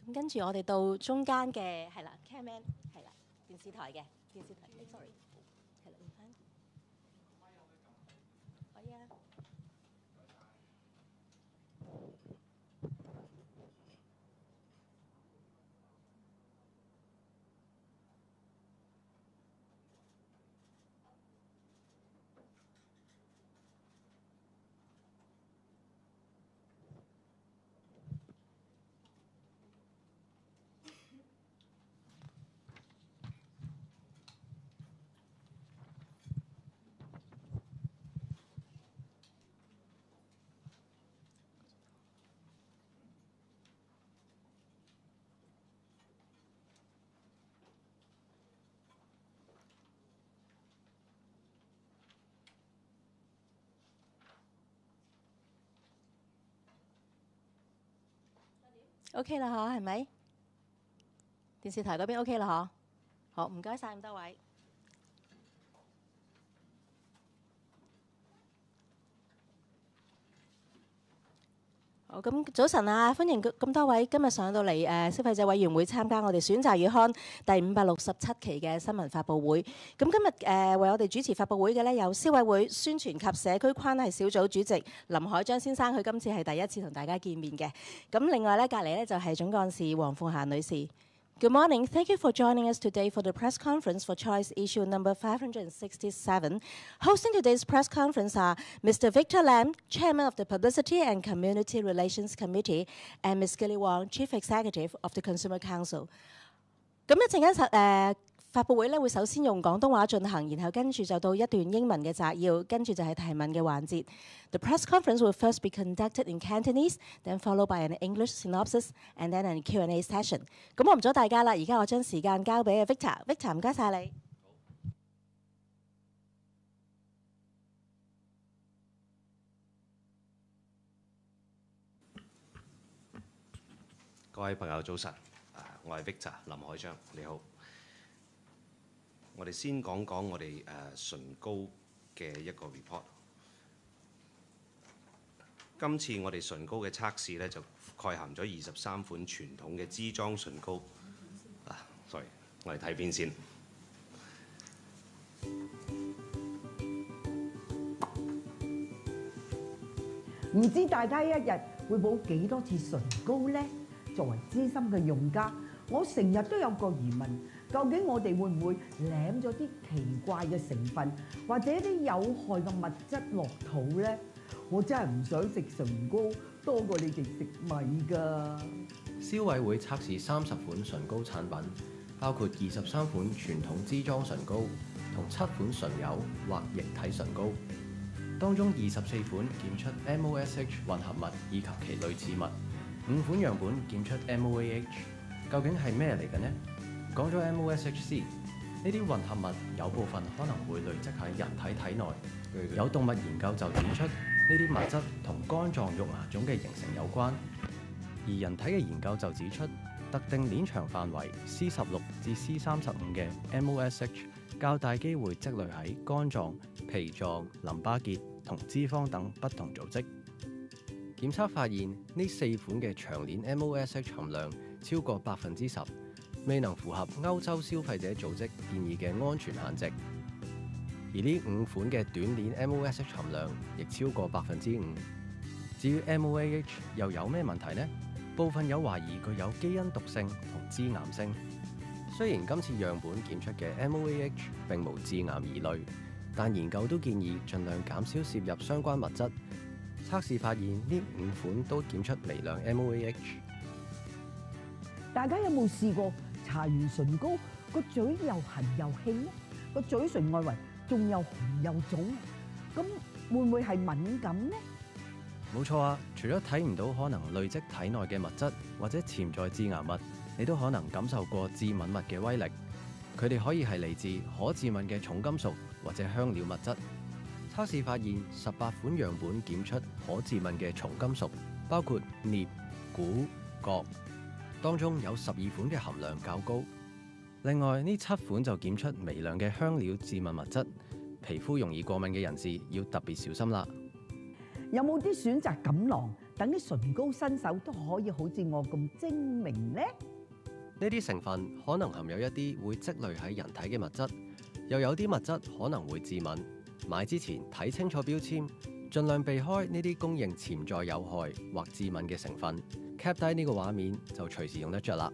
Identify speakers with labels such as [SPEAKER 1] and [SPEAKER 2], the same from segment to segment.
[SPEAKER 1] 咁跟住我哋到中間嘅係啦 ，cameraman 係啦，電視台嘅電視台 ，sorry， 係啦，唔翻，可以啊。OK 啦，嗬，係咪？電視台嗰邊 OK 啦，嗬。好，唔該晒咁多位。好，咁早晨啊，歡迎咁多位今日上到嚟消費者委員會參加我哋選擇月刊第567期嘅新聞發佈會。咁今日為我哋主持發佈會嘅呢，有消委會宣傳及社區關係小組主席林凱章先生，佢今次係第一次同大家見面嘅。咁另外呢，隔離呢就係總幹事黃鳳嫺女士。Good morning. Thank you for joining us today for the press conference for Choice Issue number 567. Hosting today's press conference are Mr. Victor Lam, Chairman of the Publicity and Community Relations Committee, and Ms. Gilly Wong, Chief Executive of the Consumer Council. 咁一陣間發佈會咧會首先用廣東話進行，然後跟住就到一段英文嘅摘要，跟住就係提問嘅環節。The press conference will first be conducted in Cantonese, then followed by an English synopsis, and then a Q&A session。咁我唔阻大家啦，而家我將時間交俾 Victor。Victor， 唔該晒你。
[SPEAKER 2] 各位朋友早晨，我係 Victor 林凱章，你好。我哋先講講我哋唇膏嘅一個 report。今次我哋唇膏嘅測試咧就蓋含咗23款傳統嘅支裝唇膏。sorry， 我哋睇片先。
[SPEAKER 3] 唔知大家一日會補幾多次唇膏呢？作為資深嘅用家，我成日都有個疑問。究竟我哋會唔會舐咗啲奇怪嘅成分，或者啲有害嘅物質落肚呢？我真係唔想食唇膏多過你哋食米㗎。
[SPEAKER 4] 消委會測試30款唇膏產品，包括23款傳統支裝唇膏同7款純油或液體唇膏。當中24款檢出 MOSH 混合物以及其類似物，5款樣本檢出 MOAH。究竟係咩嚟嘅呢？講咗 MOSHC， 呢啲混合物有部分可能會累積喺人體體內。有動物研究就指出，呢啲物質同肝臟肉芽腫嘅形成有關。而人體嘅研究就指出，特定鏈長範圍 C16 至 C35 嘅 MOSH 較大機會積累喺肝臟、脾臟、淋巴結同脂肪等不同組織。檢測發現，呢4款嘅長鏈 MOSH 含量超過10%。未能符合歐洲消費者組織建議嘅安全限值，而呢5款嘅短鏈 MOSH 含量亦超過5%。至於 MOAH 又有咩問題呢？部分有懷疑具有基因毒性同致癌性。雖然今次樣本檢出嘅 MOAH 並無致癌疑慮，但研究都建議盡量減少攝入相關物質。測試發現呢5款都檢出微量 MOAH。
[SPEAKER 3] 大家有冇試過搽完唇膏個嘴又痕又興呢？個嘴唇外圍仲又紅又腫，咁會唔會係敏感呢？
[SPEAKER 4] 冇錯啊！除咗睇唔到可能累積體內嘅物質或者潛在致癌物，你都可能感受過致敏物嘅威力。佢哋可以係嚟自可致敏嘅重金屬或者香料物質。測試發現18款樣本檢出可致敏嘅重金屬，包括鎳、鈷、鉻。當中有12款嘅含量較高，另外呢7款就檢出微量嘅香料致敏物質，皮膚容易過敏嘅人士要特別小心啦。
[SPEAKER 3] 有冇啲選擇錦囊等啲唇膏新手都可以好似我咁精明呢？
[SPEAKER 4] 呢啲成分可能含有一啲會積累喺人體嘅物質，又有啲物質可能會致敏。買之前睇清楚標籤，盡量避開呢啲公認潛在有害或致敏嘅成分。cap 低呢個畫面就隨時用得着啦。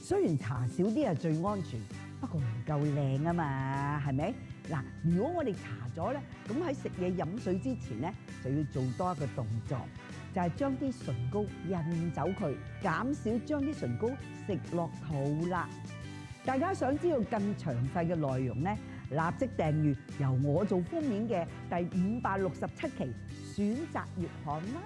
[SPEAKER 3] 雖然搽少啲係最安全，不過唔夠靚啊嘛，係咪？嗱，如果我哋搽咗咧，咁喺食嘢飲水之前咧，就要做多一個動作，就係將啲唇膏印走佢，減少將啲唇膏食落肚啦。大家想知道更詳細嘅內容咧，立即訂閱由我做封面嘅第567期選擇月刊啦。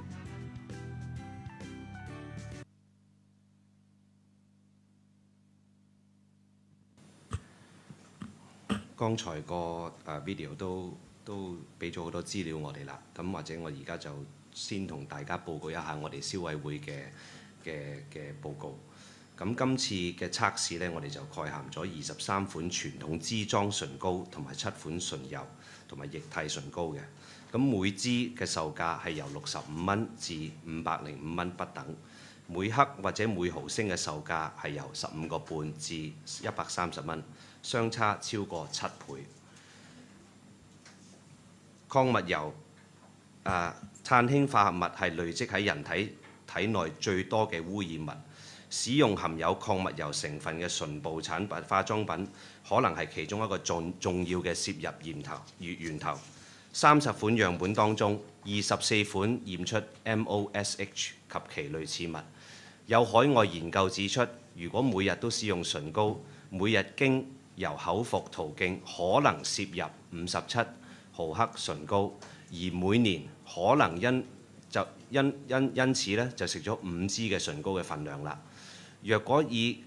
[SPEAKER 2] 剛才個video 都俾咗好多資料我哋啦，咁或者我而家就先同大家報告一下我哋消委會嘅報告。咁今次嘅測試呢，我哋就概含咗23款傳統支裝唇膏同埋7款唇油同埋液體唇膏嘅。咁每支嘅售價係由65蚊至505蚊不等，每克或者每毫升嘅售價係由15個半至130蚊。相差超過7倍。礦物油、碳氫化合物係累積喺人體內最多嘅污染物。使用含有礦物油成分嘅唇部產品、化妝品，可能係其中一個重要嘅攝入源頭。30款樣本當中，24款驗出 MOSH 及其類似物。有海外研究指出，如果每日都使用唇膏，每日經由口服途徑可能攝入57毫克唇膏，而每年可能因此咧就食咗5支嘅唇膏嘅份量啦。若果以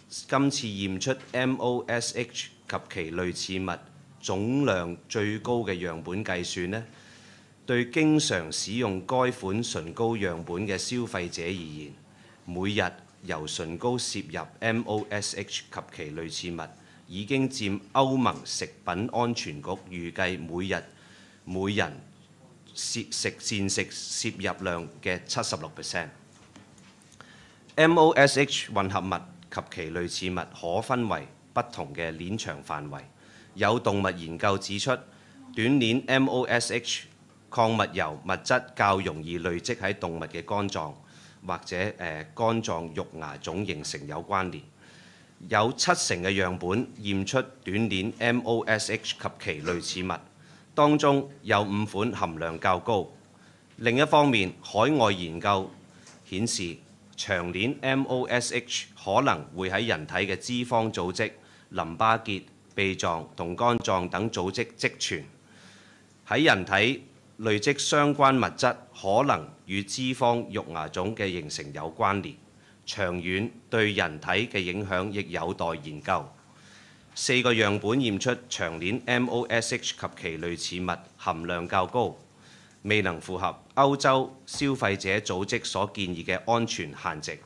[SPEAKER 2] 今次驗出 MOSH 及其類似物總量最高嘅樣本計算呢，對經常使用該款唇膏樣本嘅消費者而言，每日由唇膏攝入 MOSH 及其類似物已經佔歐盟食品安全局預計每人膳食攝入量嘅76%。MOSH 混合物及其類似物可分為不同嘅鏈長範圍。有動物研究指出，短鏈 MOSH 礦物油物質較容易累積喺動物嘅肝臟或者肝臟肉芽腫形成有關聯。有70%嘅樣本驗出短鏈 MOSH 及其類似物，當中有5款含量較高。另一方面，海外研究顯示，長鏈 MOSH 可能會喺人體嘅脂肪組織、淋巴結、泌臟同肝臟等組織積存，喺人體累積相關物質，可能與脂肪肉芽腫嘅形成有關聯。長遠對人體嘅影響亦有待研究。4個樣本驗出長鏈 MOSH 及其類似物含量較高，未能符合歐洲消費者組織所建議嘅安全限值。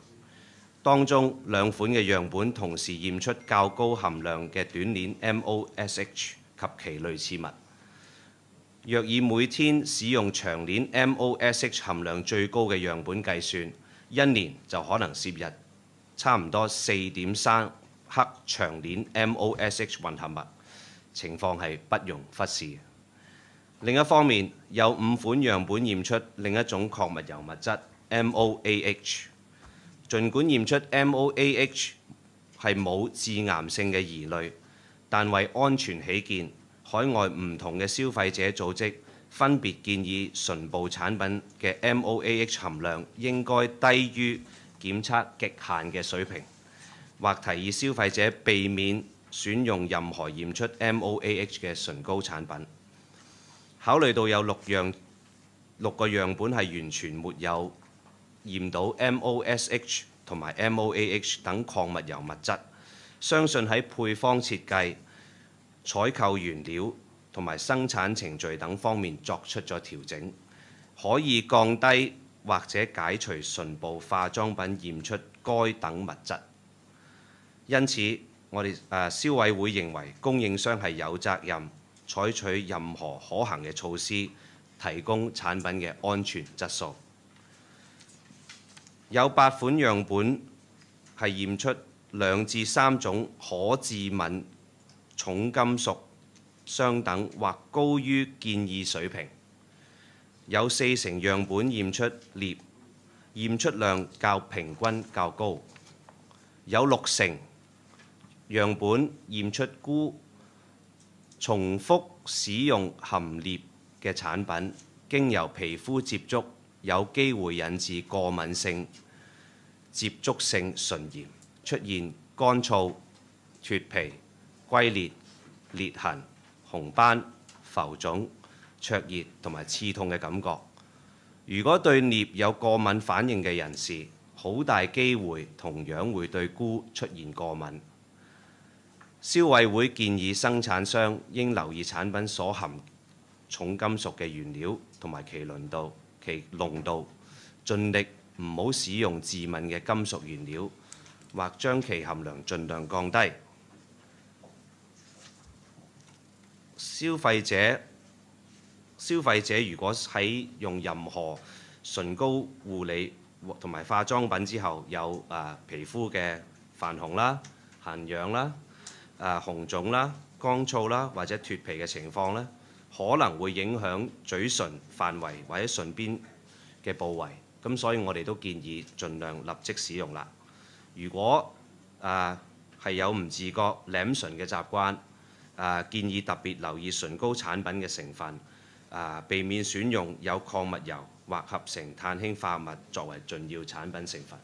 [SPEAKER 2] 當中2款嘅樣本同時驗出較高含量嘅短鏈 MOSH 及其類似物。若以每天使用長鏈 MOSH 含量最高嘅樣本計算，一年就可能攝入差唔多4.3克長鏈 MOSH 混合物，情況係不容忽視。另一方面，有5款樣本驗出另一種礦物油物質 MOAH。儘管驗出 MOAH 係冇致癌性嘅疑慮，但為安全起見，海外唔同嘅消費者組織分別建議唇部產品嘅 MOAH 含量應該低於檢測極限嘅水平，或提議消費者避免選用任何驗出 MOAH 嘅唇膏產品。考慮到有6個樣本係完全沒有驗到 MOSH 同埋 MOAH 等礦物油物質，相信喺配方設計、採購原料同埋生產程序等方面作出咗調整，可以降低或者解除唇部化妝品驗出該等物質。因此，我哋消委會認為供應商係有責任採取任何可行嘅措施，提供產品嘅安全質素。有8款樣本係驗出2至3種可致敏重金屬相等或高於建議水平，有4成樣本驗出鎳，驗出量較平均較高，有6成樣本驗出鈷。重複使用含鎳嘅產品，經由皮膚接觸，有機會引致過敏性接觸性唇炎，出現乾燥、脫皮、龜裂、裂痕、紅斑、浮腫、灼熱同埋刺痛嘅感覺。如果對鎳有過敏反應嘅人士，好大機會同樣會對鈷出現過敏。消委會建議生產商應留意產品所含重金屬嘅原料同埋其濃度，盡力唔好使用致敏嘅金屬原料，或將其含量盡量降低。消費者如果喺用任何唇膏護理同埋化妝品之後有皮膚嘅泛紅啦、痕癢啦、紅腫啦、乾燥啦或者脫皮嘅情況呢，可能會影響嘴唇範圍或者唇邊嘅部位，咁所以我哋都建議盡量立即使用啦。如果係有唔自覺舐唇嘅習慣，建議特別留意唇膏產品嘅成分，避免選用有礦物油或合成碳氫化物作為重要產品成分。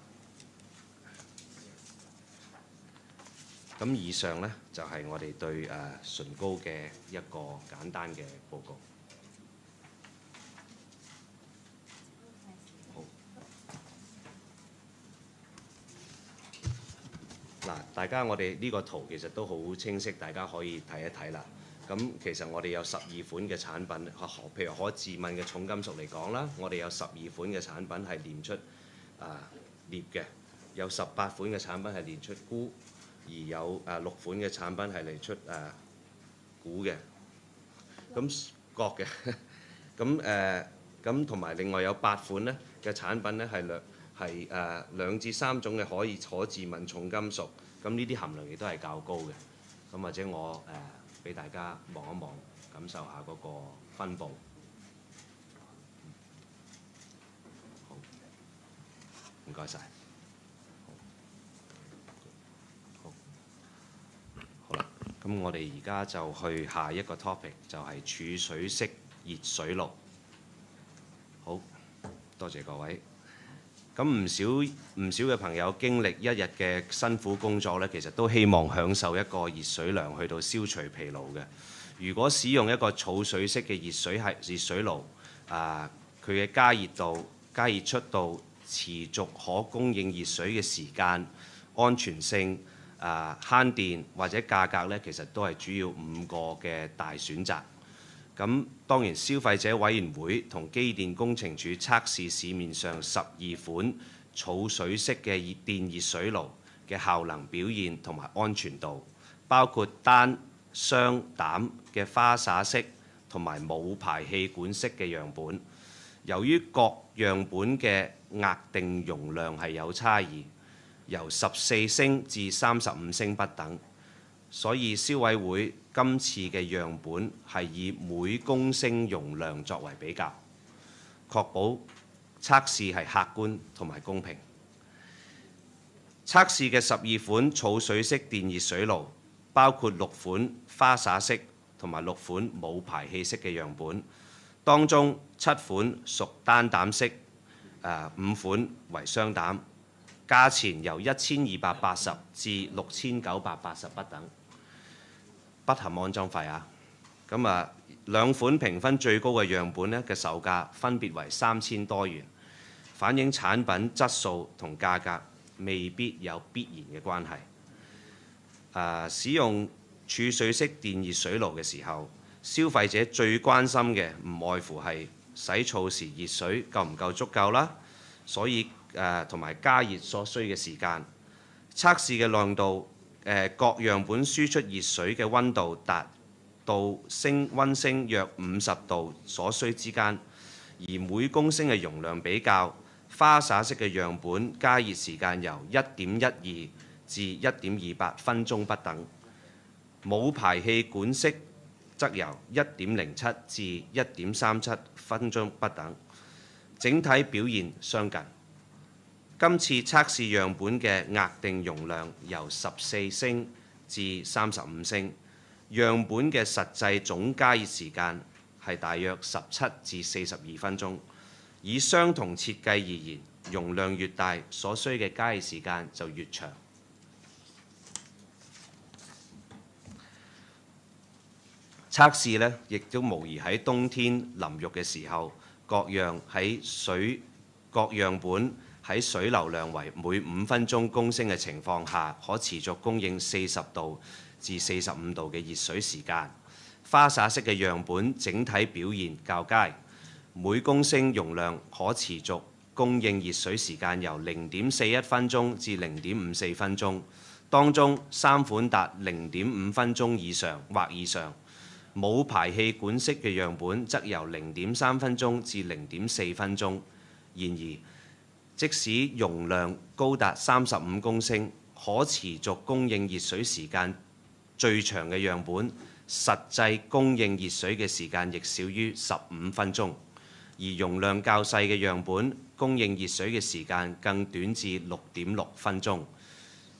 [SPEAKER 2] 咁以上呢，就係我哋對唇膏嘅一個簡單嘅報告。好，嗱，大家我哋呢個圖其實都好清晰，大家可以睇一睇啦。咁其實我哋有12款嘅產品，譬如可致敏嘅重金屬嚟講啦，我哋有12款嘅產品係驗出鎳嘅，有18款嘅產品係驗出鈷。而有6款嘅產品係嚟出鈷嘅，咁鉻嘅，咁同埋另外有8款咧嘅產品咧係2至3種嘅可致敏重金屬，咁呢啲含量亦都係較高嘅。咁或者我俾大家望一望，感受下嗰個分佈。好，唔該晒。咁我哋而家就去下一個 topic， 就係儲水式熱水爐。好，多謝各位。咁唔少嘅朋友經歷一日嘅辛苦工作呢，其實都希望享受一個熱水涼去到消除疲勞嘅。如果使用一個儲水式嘅熱水爐，佢嘅加熱速度、持續可供應熱水嘅時間、安全性、慳電或者價格呢，其實都係主要5個嘅大選擇。咁當然，消費者委員會同機電工程署測試市面上12款儲水式嘅電熱水爐嘅效能表現同埋安全度，包括單、雙膽嘅花灑式同埋冇排氣管式嘅樣本。由於各樣本嘅額定容量係有差異，由14升至35升不等，所以消委會今次嘅樣本係以每公升容量作為比較，確保測試係客觀同埋公平。測試嘅12款儲水式電熱水爐，包括6款花灑式同埋6款冇排氣式嘅樣本，當中7款屬單膽式，5款為雙膽。價錢由1280至6980不等，不含安裝費啊。咁2款評分最高嘅樣本呢嘅售價分別為3000多元，反映產品質素同價格未必有必然嘅關係。使用儲水式電熱水爐嘅時候，消費者最關心嘅唔外乎係洗澡時熱水夠唔夠足夠啦，所以同埋加熱所需嘅時間。測試嘅亮度，各樣本輸出熱水嘅溫度達到溫升約50度所需之間，而每公升嘅容量比較花灑式嘅樣本加熱時間由1.12至1.28分鐘不等；冇排氣管式則由1.07至1.37分鐘不等。整體表現相近。今次測試樣本嘅額定容量由14升至35升，樣本嘅實際總加熱時間係大約17至42分鐘。以相同設計而言，容量越大，所需嘅加熱時間就越長。測試呢，亦都無疑喺冬天淋浴嘅時候，各樣本喺水流量為每5分鐘公升嘅情況下，可持續供應40度至45度嘅熱水時間。花灑式嘅樣本整體表現較佳，每公升容量可持續供應熱水時間由0.41分鐘至0.54分鐘，當中3款達0.5分鐘以上或以上。冇排氣管式嘅樣本則由0.3分鐘至0.4分鐘。然而，即使容量高達35公升，可持續供應熱水時間最長嘅樣本，實際供應熱水嘅時間亦少於15分鐘。而容量較細嘅樣本，供應熱水嘅時間更短至6.6分鐘。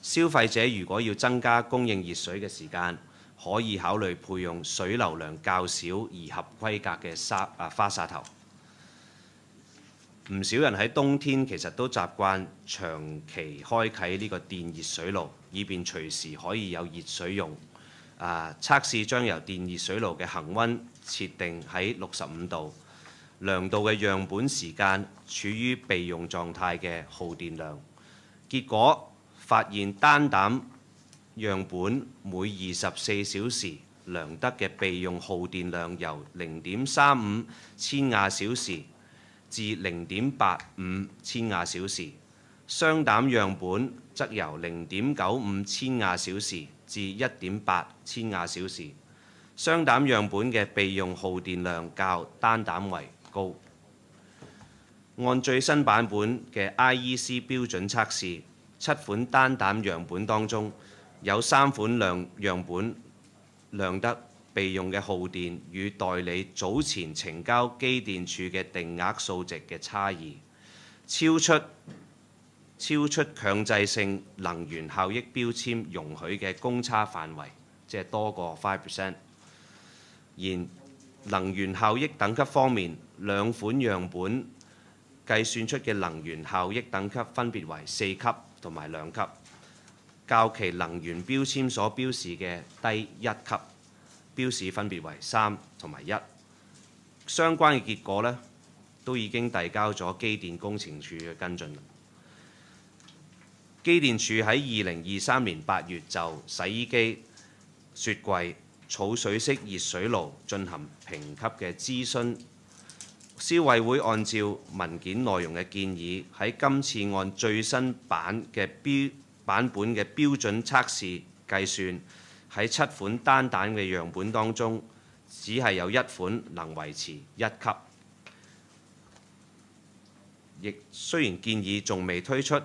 [SPEAKER 2] 消費者如果要增加供應熱水嘅時間，可以考慮配用水流量較少而合規格嘅花灑頭。唔少人喺冬天其實都習慣長期開啟呢個電熱水爐，以便隨時可以有熱水用。測試將由電熱水爐嘅恆溫設定喺65度，量度嘅樣本時間處於備用狀態嘅耗電量。結果發現單膽樣本每24小時量得嘅備用耗電量由0.35千瓦小時至0.85千瓦小時，雙膽樣本則由0.95千瓦小時至1.8千瓦小時。雙膽樣本嘅備用耗電量較單膽為高。按最新版本嘅 IEC 標準測試，7款單膽樣本當中，有3款樣本量得備用嘅耗電與代理早前呈交機電署嘅定額數值嘅差異，超出強制性能源效益標籤容許嘅公差範圍，即係多過 5%。然能源效益等級方面，2款樣本計算出嘅能源效益等級分別為4級同埋2級。較其能源標籤所標示嘅低1級，標示分別為3同埋1。相關嘅結果呢，都已經遞交咗機電工程署嘅跟進。機電署喺2023年8月就洗衣機、雪櫃、儲水式熱水爐進行評級嘅諮詢。消委會按照文件內容嘅建議，喺今次按最新版本嘅標準測試計算，喺7款單膽嘅樣本當中，只係有1款能維持1級。亦雖然建議仲未推出，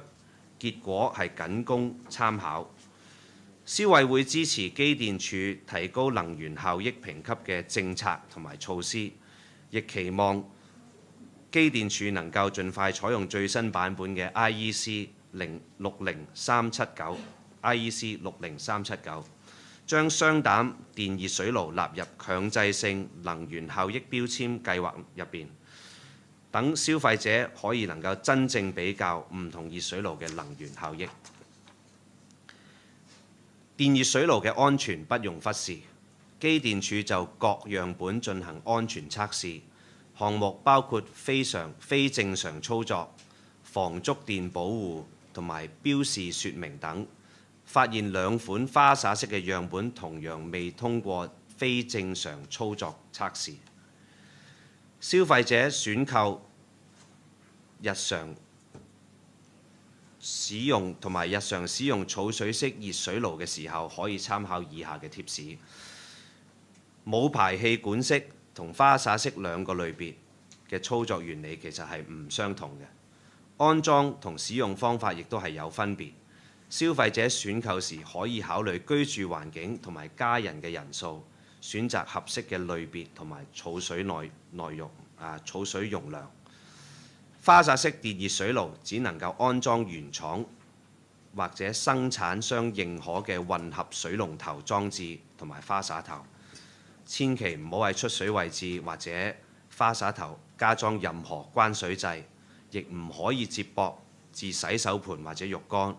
[SPEAKER 2] 結果係僅供參考。消委會支持機電署提高能源效益評級嘅政策同埋措施，亦期望機電署能夠盡快採用最新版本嘅 IEC 60379 IEC 60379，將雙膽電熱水爐納入強制性能源效益標籤計劃入邊，等消費者可以能夠真正比較唔同熱水爐嘅能源效益。電熱水爐嘅安全不容忽視，機電署就各樣本進行安全測試，項目包括非正常操作、防觸電保護同埋標示說明等，發現2款花灑式嘅樣本同樣未通過非正常操作測試。消費者選購日常使用同埋日常使用儲水式熱水爐嘅時候，可以參考以下嘅貼士。冇排氣管式同花灑式兩個類別嘅操作原理其實係唔相同嘅。安裝同使用方法亦都係有分別。消費者選購時可以考慮居住環境同埋家人嘅人數，選擇合適嘅類別同埋儲水儲水容量。花灑式電熱水爐只能夠安裝原廠或者生產商認可嘅混合水龍頭裝置同埋花灑頭，千祈唔好喺出水位置或者花灑頭加裝任何關水掣，亦唔可以接駁至洗手盆或者浴缸，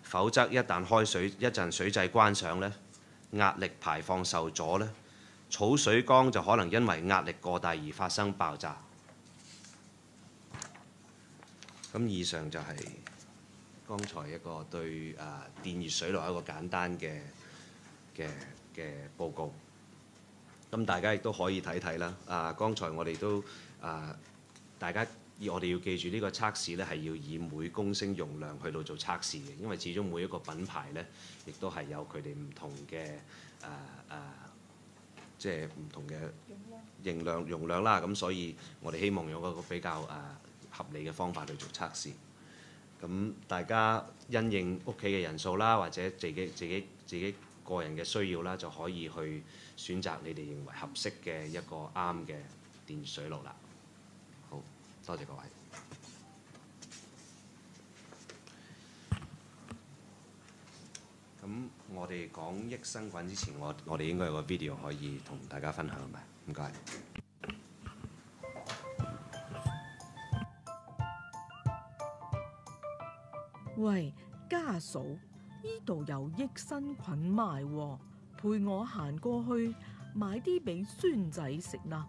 [SPEAKER 2] 否則一旦一陣水掣關上呢，壓力排放受阻呢，儲水缸就可能因為壓力過大而發生爆炸。咁以上就係剛才一個對電熱水爐一個簡單嘅報告。咁大家亦都可以睇睇啦。剛才我哋都我哋要記住呢個測試呢係要以每公升容量去到做測試嘅，因為始終每一個品牌呢亦都係有佢哋唔同嘅即係唔同嘅容量啦。咁所以我哋希望用一個比較合理嘅方法去做測試。咁大家因應屋企嘅人數啦，或者自己個人嘅需要啦，就可以去選擇你哋認為合適嘅一個啱嘅電熱水爐啦。好，多謝各位。咁我哋講益生菌之前，我哋應該有個 video 可以同大家分享，係咪？唔該。
[SPEAKER 5] 喂，家嫂，呢度有益生菌賣喎，陪我行過去買啲俾孫仔食啦。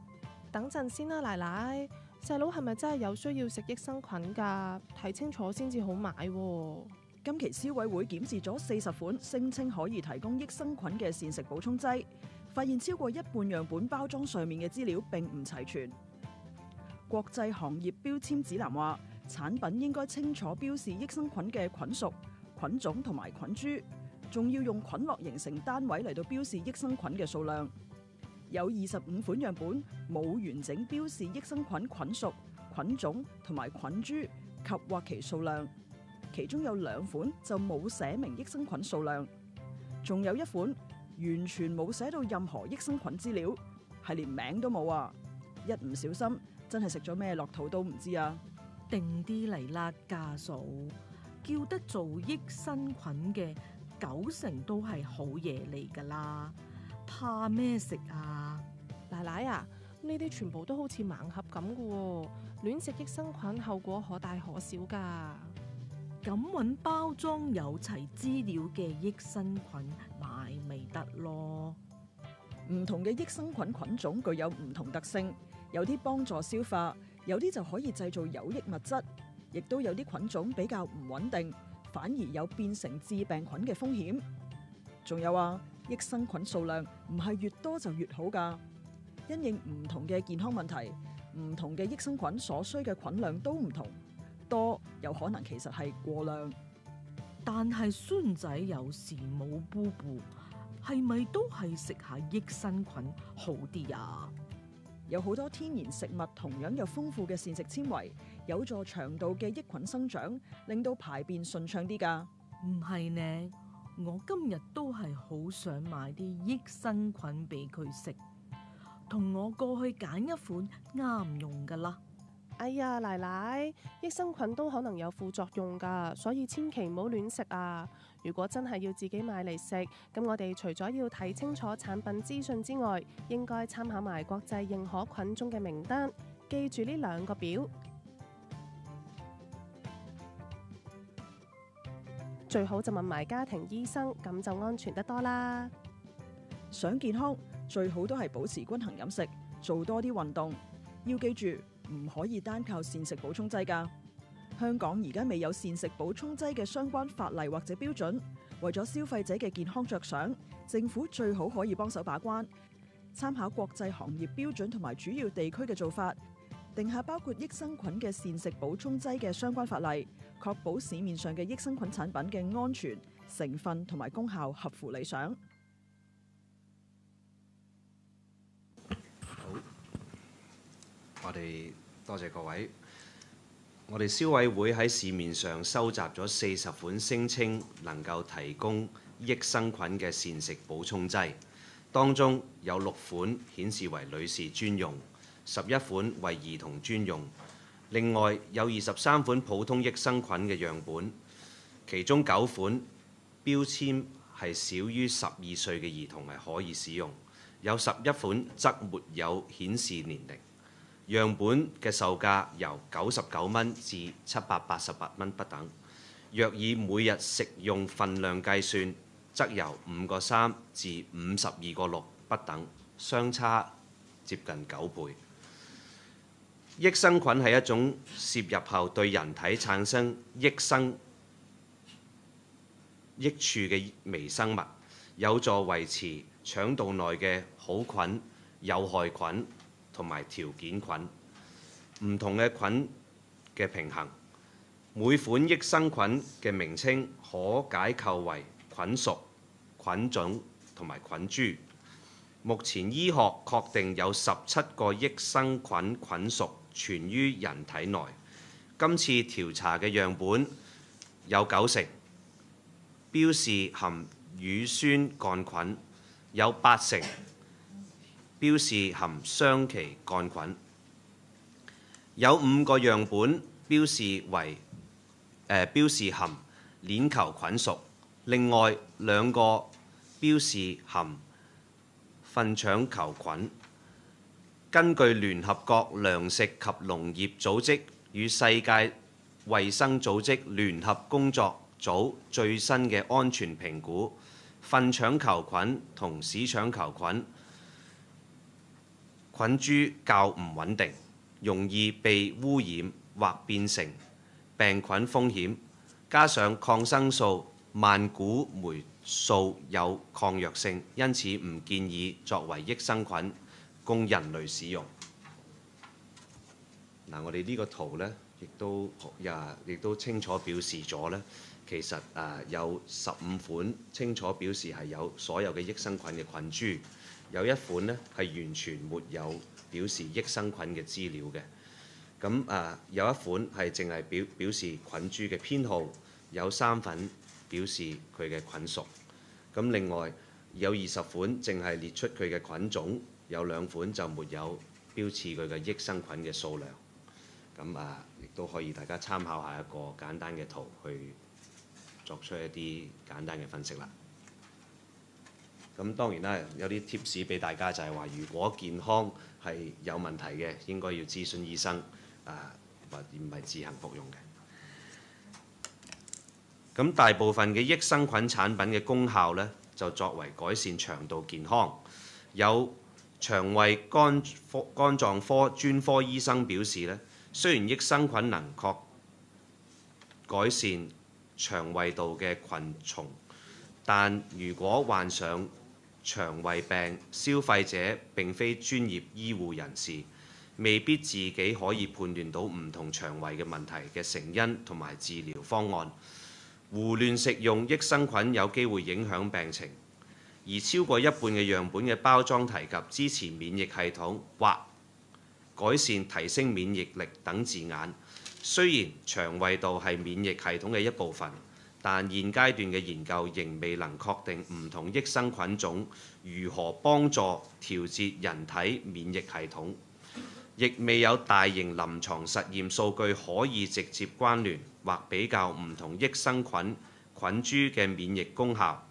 [SPEAKER 6] 等陣先啦，奶奶。細佬係咪真係有需要食益生菌㗎？睇清楚先至好買喎。
[SPEAKER 7] 今期消委會檢視咗40款聲稱可以提供益生菌嘅膳食補充劑，發現超過一半樣本包裝上面嘅資料並唔齊全。國際行業標籤指南話，產品應該清楚標示益生菌嘅菌屬、菌種同埋菌株，仲要用菌落形成單位嚟到標示益生菌嘅數量。有25款樣本冇完整標示益生菌菌屬、菌種同埋菌株及或其數量，其中有2款就冇寫明益生菌數量，仲有1款完全冇寫到任何益生菌資料，係連名都冇啊！一唔小心真係食咗咩落肚都唔知啊！
[SPEAKER 5] 定啲嚟啦，家嫂，叫得做益生菌嘅90%都係好嘢嚟㗎啦，怕咩食啊？
[SPEAKER 6] 奶奶啊，呢啲全部都好似盲盒咁嘅喎，亂食益生菌後果可大可小㗎。
[SPEAKER 5] 咁揾包裝有齊資料嘅益生菌買咪得咯。
[SPEAKER 7] 唔同嘅益生菌菌種具有唔同特性，有啲幫助消化，有啲就可以製造有益物質，亦都有啲菌種比較唔穩定，反而有變成致病菌嘅風險。仲有啊，益生菌數量唔係越多就越好㗎，因應唔同嘅健康問題，唔同嘅益生菌所需嘅菌量都唔同，多有可能其實係過量。
[SPEAKER 5] 但係孫仔有時冇布布，係咪都係食下益生菌好啲啊？
[SPEAKER 7] 有好多天然食物同樣有豐富嘅膳食纖維，有助腸道嘅益菌生長，令到排便順暢啲㗎。
[SPEAKER 5] 唔係呢，我今日都係好想買啲益生菌俾佢食，同我過去揀一款啱用㗎啦。
[SPEAKER 6] 哎呀，奶奶，益生菌都可能有副作用㗎，所以千祈唔好亂食啊！如果真係要自己買嚟食，咁我哋除咗要睇清楚產品資訊之外，應該參考埋國際認可菌種嘅名單，記住呢2個表。最好就問埋家庭醫生，咁就安全得多啦。
[SPEAKER 7] 想健康，最好都係保持均衡飲食，做多啲運動。要記住，唔可以單靠膳食補充劑㗎。香港而家未有膳食補充劑嘅相關法例或者標準，為咗消費者嘅健康着想，政府最好可以幫手把關，參考國際行業標準同埋主要地區嘅做法，定下包括益生菌嘅膳食補充劑嘅相關法例，確保市面上嘅益生菌產品嘅安全、成分同埋功效合乎理想。
[SPEAKER 2] 好，我哋多謝各位。我哋消委會喺市面上收集咗40款聲稱能夠提供益生菌嘅膳食補充劑，當中有6款顯示為女士專用，11款為兒童專用，另外有23款普通益生菌嘅樣本，其中9款標籤係少於12歲嘅兒童係可以使用，有11款則沒有顯示年齡。樣本嘅售價由99蚊至788蚊不等。若以每日食用份量計算，則由5個3至52個6不等，相差接近9倍。益生菌係一種攝入後對人體產生益處嘅微生物，有助維持腸道內嘅好菌、有害菌同埋條件菌唔同嘅菌嘅平衡。每款益生菌嘅名稱可解構為菌屬、菌種同埋菌株。目前醫學確定有17個益生菌菌屬存於人體內。今次調查嘅樣本有90%標示含乳酸桿菌，有80%標示含雙歧桿菌，有5個樣本標示含鏈球菌屬，另外2個標示含糞腸球菌。根據聯合國糧食及農業組織與世界衛生組織聯合工作組最新嘅安全評估，糞腸球菌同屎腸球菌菌株較唔穩定，容易被污染或變成病菌風險，加上抗生素、萬古黴素有抗藥性，因此唔建議作為益生菌供人類使用。嗱，我哋呢個圖呢，亦都清楚表示咗呢，其實有15款清楚表示係有所有嘅益生菌嘅菌株，有1款呢係完全沒有表示益生菌嘅資料嘅。咁有1款係淨係表示菌株嘅編號，有3款表示佢嘅菌屬。咁另外有20款淨係列出佢嘅菌種，有2款就沒有標示佢嘅益生菌嘅數量。咁亦都可以大家參考下一個簡單嘅圖去作出一啲簡單嘅分析啦。咁當然啦，有啲貼士俾大家就係話，如果健康係有問題嘅，應該要諮詢醫生，或唔係自行服用嘅。咁大部分嘅益生菌產品嘅功效呢，就作為改善腸道健康。有腸胃肝臟科專科醫生表示呢，雖然益生菌能確改善腸胃道嘅菌叢，但如果患上腸胃病，消費者並非專業醫護人士，未必自己可以判斷到唔同腸胃嘅問題嘅成因同埋治療方案。胡亂食用益生菌有機會影響病情，而超過一半嘅樣本嘅包裝提及支持免疫系統或改善提升免疫力等字眼。雖然腸胃道係免疫系統嘅一部分，但現階段嘅研究仍未能確定唔同益生菌種如何幫助調節人體免疫系統，亦未有大型臨床實驗數據可以直接關聯或比較唔同益生菌菌株嘅免疫功效。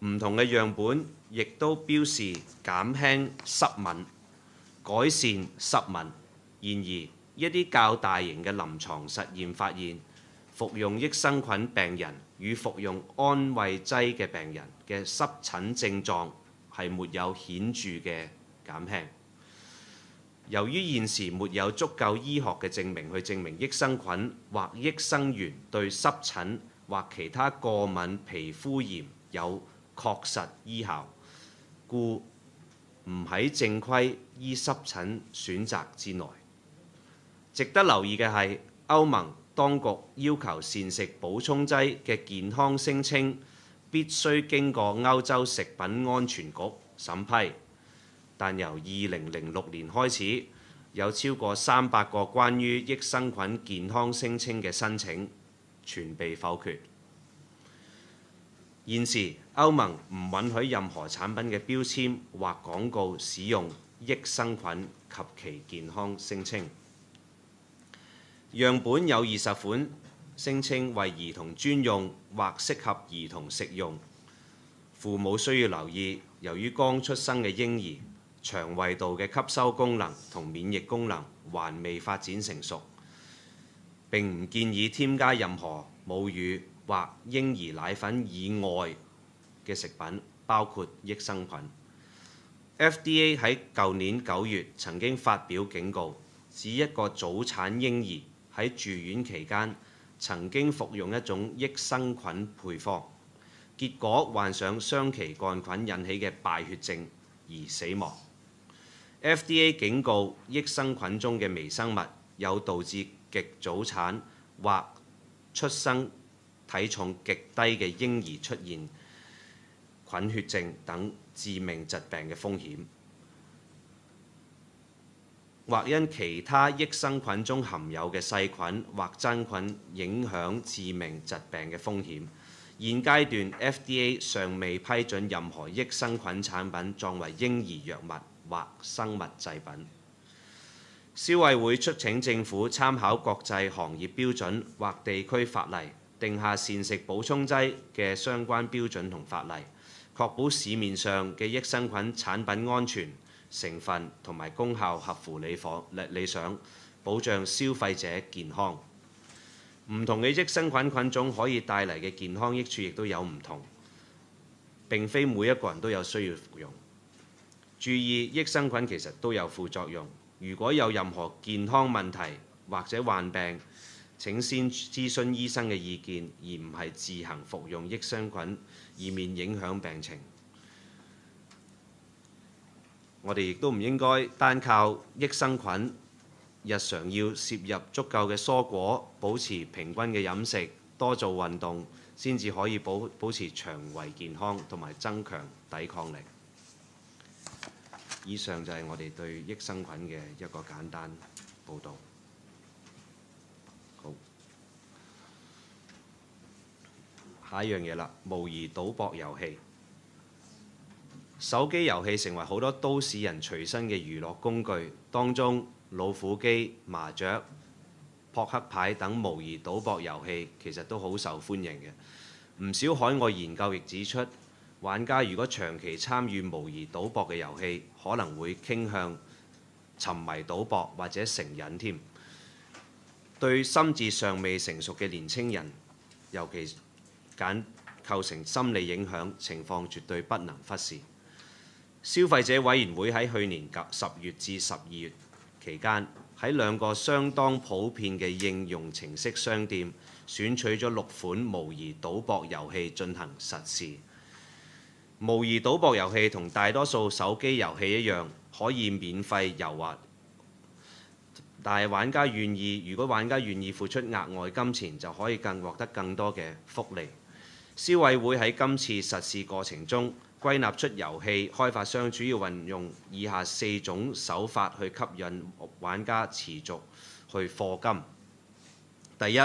[SPEAKER 2] 唔同嘅樣本亦都標示減輕濕敏、改善濕敏。然而，一啲較大型嘅臨床實驗發現，服用益生菌病人與服用安慰劑嘅病人嘅濕疹症狀係沒有顯著嘅減輕。由於現時沒有足夠醫學嘅證明去證明益生菌或益生元對濕疹或其他過敏皮膚炎有確實醫效，故唔喺正規醫濕疹選擇之內。值得留意嘅係，歐盟當局要求膳食補充劑嘅健康聲稱必須經過歐洲食品安全局審批，但由2006年開始，有超過300個關於益生菌健康聲稱嘅申請，全被否決。現時歐盟唔允許任何產品嘅標籤或廣告使用益生菌及其健康聲稱。樣本有20款聲稱為兒童專用或適合兒童食用。父母需要留意，由於剛出生嘅嬰兒腸胃道嘅吸收功能同免疫功能還未發展成熟，並唔建議添加任何母乳或嬰兒奶粉以外嘅食品，包括益生菌。FDA 喺舊年9月曾經發表警告，指一個早產嬰兒喺住院期間曾經服用一種益生菌配方，結果患上雙歧桿菌引起嘅敗血症而死亡。FDA 警告益生菌中嘅微生物有導致極早產或出生體重極低嘅嬰兒出現菌血症等致命疾病嘅風險，或因其他益生菌中含有嘅細菌或真菌影響致命疾病嘅風險。現階段 FDA 尚未批准任何益生菌產品作為嬰兒藥物或生物製品。消委會促請政府參考國際行業標準或地區法例，定下膳食補充劑嘅相關標準同法例，確保市面上嘅益生菌產品安全、成分同埋功效合乎理想，保障消費者健康。唔同嘅益生菌菌種可以帶嚟嘅健康益處亦都有唔同，並非每一個人都有需要服用。注意，益生菌其實都有副作用。如果有任何健康問題或者患病，請先諮詢醫生嘅意見，而唔係自行服用益生菌，以免影響病情。我哋亦都唔應該單靠益生菌，日常要攝入足夠嘅蔬果，保持平均嘅飲食，多做運動，先至可以保持腸胃健康同埋增強抵抗力。以上就係我哋對益生菌嘅一個簡單報導。好，下一樣嘢啦，模擬賭博遊戲。手機遊戲成為好多都市人隨身嘅娛樂工具，當中老虎機、麻雀、撲克牌等模擬賭博遊戲其實都好受歡迎嘅。唔少海外研究亦指出，玩家如果長期參與模擬賭博嘅遊戲，可能會傾向沉迷賭博或者成癮添。對心智尚未成熟嘅年青人，尤其構成心理影響，情況絕對不能忽視。消費者委員會喺去年10月至12月期間，喺2個相當普遍嘅應用程式商店選取咗6款模擬賭博遊戲進行實試。模擬賭博遊戲同大多數手機遊戲一樣，可以免費遊玩，但係如果玩家願意付出額外金錢，就可以獲得更多嘅福利。消委會喺今次實試過程中，歸納出遊戲開發商主要運用以下4種手法去吸引玩家持續去課金。第一，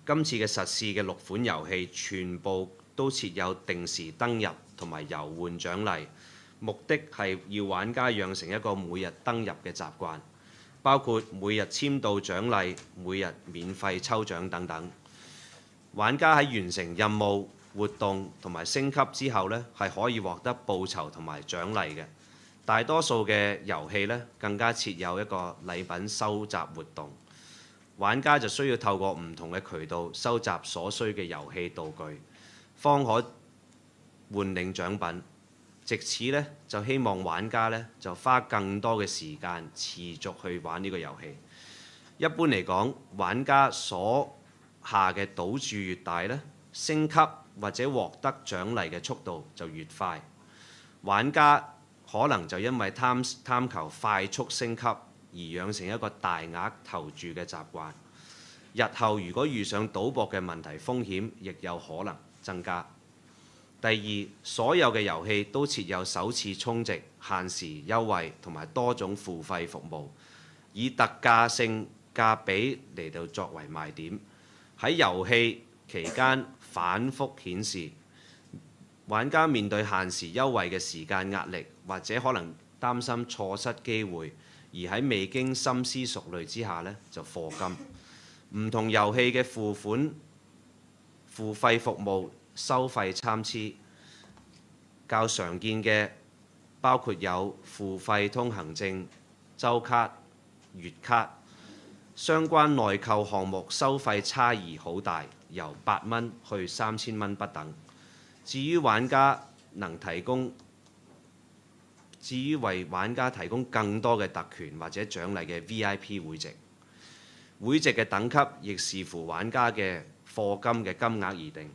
[SPEAKER 2] 今次嘅實試嘅6款遊戲全部都設有定時登入同埋遊玩獎勵，目的係要玩家養成一個每日登入嘅習慣，包括每日簽到獎勵、每日免費抽獎等等。玩家喺完成任務、活動同埋升級之後呢，係可以獲得報酬同埋獎勵嘅。大多數嘅遊戲呢，更加設有一個禮品收集活動，玩家就需要透過唔同嘅渠道收集所需嘅遊戲道具，方可換領獎品。藉此呢，就希望玩家呢，就花更多嘅時間持續去玩呢個遊戲。一般嚟講，玩家所下嘅賭注越大呢，升級或者獲得獎勵嘅速度就越快。玩家可能就因為貪求快速升級而養成一個大額投注嘅習慣。日後如果遇上賭博嘅問題，風險亦有可能增加。第二，所有嘅遊戲都設有首次充值、限時優惠同埋多種付費服務，以特價性價比嚟到作為賣點。喺遊戲期間反覆顯示，玩家面對限時優惠嘅時間壓力，或者可能擔心錯失機會，而喺未經深思熟慮之下呢，就課金。唔同遊戲嘅付費服務收費參差，較常見嘅包括有付費通行證、週卡、月卡。相關內購項目收費差異好大，由8蚊去3000蚊不等。至於為玩家提供更多嘅特權或者獎勵嘅 VIP 會籍，會籍嘅等級亦視乎玩家嘅課金嘅金額而定。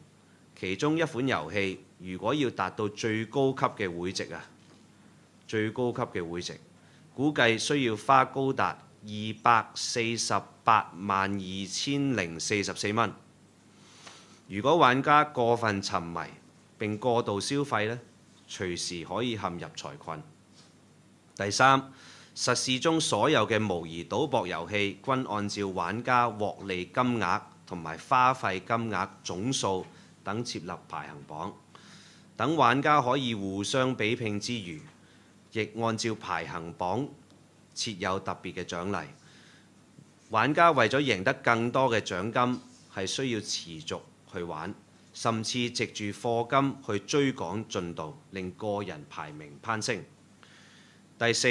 [SPEAKER 2] 其中一款遊戲如果要達到最高級嘅會籍估計需要花高達2482044蚊。如果玩家過分沉迷並過度消費呢，隨時可以陷入財困。第三，實事中所有嘅模擬賭博遊戲均按照玩家獲利金額同埋花費金額總數等設立排行榜，等玩家可以互相比拼之餘，亦按照排行榜設有特別嘅獎勵。玩家為咗贏得更多嘅獎金，係需要持續去玩，甚至藉住課金去追趕進度，令個人排名攀升。第四，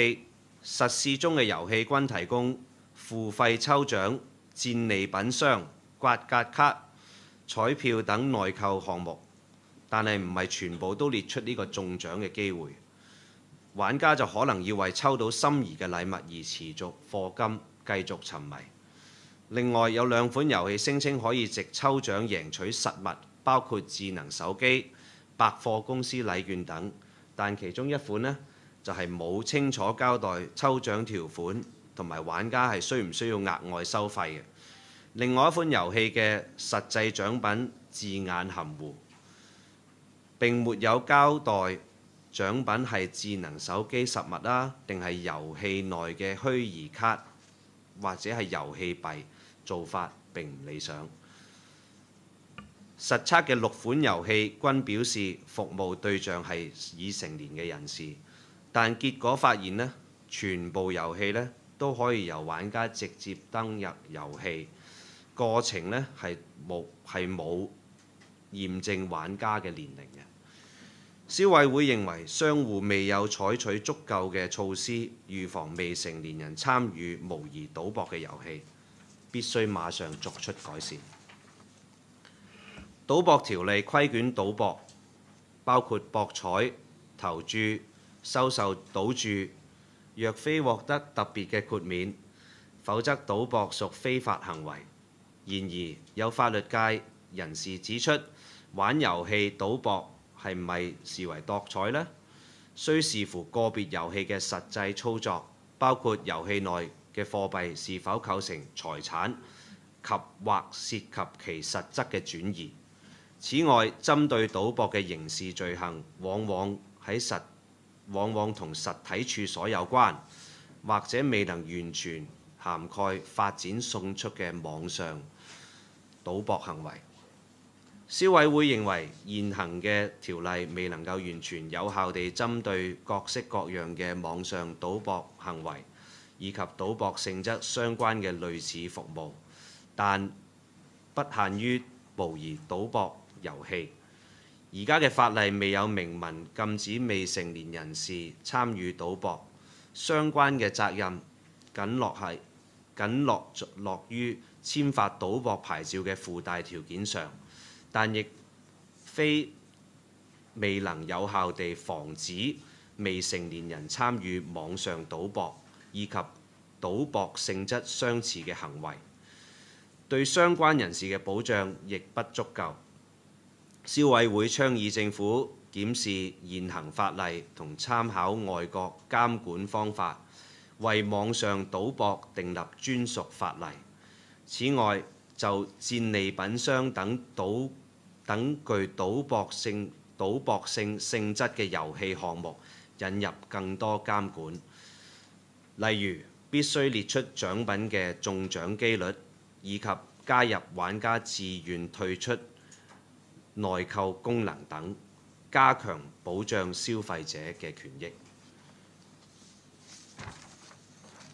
[SPEAKER 2] 實事中嘅遊戲均提供付費抽獎、戰利品箱、刮格卡、彩票等內購項目，但係唔係全部都列出呢個中獎嘅機會。玩家就可能要為抽到心儀嘅禮物而持續課金，繼續沉迷。另外有2款遊戲聲稱可以藉抽獎贏取實物，包括智能手機、百貨公司禮券等，但其中一款呢，就係冇清楚交代抽獎條款同埋玩家係需唔需要額外收費嘅。另外一款遊戲嘅實際獎品字眼含糊，並沒有交代獎品係智能手機實物啦，定係遊戲內嘅虛擬卡或者係遊戲幣，做法並唔理想。實測嘅6款遊戲均表示服務對象係已成年嘅人士，但結果發現呢，全部遊戲呢都可以由玩家直接登入遊戲，過程呢係冇驗證玩家嘅年齡嘅。消委會認為商戶未有採取足夠嘅措施預防未成年人參與模擬賭博嘅遊戲，必須馬上作出改善。賭博條例規管賭博，包括博彩、投注、收受賭注，若非獲得特別嘅豁免，否則賭博屬非法行為。然而，有法律界人士指出，玩遊戲賭博係咪視為博彩呢？需視乎個別遊戲嘅實際操作，包括遊戲內嘅貨幣是否構成財產及或涉及其實質嘅轉移。此外，針對賭博嘅刑事罪行，往往同實體處所有關，或者未能完全涵蓋發展迅速嘅網上賭博行為。消委會認為現行嘅條例未能夠完全有效地針對各式各樣嘅網上賭博行為，以及賭博性質相關嘅類似服務，但不限於模擬賭博遊戲。而家嘅法例未有明文禁止未成年人士參與賭博，相關嘅責任僅落於簽發賭博牌照嘅附帶條件上，但亦非未能有效地防止未成年人參與網上賭博以及賭博性質相似嘅行為，對相關人士嘅保障亦不足夠。消委會倡議政府檢視現行法例同參考外國監管方法，為網上賭博訂立專屬法例。此外，就戰利品商等具賭博性質嘅遊戲項目引入更多監管，例如必須列出獎品嘅中獎機率，以及加入玩家自願退出內購功能等，加強保障消費者嘅權益。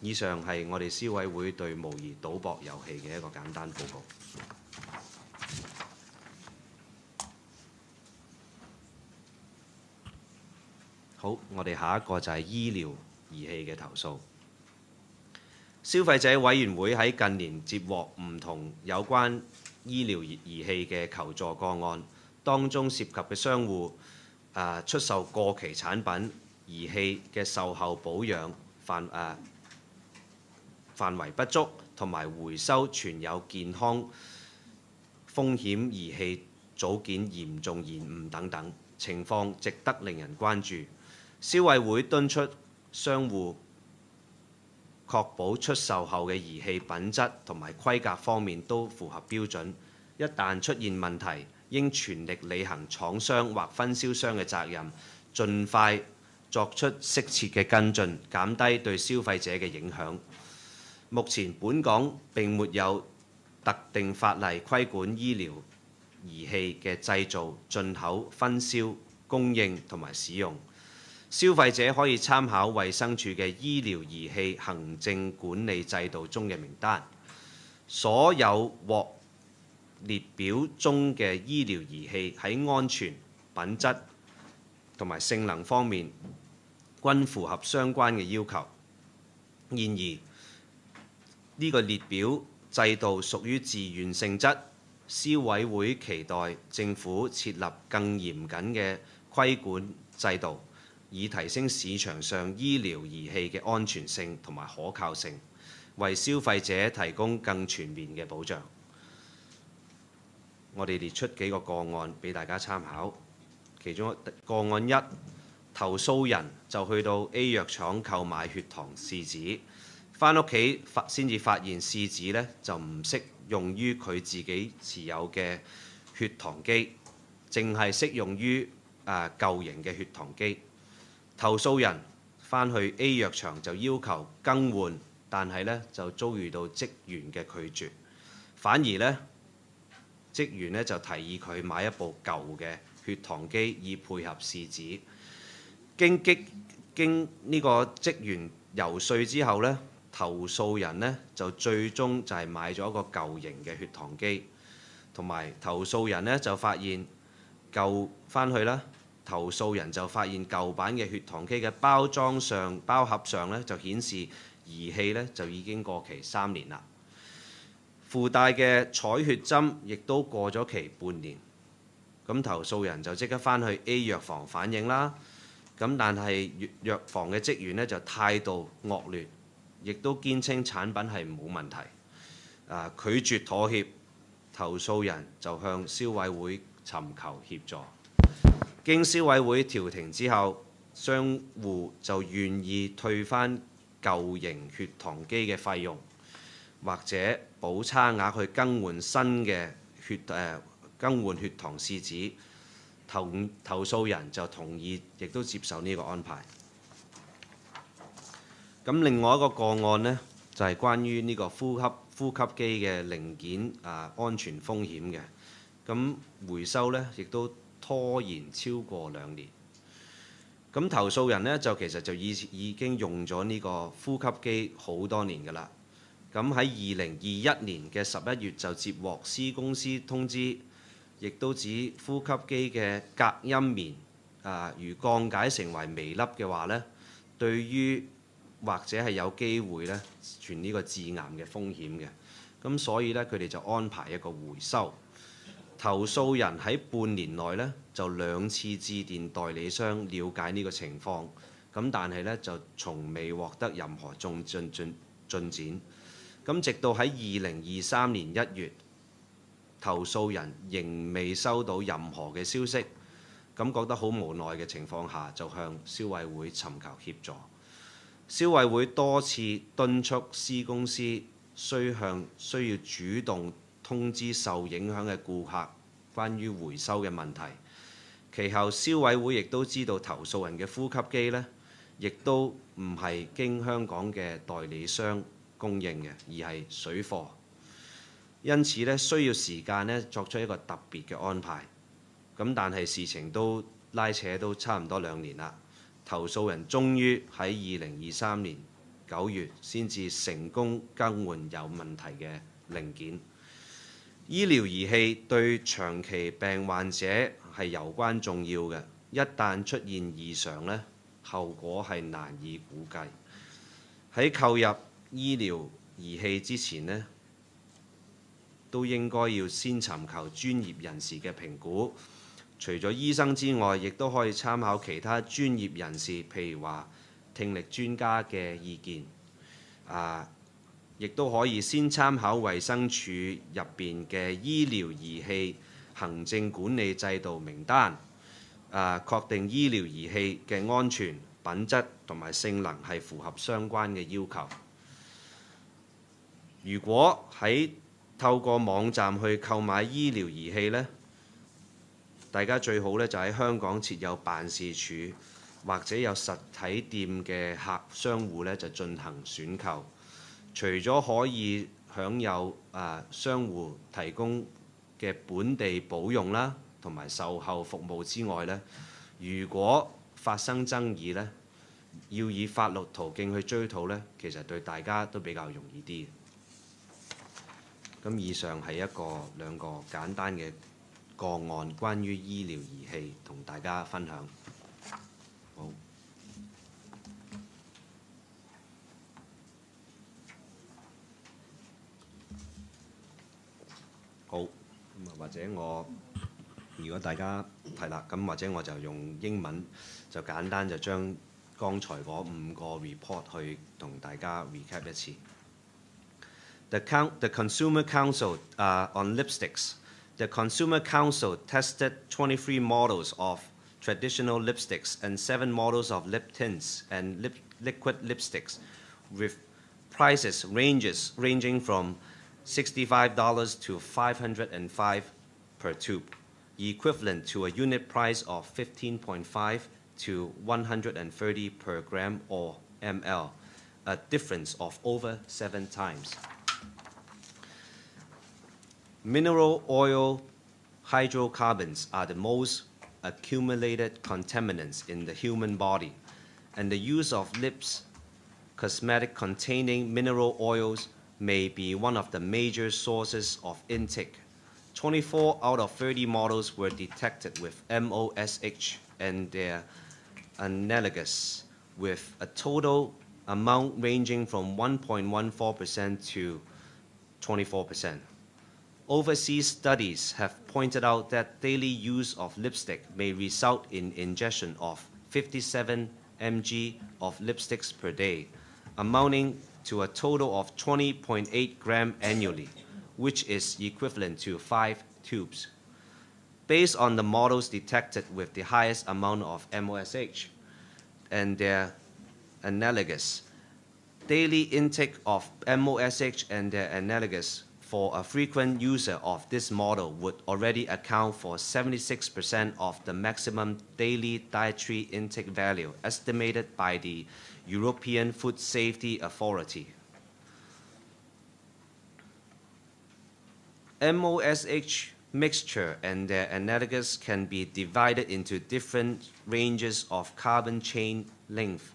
[SPEAKER 2] 以上係我哋消委會對模擬賭博遊戲嘅一個簡單報告。好，我哋下一個就係醫療儀器嘅投訴。消費者委員會喺近年接獲唔同有關醫療儀器嘅求助個案，當中涉及嘅商戶出售過期產品、儀器嘅售後保養範圍不足，同埋回收存有健康風險儀器組件嚴重延誤等等情況，值得令人關注。消委會敦促商戶確保出售後嘅儀器品質同埋規格方面都符合標準，一旦出現問題，應全力履行廠商或分銷商嘅責任，盡快作出適切嘅跟進，減低對消費者嘅影響。目前本港並沒有特定法例規管醫療儀器嘅製造、進口、分銷、供應同埋使用。消費者可以參考衛生署嘅醫療儀器行政管理制度中嘅名單，所有獲列表中嘅醫療儀器喺安全、品質同埋性能方面均符合相關嘅要求。然而，呢個列表制度屬於自願性質，消委會期待政府設立更嚴謹嘅規管制度，以提升市場上醫療儀器嘅安全性同埋可靠性，為消費者提供更全面嘅保障。我哋列出幾個個案俾大家參考。其中個案一，投訴人就去到 A 藥廠購買血糖試紙，返屋企先至發現試紙呢就唔適用於佢自己持有嘅血糖機，淨係適用於舊型嘅血糖機。投訴人返去 A 藥廠就要求更換，但係呢就遭遇到職員嘅拒絕，反而呢職員呢就提議佢買一部舊嘅血糖機以配合試紙。經呢個職員游說之後呢，投訴人呢就最終就係買咗一個舊型嘅血糖機，同埋投訴人呢就發現返去啦。投訴人就發現舊版嘅血糖機嘅包盒上呢就顯示儀器呢就已經過期3年啦，附帶嘅採血針亦都過咗期半年。咁投訴人就即刻返去 A 藥房反映啦。咁但係藥房嘅職員呢就態度惡劣，亦都堅稱產品係冇問題，拒絕妥協。投訴人就向消委會尋求協助。經消委會調停之後，商戶就願意退返舊型血糖機嘅費用，或者補差額去更換新嘅更換血糖試紙。投訴人就同意，亦都接受呢個安排。咁另外一個個案呢，就係關於呢個呼吸機嘅零件安全風險嘅。咁回收呢，亦都拖延超過2年。咁投訴人呢，就其實就已經用咗呢個呼吸機好多年㗎啦。咁喺2021年嘅11月就接獲 C 公司通知，亦都指呼吸機嘅隔音棉如降解成為微粒嘅話呢，對於或者係有機會呢傳呢個致癌嘅風險嘅。咁所以呢，佢哋就安排一個回收。投訴人喺半年內呢，就2次致電代理商了解呢個情況，咁但係呢，就從未獲得任何進展。咁直到喺2023年1月，投訴人仍未收到任何嘅消息，咁覺得好無奈嘅情況下，就向消委會尋求協助。消委會多次敦促 C 公司需要主動通知受影響嘅顧客關於回收嘅問題。其後消委會亦都知道投訴人嘅呼吸機呢，亦都唔係經香港嘅代理商供應嘅，而係水貨。因此咧，需要時間咧作出一個特別嘅安排。咁但係事情都拉扯都差唔多2年啦。投訴人終於喺2023年9月先至成功更換有問題嘅零件。醫療儀器對長期病患者係攸關重要嘅，一旦出現異常呢，後果係難以估計。喺購入醫療儀器之前呢，都應該要先尋求專業人士嘅評估。除咗醫生之外，亦都可以參考其他專業人士，譬如話聽力專家嘅意見。亦都可以先參考衛生署入邊嘅醫療儀器行政管理制度名單，確定醫療儀器嘅安全、品質同埋性能係符合相關嘅要求。如果喺透過網站去購買醫療儀器呢，大家最好呢就喺香港設有辦事處或者有實體店嘅商戶呢，就進行選購。除咗可以享有商戶提供嘅本地保用啦，同埋售後服務之外呢，如果發生爭議呢，要以法律途徑去追討呢，其實對大家都比較容易啲。咁以上係兩個簡單嘅個案，關於醫療儀器同大家分享。好。好，咁或者如果大家係啦，咁或者我就用英文就簡單就將剛才嗰5個 report 去同大家 recap 一次。The Consumer Council on lipsticks. The Consumer Council tested 23 models of traditional lipsticks and 7 models of lip tints and liquid lipsticks with prices ranging from $65 to $505 per tube, equivalent to a unit price of 15.5 to 130 per gram or ml, a difference of over 7 times. Mineral oil hydrocarbons are the most accumulated contaminants in the human body, and the use of lips cosmetic containing mineral oils may be one of the major sources of intake. 24 out of 30 models were detected with MOSH and their analogues, with a total amount ranging from 1.14% to 24%. Overseas studies have pointed out that daily use of lipstick may result in ingestion of 57 mg of lipsticks per day, amounting to a total of 20.8 grams annually, which is equivalent to 5 tubes. Based on the models detected with the highest amount of MOSH and their analogous, daily intake of MOSH and their analogous for a frequent user of this model would already account for 76% of the maximum daily dietary intake value estimated by the European Food Safety Authority. MOSH mixture and their analogous can be divided into different ranges of carbon chain length.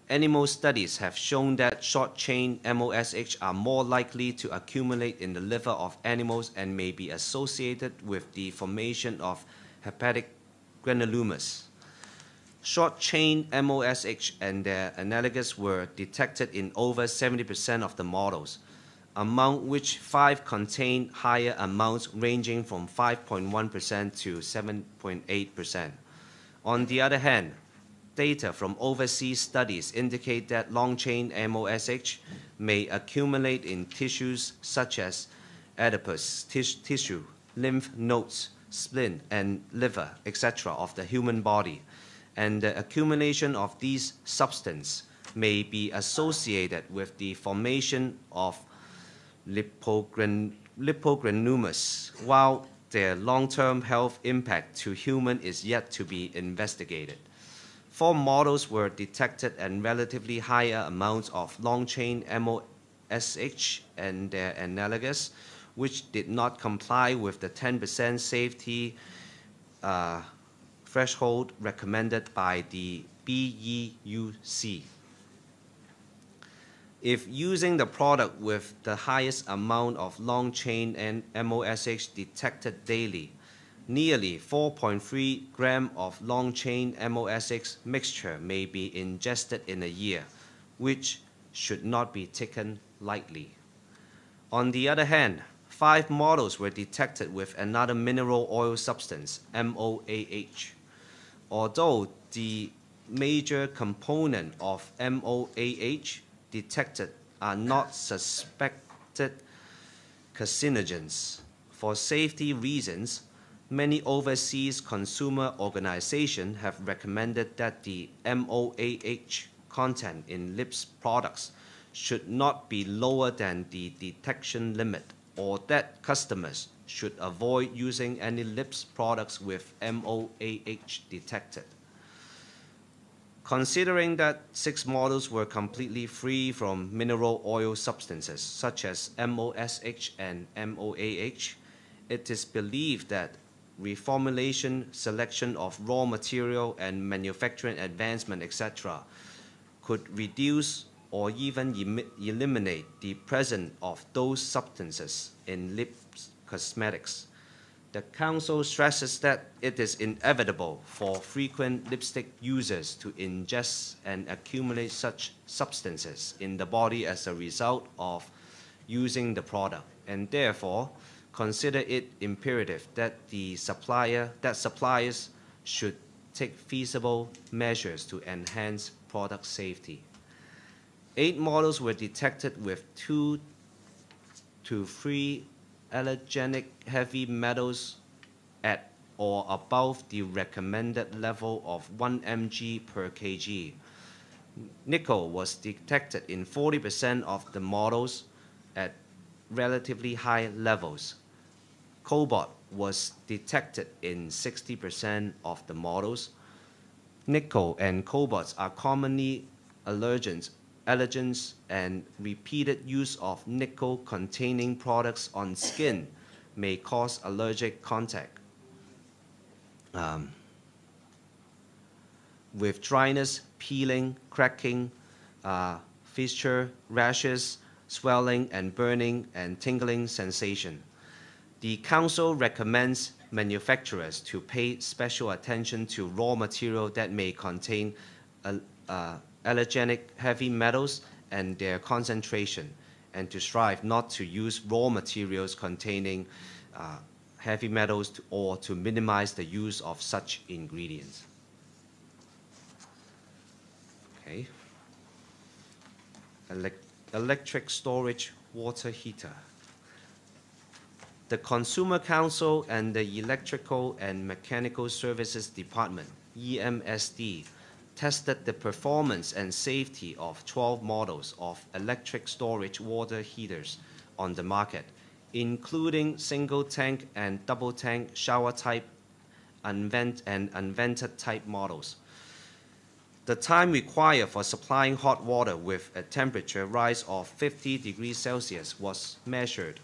[SPEAKER 2] Animal studies have shown that short-chain MOSH are more likely to accumulate in the liver of animals and may be associated with the formation of hepatic granulomas. Short-chain MOSH and their analogous were detected in over 70% of the models, among which 5 contain higher amounts ranging from 5.1% to 7.8%. On the other hand, data from overseas studies indicate that long-chain MOSH may accumulate in tissues such as adipose tissue, lymph nodes, spleen, and liver, etc. of the human body, and the accumulation of these substances may be associated with the formation of lipogranulomas, while their long-term health impact to human is yet to be investigated. 4 models were detected and relatively higher amounts of long-chain MOSH and their analogous, which did not comply with the 10% safety threshold recommended by the BEUC. If using the product with the highest amount of long-chain and MOSH detected daily, nearly 4.3 grams of long-chain MOSH mixture may be ingested in a year, which should not be taken lightly. On the other hand, 5 models were detected with another mineral oil substance, MOAH. Although the major component of MOAH detected are not suspected carcinogens. For safety reasons, many overseas consumer organizations have recommended that the MOAH content in lips products should not be lower than the detection limit, or that customers should avoid using any lips products with MOAH detected. Considering that 6 models were completely free from mineral oil substances such as MOSH and MOAH, it is believed that reformulation, selection of raw material, and manufacturing advancement, etc., could reduce or even eliminate the presence of those substances in lip cosmetics. The Council stresses that it is inevitable for frequent lipstick users to ingest and accumulate such substances in the body as a result of using the product, and therefore consider it imperative that suppliers should take feasible measures to enhance product safety. 8 models were detected with 2 to 3 allergenic heavy metals at or above the recommended level of 1 mg per kg. Nickel was detected in 40% of the models at relatively high levels. Cobalt was detected in 60% of the models. Nickel and cobalt are commonly allergens, and repeated use of nickel-containing products on skin may cause allergic contact with dryness, peeling, cracking, fissure, rashes, swelling, and burning and tingling sensation. The Council recommends manufacturers to pay special attention to raw material that may contain allergenic heavy metals and their concentration, and to strive not to use raw materials containing heavy metals or to minimize the use of such ingredients. Okay. Electric storage water heater. The Consumer Council and the Electrical and Mechanical Services Department, EMSD, tested the performance and safety of 12 models of electric storage water heaters on the market, including single-tank and double-tank shower-type and unvented-type models. The time required for supplying hot water with a temperature rise of 50 degrees Celsius was measured.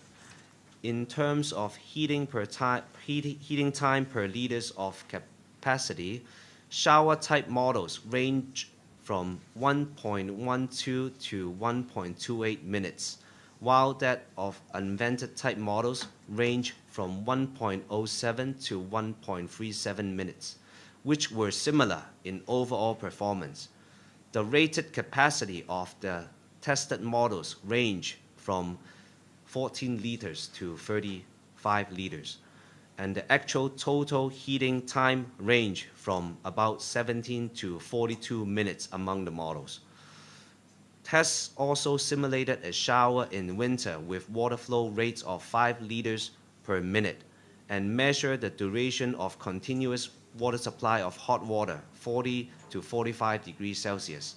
[SPEAKER 2] In terms of heating time per liters of capacity, shower-type models range from 1.12 to 1.28 minutes, while that of unvented-type models range from 1.07 to 1.37 minutes, which were similar in overall performance. The rated capacity of the tested models range from 14 liters to 35 liters, and the actual total heating time range from about 17 to 42 minutes among the models. Tests also simulated a shower in winter with water flow rates of 5 liters per minute and measured the duration of continuous water supply of hot water, 40 to 45 degrees Celsius.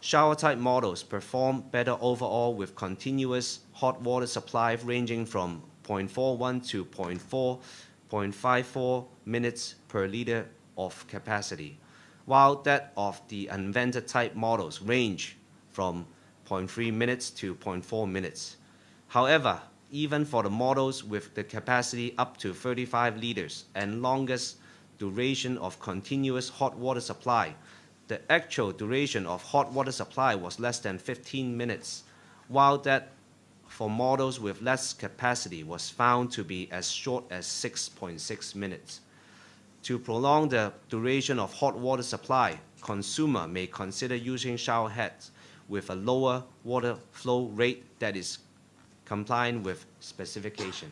[SPEAKER 2] Shower-type models perform better overall with continuous hot water supply ranging from 0.41 to 0.54 minutes per liter of capacity. while that of the invented type models range from 0.3 minutes to 0.4 minutes. However, even for the models with the capacity up to 35 liters and longest duration of continuous hot water supply, the actual duration of hot water supply was less than 15 minutes, while that for models with less capacity was found to be as short as 6.6 minutes. To prolong the duration of hot water supply, consumer may consider using shower heads with a lower water flow rate that is compliant with specification.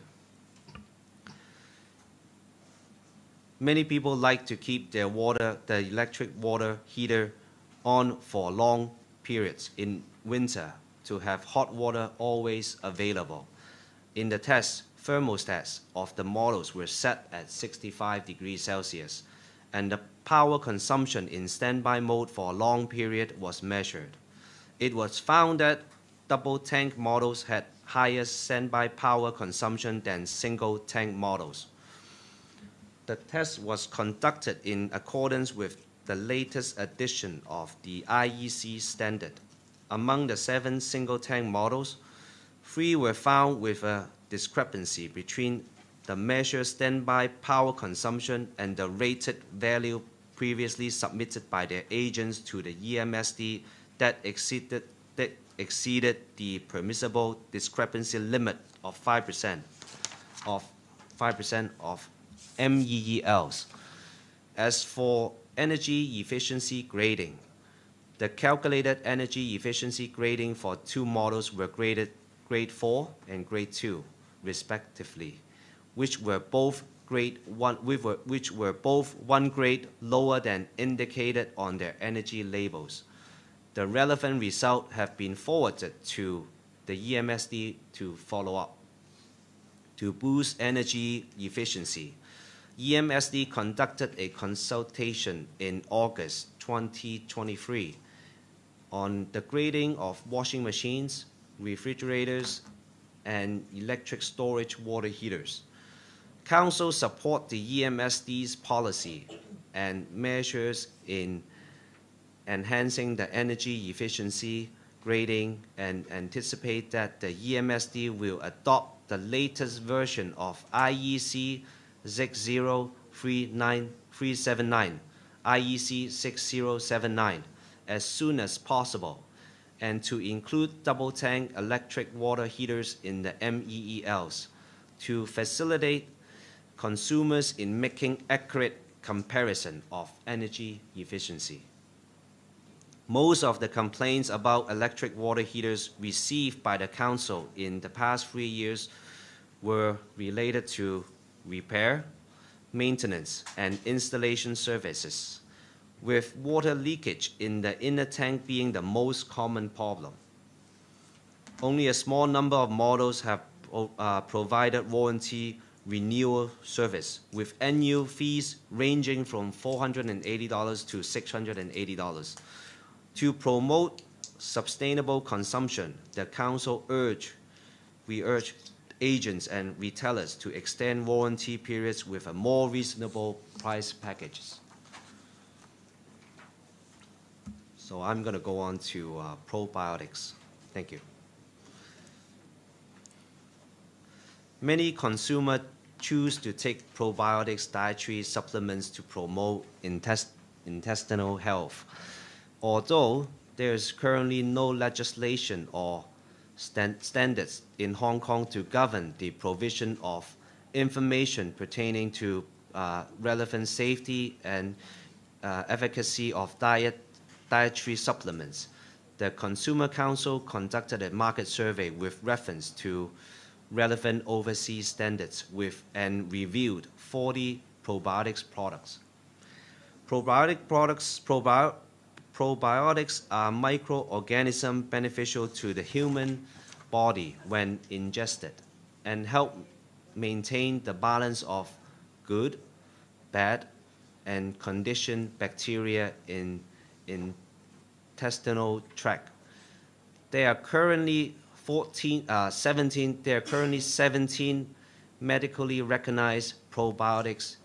[SPEAKER 2] Many people like to keep the electric water heater on for long periods in winter to have hot water always available. In the test, thermostats of the models were set at 65 degrees Celsius, and the power consumption in standby mode for a long period was measured. It was found that double tank models had higher standby power consumption than single tank models. The test was conducted in accordance with the latest edition of the IEC standard. Among the 7 single tank models, 3 were found with a discrepancy between the measured standby power consumption and the rated value previously submitted by their agents to the EMSD that exceeded the permissible discrepancy limit of 5% of MEELs. As for energy efficiency grading, the calculated energy efficiency grading for 2 models were graded grade 4 and grade 2, respectively, which were both one grade lower than indicated on their energy labels. The relevant results have been forwarded to the EMSD to follow up. To boost energy efficiency, EMSD conducted a consultation in August 2023 on the grading of washing machines, refrigerators, and electric storage water heaters. Council support the EMSD's policy and measures in enhancing the energy efficiency grading, and anticipate that the EMSD will adopt the latest version of IEC 60379, IEC 6079 as soon as possible, and to include double tank electric water heaters in the MEELs to facilitate consumers in making accurate comparison of energy efficiency. Most of the complaints about electric water heaters received by the Council in the past 3 years were related to repair, maintenance, and installation services, with water leakage in the inner tank being the most common problem. Only a small number of models have provided warranty renewal service, with annual fees ranging from $480 to $680. To promote sustainable consumption, the Council we urge agents and retailers to extend warranty periods with a more reasonable price packages. So I'm going to go on to probiotics. Thank you. Many consumers choose to take probiotics dietary supplements to promote intestinal health. Although there is currently no legislation or standards in Hong Kong to govern the provision of information pertaining to relevant safety and efficacy of dietary supplements, the Consumer Council conducted a market survey with reference to relevant overseas standards and reviewed 40 probiotics products. Probiotics are microorganisms beneficial to the human body when ingested and help maintain the balance of good, bad, and conditioned bacteria in intestinal tract. There are currently 17 medically recognized probiotics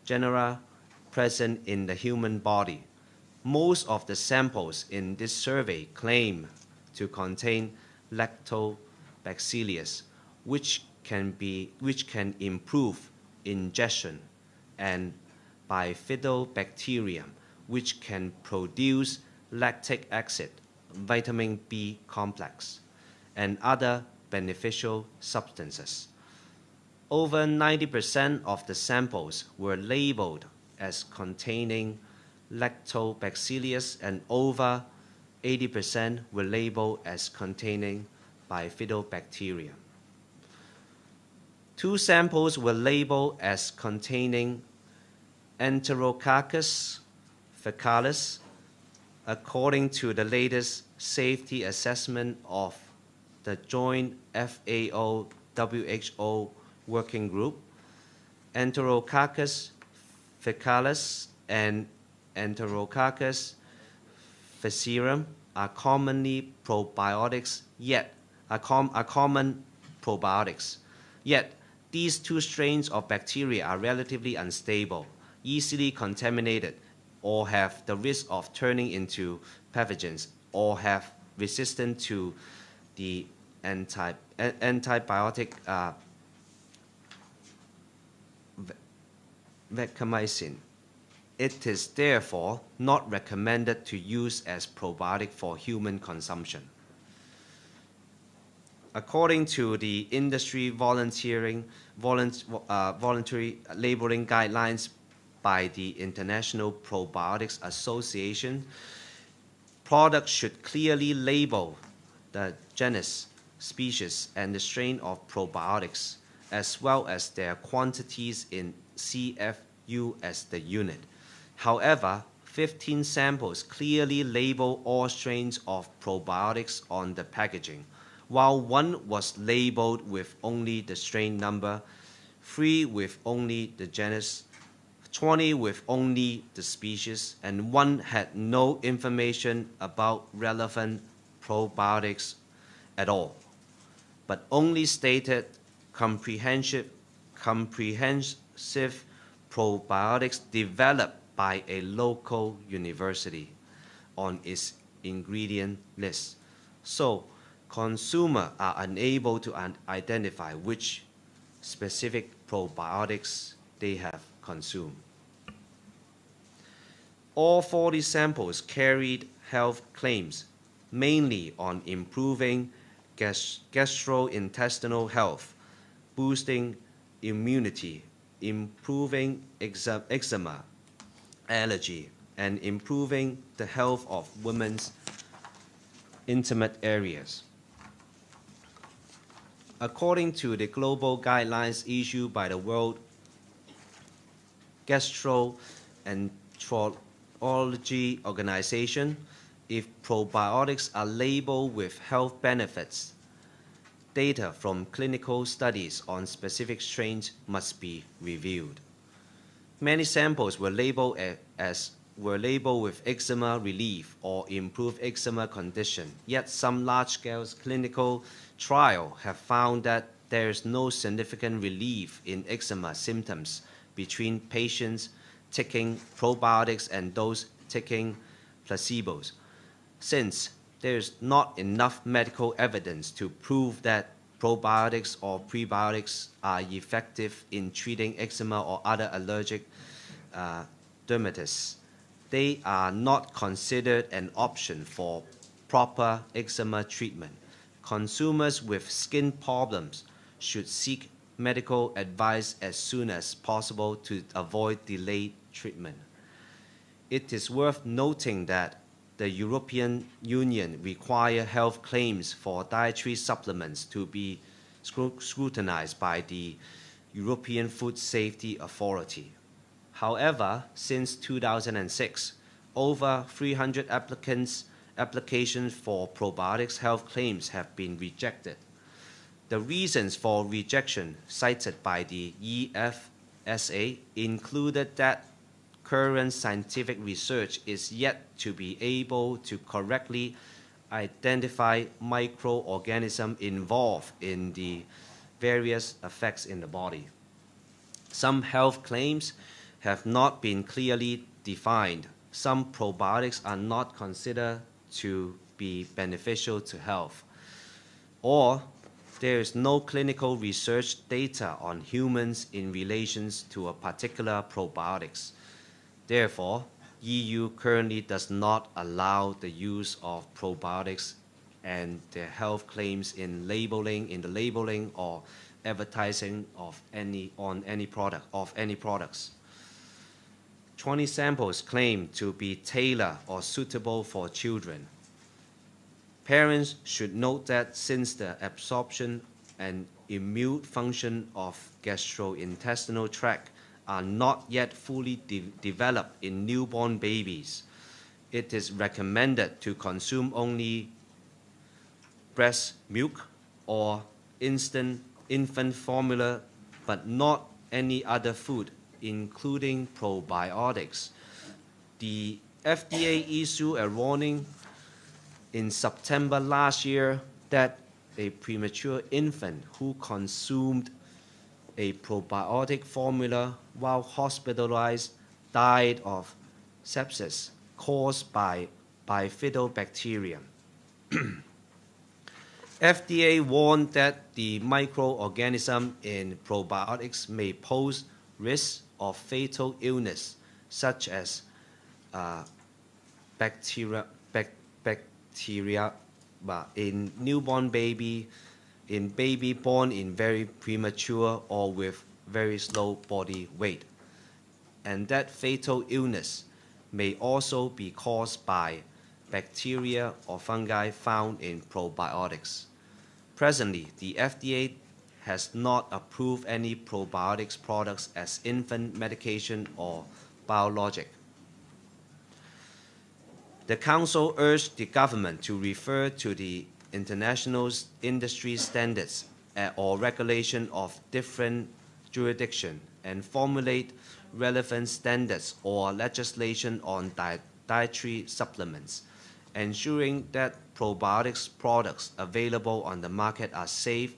[SPEAKER 2] genera present in the human body. Most of the samples in this survey claim to contain lactobacillus, which can improve ingestion, and bifidobacterium, which can produce lactic acid, vitamin B complex, and other beneficial substances. Over 90% of the samples were labeled as containing lactobacillus, and over 80% were labeled as containing bifidobacterium. 2 samples were labeled as containing Enterococcus faecalis, according to the latest safety assessment of the joint FAO-WHO working group. Enterococcus faecalis and Enterococcus faecium are commonly probiotics, yet common probiotics. Yet these 2 strains of bacteria are relatively unstable, easily contaminated, or have the risk of turning into pathogens, or have resistance to the antibiotic vancomycin. It is therefore not recommended to use as probiotic for human consumption. According to the industry voluntary labeling guidelines by the International Probiotics Association, products should clearly label the genus, species, and the strain of probiotics, as well as their quantities in CFU as the unit. However, 15 samples clearly label all strains of probiotics on the packaging, while 1 was labeled with only the strain number, 3 with only the genus, 20 with only the species, and 1 had no information about relevant probiotics at all, but only stated comprehensive probiotics developed by a local university on its ingredient list. So, consumers are unable to identify which specific probiotics they have consumed. All 40 samples carried health claims, mainly on improving gastrointestinal health, boosting immunity, improving eczema, allergy, and improving the health of women's intimate areas. According to the global guidelines issued by the World Gastroenterology Organization, if probiotics are labeled with health benefits, data from clinical studies on specific strains must be reviewed. Many samples were labeled with eczema relief or improved eczema condition, yet some large-scale clinical trials have found that there is no significant relief in eczema symptoms between patients taking probiotics and those taking placebos, since there is not enough medical evidence to prove that probiotics or prebiotics are effective in treating eczema or other allergic dermatitis. They are not considered an option for proper eczema treatment. Consumers with skin problems should seek medical advice as soon as possible to avoid delayed treatment. It is worth noting that the European Union requires health claims for dietary supplements to be scrutinized by the European Food Safety Authority. However, since 2006, over 300 applications for probiotics health claims have been rejected. The reasons for rejection cited by the EFSA included that current scientific research is yet to be able to correctly identify microorganisms involved in the various effects in the body. Some health claims have not been clearly defined some probiotics are not considered to be beneficial to health, or there is no clinical research data on humans in relation to a particular probiotics. Therefore, EU currently does not allow the use of probiotics and their health claims in the labeling or advertising of any products. 20 samples claim to be tailored or suitable for children. Parents should note that since the absorption and immune function of gastrointestinal tract are not yet fully developed in newborn babies, it is recommended to consume only breast milk or infant formula, but not any other food, including probiotics. The FDA issued a warning in September last year that a premature infant who consumed a probiotic formula while hospitalized died of sepsis caused by bifidobacterium. FDA warned that the microorganism in probiotics may pose risks of fatal illness, such as bacteria in newborn baby, in baby born in very premature or with very slow body weight, and that fatal illness may also be caused by bacteria or fungi found in probiotics. Presently, the FDA has not approved any probiotics products as infant medication or biologic. The Council urged the government to refer to the international industry standards or regulation of different jurisdictions and formulate relevant standards or legislation on dietary supplements, ensuring that probiotics products available on the market are safe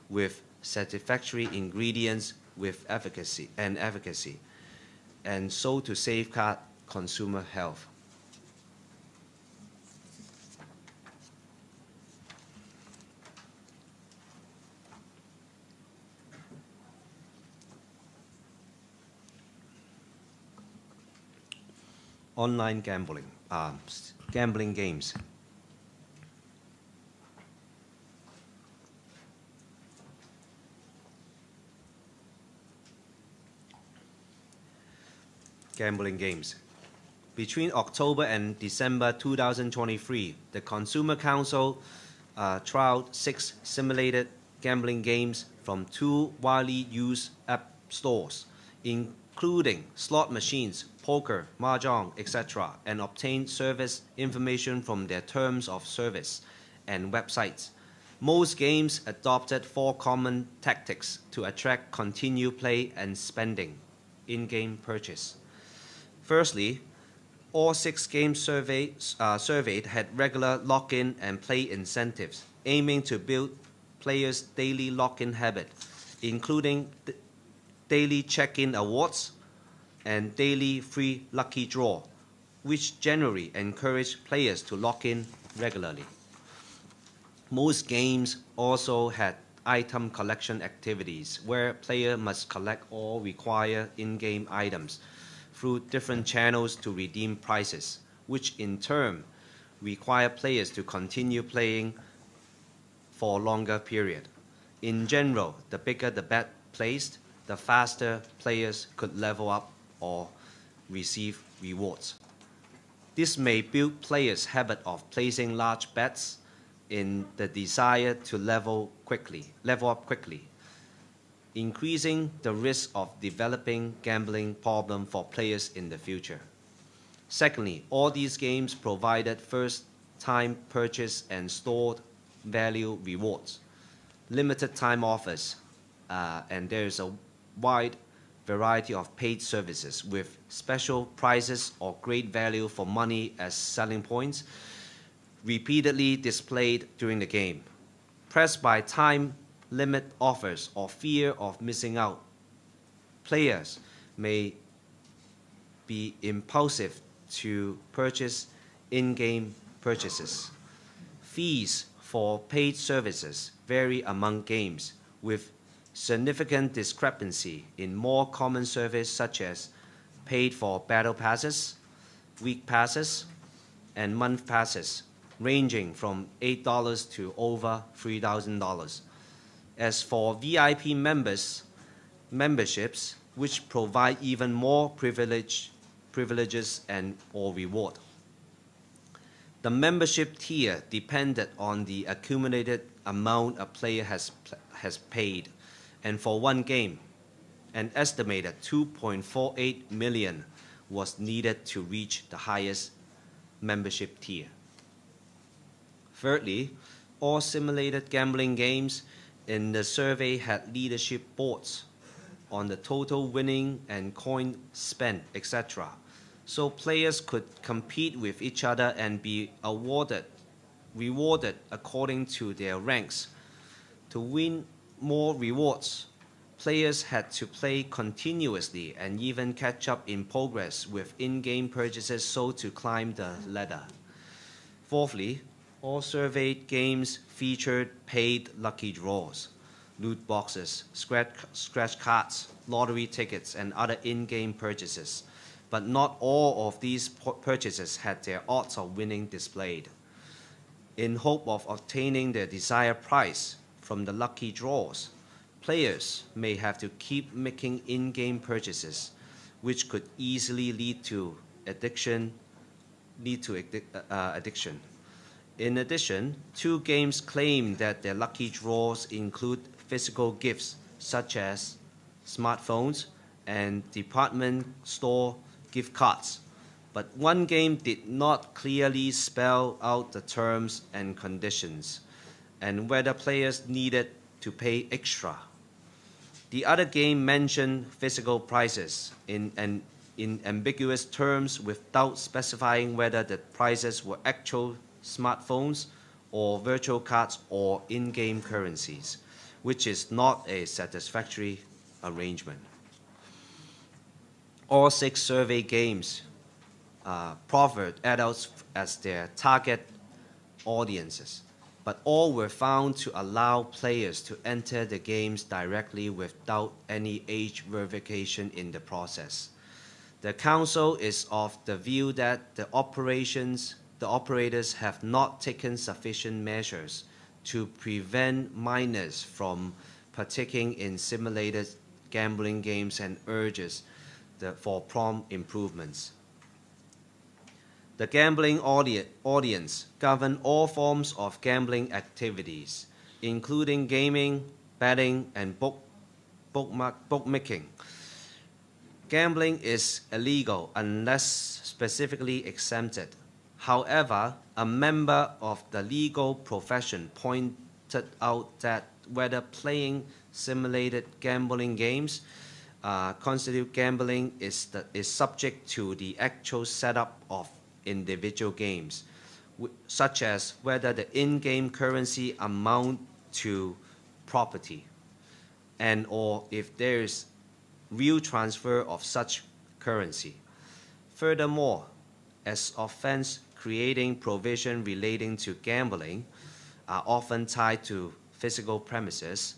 [SPEAKER 2] with satisfactory ingredients with efficacy, and so to safeguard consumer health. Online gambling, gambling games. Gambling games. Between October and December 2023, the Consumer Council trialed 6 simulated gambling games from 2 widely used app stores, including slot machines, poker, mahjong, etc., and obtained service information from their terms of service and websites. Most games adopted 4 common tactics to attract continued play and spending, in-game purchase. Firstly, all 6 games surveyed had regular lock-in and play incentives, aiming to build players' daily lock-in habit, including daily check-in awards and daily free lucky draw, which generally encourage players to lock in regularly. Most games also had item collection activities, where players must collect all required in-game items through different channels to redeem prizes, which in turn require players to continue playing for a longer period. In general, the bigger the bet placed, the faster players could level up or receive rewards. This may build players' habit of placing large bets in the desire to level up quickly, increasing the risk of developing gambling problem for players in the future. Secondly, all these games provided first-time purchase and stored value rewards, limited time offers, and there is a wide variety of paid services with special prices or great value for money as selling points, repeatedly displayed during the game. Pressed by time limit offers or fear of missing out, players may be impulsive to purchase in-game purchases. Fees for paid services vary among games, with significant discrepancy in more common services such as paid for battle passes, week passes, and month passes, ranging from $8 to over $3,000. As for VIP memberships, which provide even more privileges or reward. The membership tier depended on the accumulated amount a player has paid, and for one game, an estimated 2.48 million was needed to reach the highest membership tier. Thirdly, all simulated gambling games in the survey had leadership boards on the total winning and coin spent, etc. So players could compete with each other and be rewarded according to their ranks. To win more rewards, players had to play continuously and even catch up in progress with in-game purchases so to climb the ladder. Fourthly, all surveyed games featured paid lucky draws, loot boxes, scratch cards, lottery tickets, and other in-game purchases. But not all of these purchases had their odds of winning displayed. In hope of obtaining their desired prize from the lucky draws, players may have to keep making in-game purchases, which could easily lead to addiction. In addition, two games claim that their lucky draws include physical gifts such as smartphones and department store gift cards, but one game did not clearly spell out the terms and conditions and whether players needed to pay extra. The other game mentioned physical prizes in ambiguous terms without specifying whether the prizes were actual smartphones or virtual cards or in-game currencies, which is not a satisfactory arrangement. All 6 survey games proffered adults as their target audiences, but all were found to allow players to enter the games directly without any age verification in the process. The Council is of the view that the operators have not taken sufficient measures to prevent minors from partaking in simulated gambling games and urges for prompt improvements. The gambling audience govern all forms of gambling activities, including gaming, betting, and bookmaking. Gambling is illegal unless specifically exempted. However, a member of the legal profession pointed out that whether playing simulated gambling games constitute gambling is subject to the actual setup of individual games, such as whether the in-game currency amount to property and or if there is real transfer of such currency. Furthermore, as offense creating provision relating to gambling are often tied to physical premises,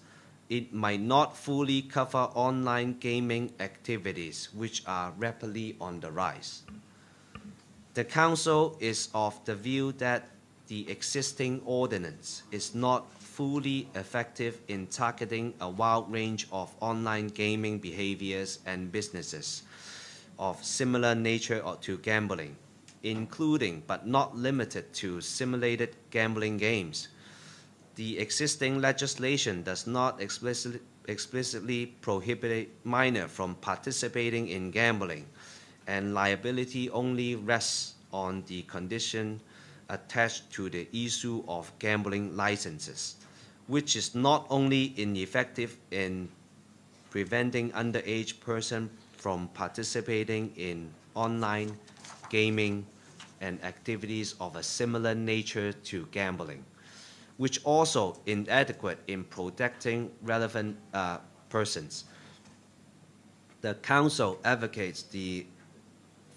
[SPEAKER 2] it might not fully cover online gaming activities, which are rapidly on the rise. The Council is of the view that the existing ordinance is not fully effective in targeting a wide range of online gaming behaviors and businesses of similar nature to gambling, including but not limited to simulated gambling games. The existing legislation does not explicitly prohibit minors from participating in gambling, and liability only rests on the condition attached to the issue of gambling licenses, which is not only ineffective in preventing underage persons from participating in online gaming and activities of a similar nature to gambling, which also inadequate in protecting relevant persons. The Council advocates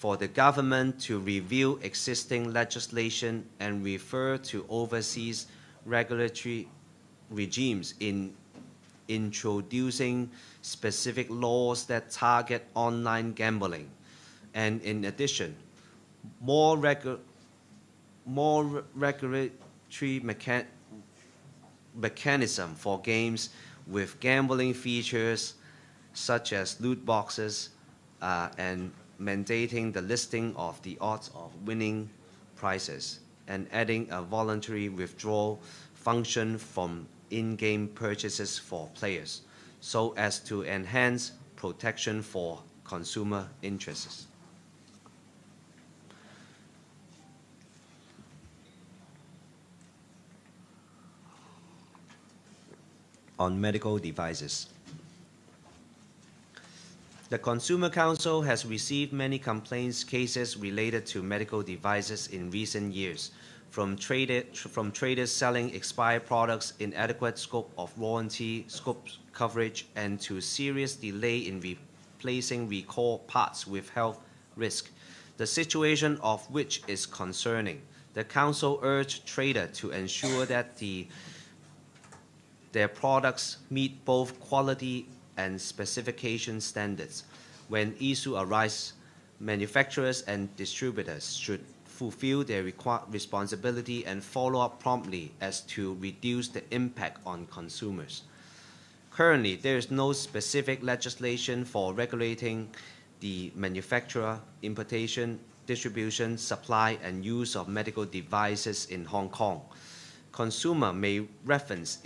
[SPEAKER 2] for the government to review existing legislation and refer to overseas regulatory regimes in introducing specific laws that target online gambling. And in addition, more regulatory mechanism for games with gambling features such as loot boxes and mandating the listing of the odds of winning prizes and adding a voluntary withdrawal function from in-game purchases for players so as to enhance protection for consumer interests. On medical devices. The Consumer Council has received many complaints cases related to medical devices in recent years, from traders selling expired products, inadequate scope of warranty, scope coverage, and to serious delay in replacing recall parts with health risk, the situation of which is concerning. The Council urged traders to ensure that their products meet both quality and specification standards. When issues arise, manufacturers and distributors should fulfill their responsibility and follow up promptly as to reduce the impact on consumers. Currently, there is no specific legislation for regulating the manufacture, importation, distribution, supply, and use of medical devices in Hong Kong. Consumer may reference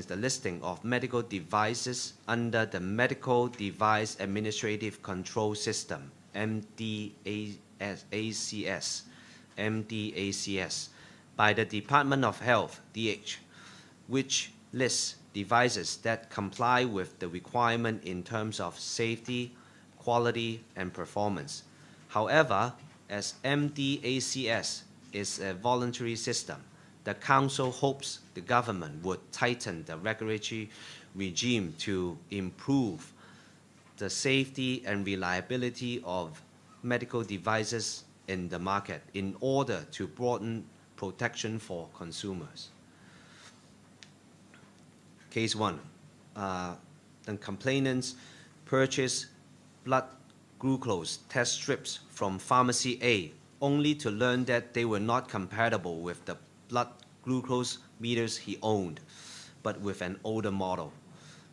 [SPEAKER 2] the listing of medical devices under the Medical Device Administrative Control System, MDACS, by the Department of Health, DH, which lists devices that comply with the requirement in terms of safety, quality, and performance. However, as MDACS is a voluntary system, the Council hopes the government would tighten the regulatory regime to improve the safety and reliability of medical devices in the market in order to broaden protection for consumers. Case 1. The complainants purchased blood glucose test strips from Pharmacy A only to learn that they were not compatible with the blood glucose meters he owned, but with an older model.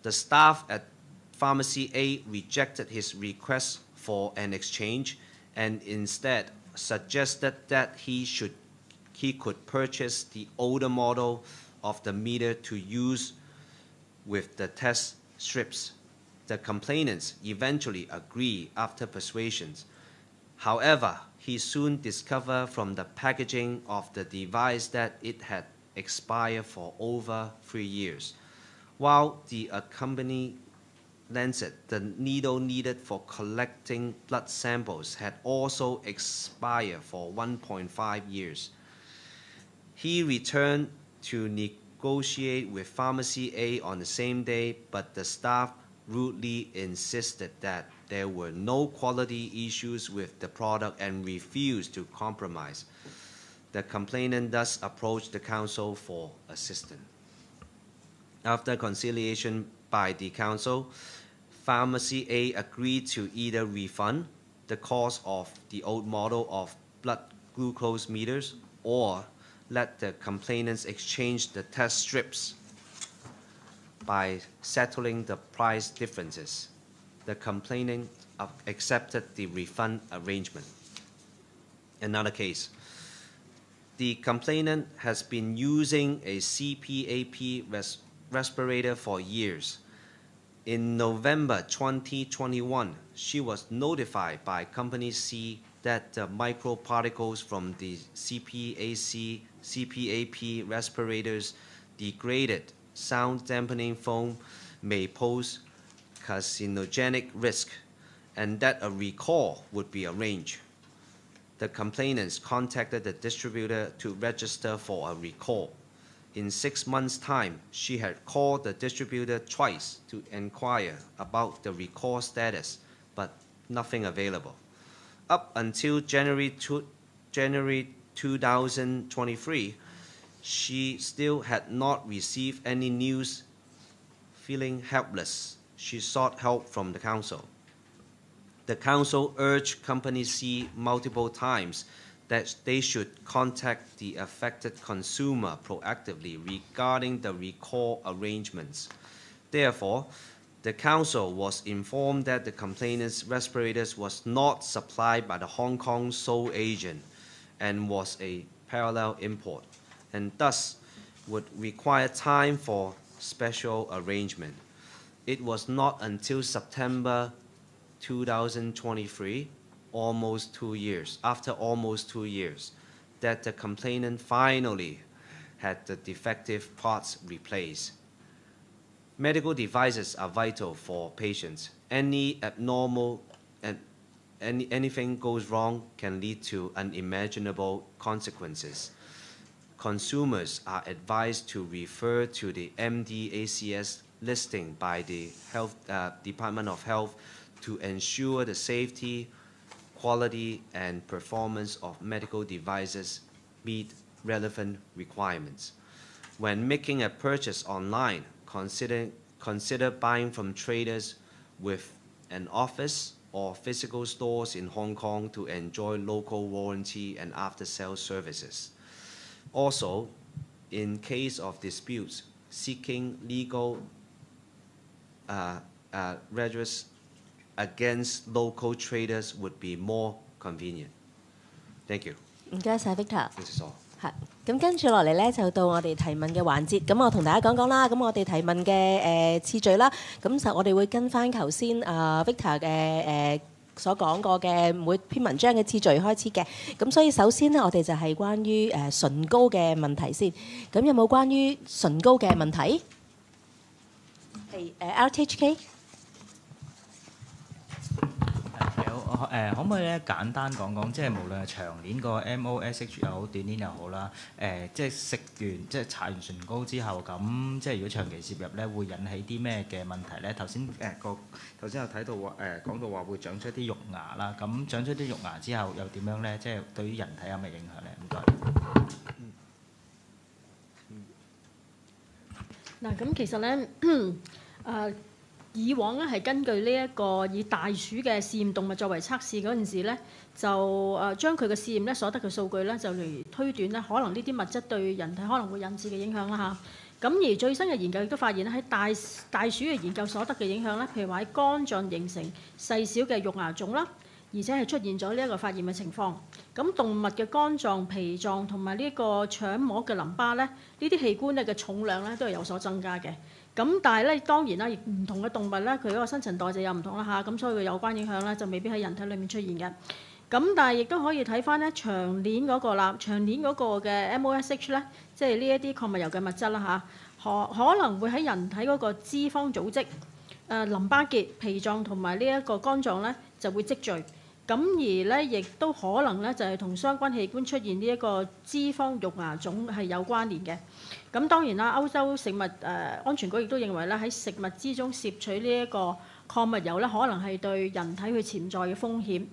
[SPEAKER 2] The staff at Pharmacy A rejected his request for an exchange and instead suggested that he could purchase the older model of the meter to use with the test strips. The complainants eventually agreed after persuasions. However, he soon discovered from the packaging of the device that it had expired for over 3 years, while the accompanying lancet, the needle needed for collecting blood samples, had also expired for 1.5 years. He returned to negotiate with Pharmacy A on the same day, but the staff rudely insisted that there were no quality issues with the product and refused to compromise. The complainant thus approached the Council for assistance. After conciliation by the Council, Pharmacy A agreed to either refund the cost of the old model of blood glucose meters or let the complainants exchange the test strips by settling the price differences. The complainant accepted the refund arrangement. Another case. The complainant has been using a CPAP respirator for years. In November 2021, she was notified by Company C that the microparticles from the CPAP respirators degraded sound dampening foam may pose carcinogenic risk and that a recall would be arranged. The complainants contacted the distributor to register for a recall. In 6 months' time, she had called the distributor twice to inquire about the recall status, but nothing available. Up until January 2023, she still had not received any news. Feeling helpless, she sought help from the Council. The Council urged Company C multiple times that they should contact the affected consumer proactively regarding the recall arrangements. Therefore, the Council was informed that the complainant's respirators was not supplied by the Hong Kong sole agent and was a parallel import, and thus would require time for special arrangement. It was not until September 2023, after almost 2 years, that the complainant finally had the defective parts replaced. Medical devices are vital for patients. Any abnormal and anything goes wrong can lead to unimaginable consequences. Consumers are advised to refer to the MDACS listing by the Department of Health to ensure the safety, quality, and performance of medical devices meet relevant requirements. When making a purchase online, consider buying from traders with an office or physical stores in Hong Kong to enjoy local warranty and after-sales services. Also, in case of disputes, seeking legal redress against local traders would be more convenient. Thank you.
[SPEAKER 1] 唔該晒 Victor。
[SPEAKER 2] This is all.
[SPEAKER 1] 係，咁跟住落嚟咧，就到我哋提問嘅環節。咁我同大家講講啦。咁我哋提問嘅次序啦，咁就我哋會跟翻頭先Victor 嘅所講過嘅每篇文章嘅次序開始嘅。咁所以首先呢，我哋就係關於唇膏嘅問題先。咁有冇關於唇膏嘅問題？係RTHK。
[SPEAKER 8] 可唔可以咧簡單講講，即係無論係長鏈個 MOSH 又好，短鏈又好啦，即係食完即係搽完唇膏之後，咁即係如果長期攝入咧，會引起啲咩嘅問題咧？頭先頭先有睇到講到話會長出啲肉芽啦，咁長出啲肉芽之後又點樣咧？即係對於人體有咩影響咧？唔該。
[SPEAKER 9] 嗱，咁其實咧，以往咧係根據呢一個以大鼠嘅試驗動物作為測試嗰陣時咧，就將佢嘅試驗咧所得嘅數據咧，就嚟推斷咧，可能呢啲物質對人體可能會引致嘅影響啦嚇。咁而最新嘅研究亦都發現咧，喺大鼠嘅研究所得嘅影響咧，譬如話喺肝臟形成細小嘅肉芽腫啦，而且係出現咗呢一個發炎嘅情況。咁動物嘅肝臟、脾臟同埋呢個腸膜嘅淋巴咧，呢啲器官咧嘅重量咧都係有所增加嘅。咁但係咧，當然啦，唔同嘅動物咧，佢嗰個新陳代謝又唔同啦嚇，咁所以佢有關影響咧就未必喺人體裏面出現嘅。咁但係亦都可以睇翻咧長鏈嗰個啦，長鏈嗰個嘅 MOSH 咧，即係呢一啲礦物油嘅物質啦嚇，可能會喺人體嗰個脂肪組織、淋巴結、脾臟同埋呢一個肝臟咧就會積聚。咁而咧，亦都可能咧就係同相關器官出現呢一個脂肪肉芽腫係有關聯嘅。咁當然啦，歐洲食物安全局亦都認為咧喺食物之中攝取呢一個礦物油咧，可能係對人體佢潛在嘅風險。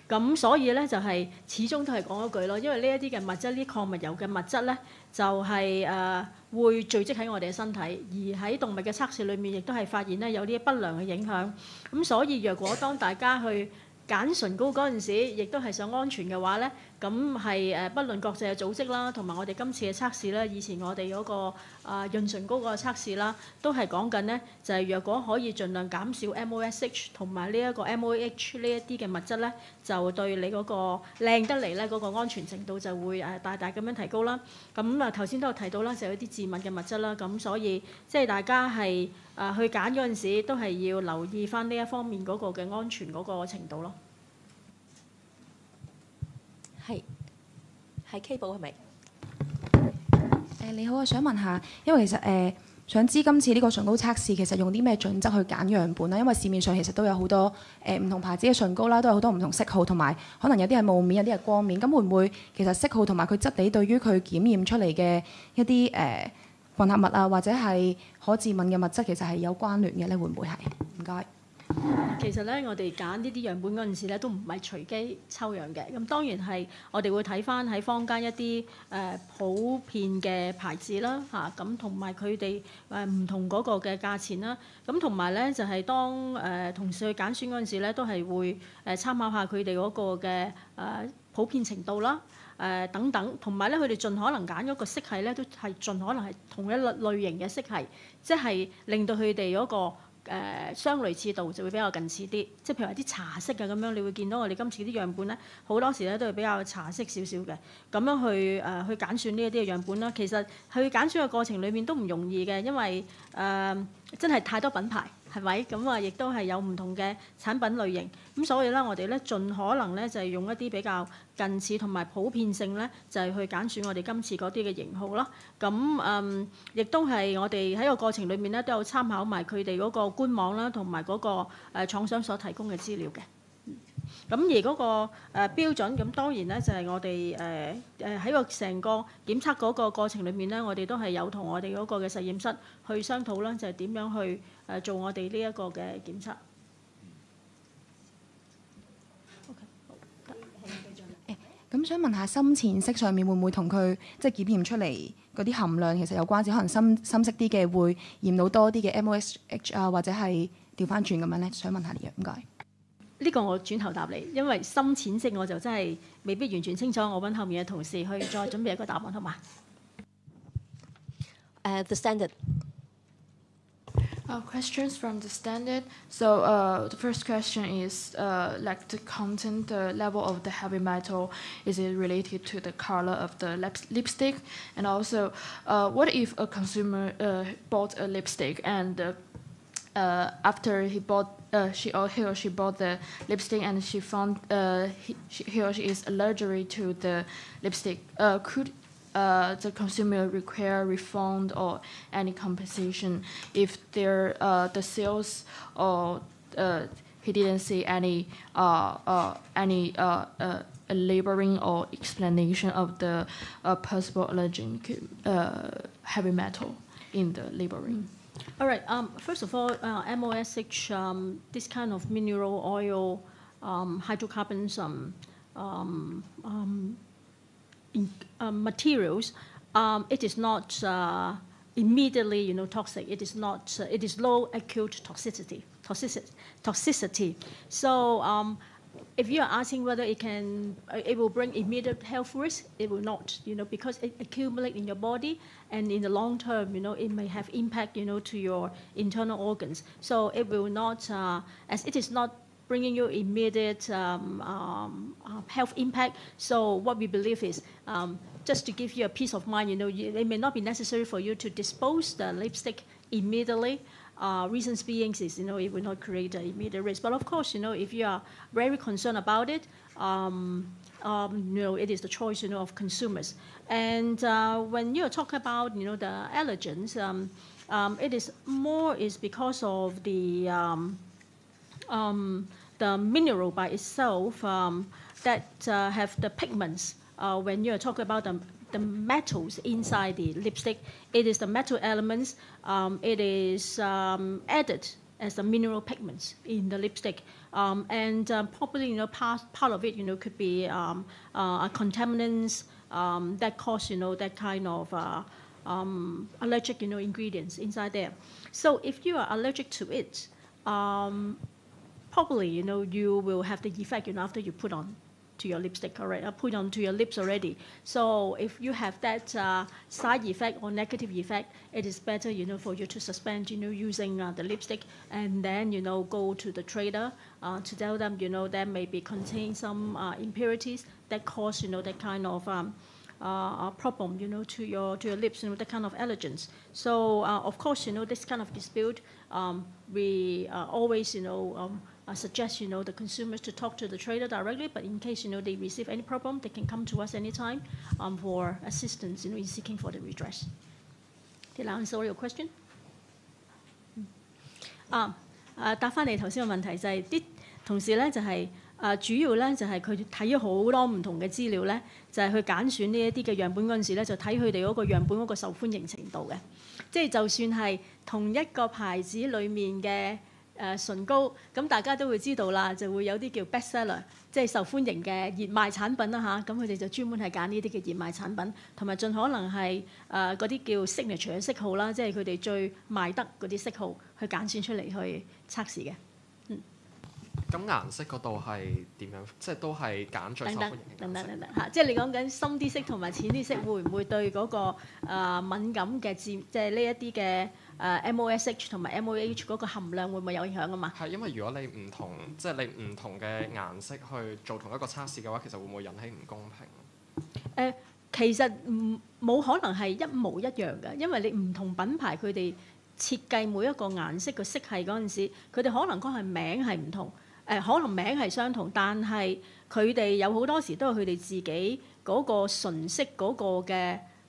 [SPEAKER 9] 咁所以咧就係始終都係講一句咯，因為呢一啲嘅物質，呢礦物油嘅物質咧就係會聚積喺我哋嘅身體，而喺動物嘅測試裏面亦都係發現咧有啲不良嘅影響。咁所以若果當大家去揀唇膏嗰陣時，亦都係想安全嘅話咧，咁係不論國際嘅組織啦，同埋我哋今次嘅測試咧，以前我哋嗰個潤唇膏嗰個測試啦，都係講緊咧，就係若果可以盡量減少 MOSH 同埋呢一個 MOH 呢一啲嘅物質咧，就對你嗰個靚得嚟咧嗰個安全程度就會大大咁樣提高啦。咁頭先都有提到啦，就有啲致敏嘅物質啦，咁所以即係大家係去揀嗰陣時，都係要留意翻呢一方面嗰個嘅安全嗰個程度咯。
[SPEAKER 1] 係 K 寶係咪？
[SPEAKER 10] 你好，我想問下，因為其實想知今次呢個唇膏測試其實用啲咩準則去揀樣本啦？因為市面上其實都有好多唔同牌子嘅唇膏啦，都有好多唔同色號，同埋可能有啲係霧面，有啲係光面。咁會唔會其實色號同埋佢質地對於佢檢驗出嚟嘅一啲混合物啊，或者係可致敏嘅物質，其實係有關聯嘅咧？會唔會係？唔該。
[SPEAKER 9] 其實咧，我哋揀呢啲樣本嗰陣時咧，都唔係隨機抽樣嘅。咁當然係我哋會睇翻喺坊間一啲普遍嘅牌子啦，嚇咁同埋佢哋唔同嗰個嘅價錢啦。咁同埋咧就係當同事去揀選嗰陣時咧，都係會參考下佢哋嗰個嘅普遍程度啦。等等，同埋咧，佢哋盡可能揀嗰個色系咧，都係盡可能係同一類型嘅色系，即係令到佢哋嗰個相類似度就會比較近似啲。即係譬如話啲茶色嘅咁樣，你會見到我哋今次啲樣本咧，好多時咧都係比較茶色少少嘅。咁樣去揀選呢一啲嘅樣本啦。其實去揀選嘅過程裏面都唔容易嘅，因為真係太多品牌。係咪？咁啊，亦都係有唔同嘅產品類型，咁所以咧，我哋咧盡可能咧就係用一啲比較近似同埋普遍性咧，就係去揀選我哋今次嗰啲嘅型號啦。咁亦都係我哋喺個過程裏面咧都有參考埋佢哋嗰個官網啦，同埋嗰個廠商所提供嘅資料嘅。咁而嗰個標準，咁當然咧就係我哋喺個成個檢測嗰個過程裏面咧，我哋都係有同我哋嗰個嘅實驗室去商討啦，就係點樣去做我哋呢一個嘅檢測。
[SPEAKER 10] 咁想問下深淺色上面會唔會同佢即係檢驗出嚟嗰啲含量其實有關係？可能深色啲嘅會驗到多啲嘅 MOSH 啊，或者係調翻轉咁樣咧？想問下你嘅，唔該。
[SPEAKER 9] 呢個我轉頭答你，因為深淺色我就真係未必完全清楚，我揾後面嘅同事去再準備一個答案，好嘛
[SPEAKER 1] ？The standard.
[SPEAKER 11] Questions from the standard. So the first question is like the content, the level of the heavy metal, is it related to the color of the lipstick? And also, what if a consumer bought a lipstick and after he or she bought the lipstick and she found he or she is allergic to the lipstick? Could the consumer require refund or any compensation if the sales or he didn't see any labeling or explanation of the possible allergic heavy metal in the labeling?
[SPEAKER 9] All right. First of all, MOSH, this kind of mineral oil, hydrocarbons, materials, it is not immediately, toxic. It is not. It is low acute toxicity. So, if you are asking whether it will bring immediate health risk, it will not. Because it accumulates in your body, and in the long term, it may have impact, to your internal organs. So it will not, as it is not bringing you immediate health impact. So what we believe is just to give you a peace of mind, it may not be necessary for you to dispose the lipstick immediately. Reasons being is, it will not create an immediate risk. But of course, if you are very concerned about it, it is the choice, of consumers. And when you talk about, the allergens, it is because of the mineral by itself that have the pigments. When you talk about the metals inside the lipstick, it is the metal elements. It is added as the mineral pigments in the lipstick, and probably part of it could be contaminants that cause that kind of allergic ingredients inside there. So if you are allergic to it, probably you will have the effect after you put on to your lipstick already, put onto your lips already. So if you have that side effect or negative effect, it is better for you to suspend using the lipstick, and then go to the trader to tell them that maybe contain some impurities that cause that kind of problem to your lips, that kind of allergens. So of course this kind of dispute, we always suggest the consumers to talk to the trader directly, but in case they receive any problem, they can come to us anytime for assistance in seeking for the redress. Did I answer your question? 答翻你頭先嘅問題就係啲同事咧就係主要咧就係佢睇咗好多唔同嘅資料咧，就係去揀選呢一啲嘅樣本嗰陣時咧，就睇佢哋嗰個樣本嗰個受歡迎程度嘅。即係就算係同一個牌子裡面嘅唇膏，咁大家都會知道啦，就會有啲叫 best seller， 即係受歡迎嘅熱賣產品啦嚇。咁佢哋就專門係揀呢啲嘅熱賣產品，同埋盡可能係嗰啲叫 signature 嘅色號啦，即係佢哋最賣得嗰啲色號去揀選出嚟去測試嘅。
[SPEAKER 12] 咁顏色嗰度係點樣？即係都係揀最受歡迎嘅顏色。
[SPEAKER 9] 等嚇，即係你講緊深啲色同埋淺啲色，會唔會對嗰個敏感嘅即係呢一啲嘅MOSH 同埋 MOH 嗰個含量會唔會有影響啊嘛？
[SPEAKER 12] 係因為如果你唔同，即係你唔同嘅顏色去做同一個測試嘅話，其實會唔會引起唔公平？
[SPEAKER 9] 其實冇可能係一模一樣嘅，因為你唔同品牌佢哋設計每一個顏色嘅色系嗰陣時，佢哋可能講係名係唔同。可能名係相同，但係佢哋有好多時都係佢哋自己嗰個唇色嗰個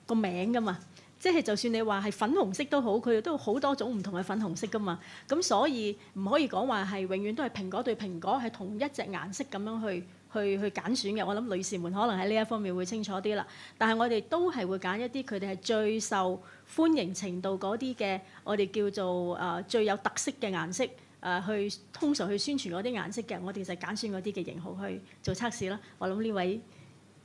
[SPEAKER 9] 個名㗎嘛。即係就算你話係粉紅色都好，佢哋都有好多種唔同嘅粉紅色㗎嘛。咁所以唔可以講話係永遠都係蘋果對蘋果係同一隻顏色咁樣去揀選嘅。我諗女士們可能喺呢一方面會清楚啲啦。但係我哋都係會揀一啲佢哋係最受歡迎程度嗰啲嘅，我哋叫做最有特色嘅顏色。通常去宣傳嗰啲顏色嘅，我哋就揀選嗰啲嘅型號去做測試啦。我諗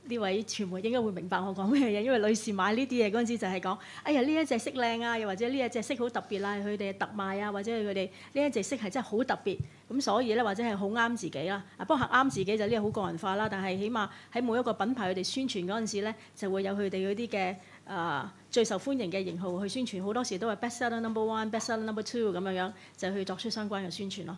[SPEAKER 9] 呢位傳媒應該會明白我講咩嘢，因為女士買呢啲嘢嗰陣時就係講，哎呀呢一隻色靚啊，又或者呢一隻色好特別啊，佢哋特賣啊，或者佢哋呢一隻色係真係好特別，咁所以咧或者係好啱自己啦。不過啱自己就呢個好個人化啦，但係起碼喺每一個品牌佢哋宣傳嗰陣時咧，就會有佢哋嗰啲嘅最受歡迎嘅型號去宣傳，好多時都係 best seller number one、best seller number two 咁樣就去作出相關嘅宣傳咯。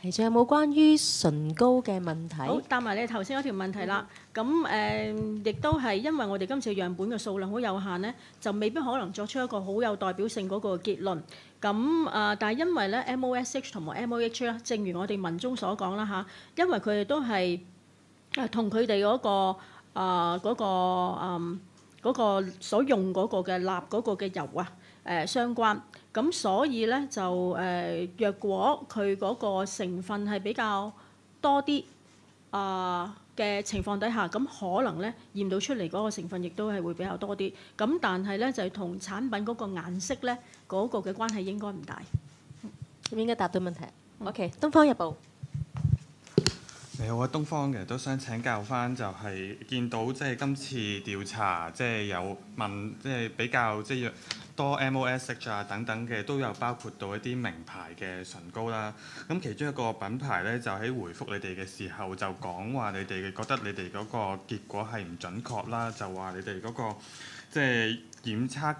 [SPEAKER 1] 係，仲有冇關於唇膏嘅問題？
[SPEAKER 9] 好，答埋你頭先嗰條問題啦。咁亦都係因為我哋今次樣本嘅數量好有限咧，就未必可能作出一個好有代表性嗰個結論。咁但係因為咧 MOSH 同埋 MOH 咧，正如我哋文中所講啦嚇，因為佢哋都係同佢哋嗰個所用嗰個嘅蠟嗰個嘅油啊相關。咁所以咧就若果佢嗰個成分係比較多啲嘅情況底下，咁可能咧驗到出嚟嗰個成分亦都係會比較多啲。咁但係咧就係同產品嗰個顏色咧嗰個嘅關係應該唔大。
[SPEAKER 1] 咁應該答到問題。OK，《東方日報》。
[SPEAKER 13] 你好啊，東方嘅都想請教翻，就係見到即係今次調查，即係有問，即係比較即係多 MOSH 啊等等嘅，都有包括到一啲名牌嘅唇膏啦。咁其中一個品牌咧，就喺回覆你哋嘅時候就講話，你哋覺得你哋嗰個結果係唔準確啦，就話你哋嗰個即係檢測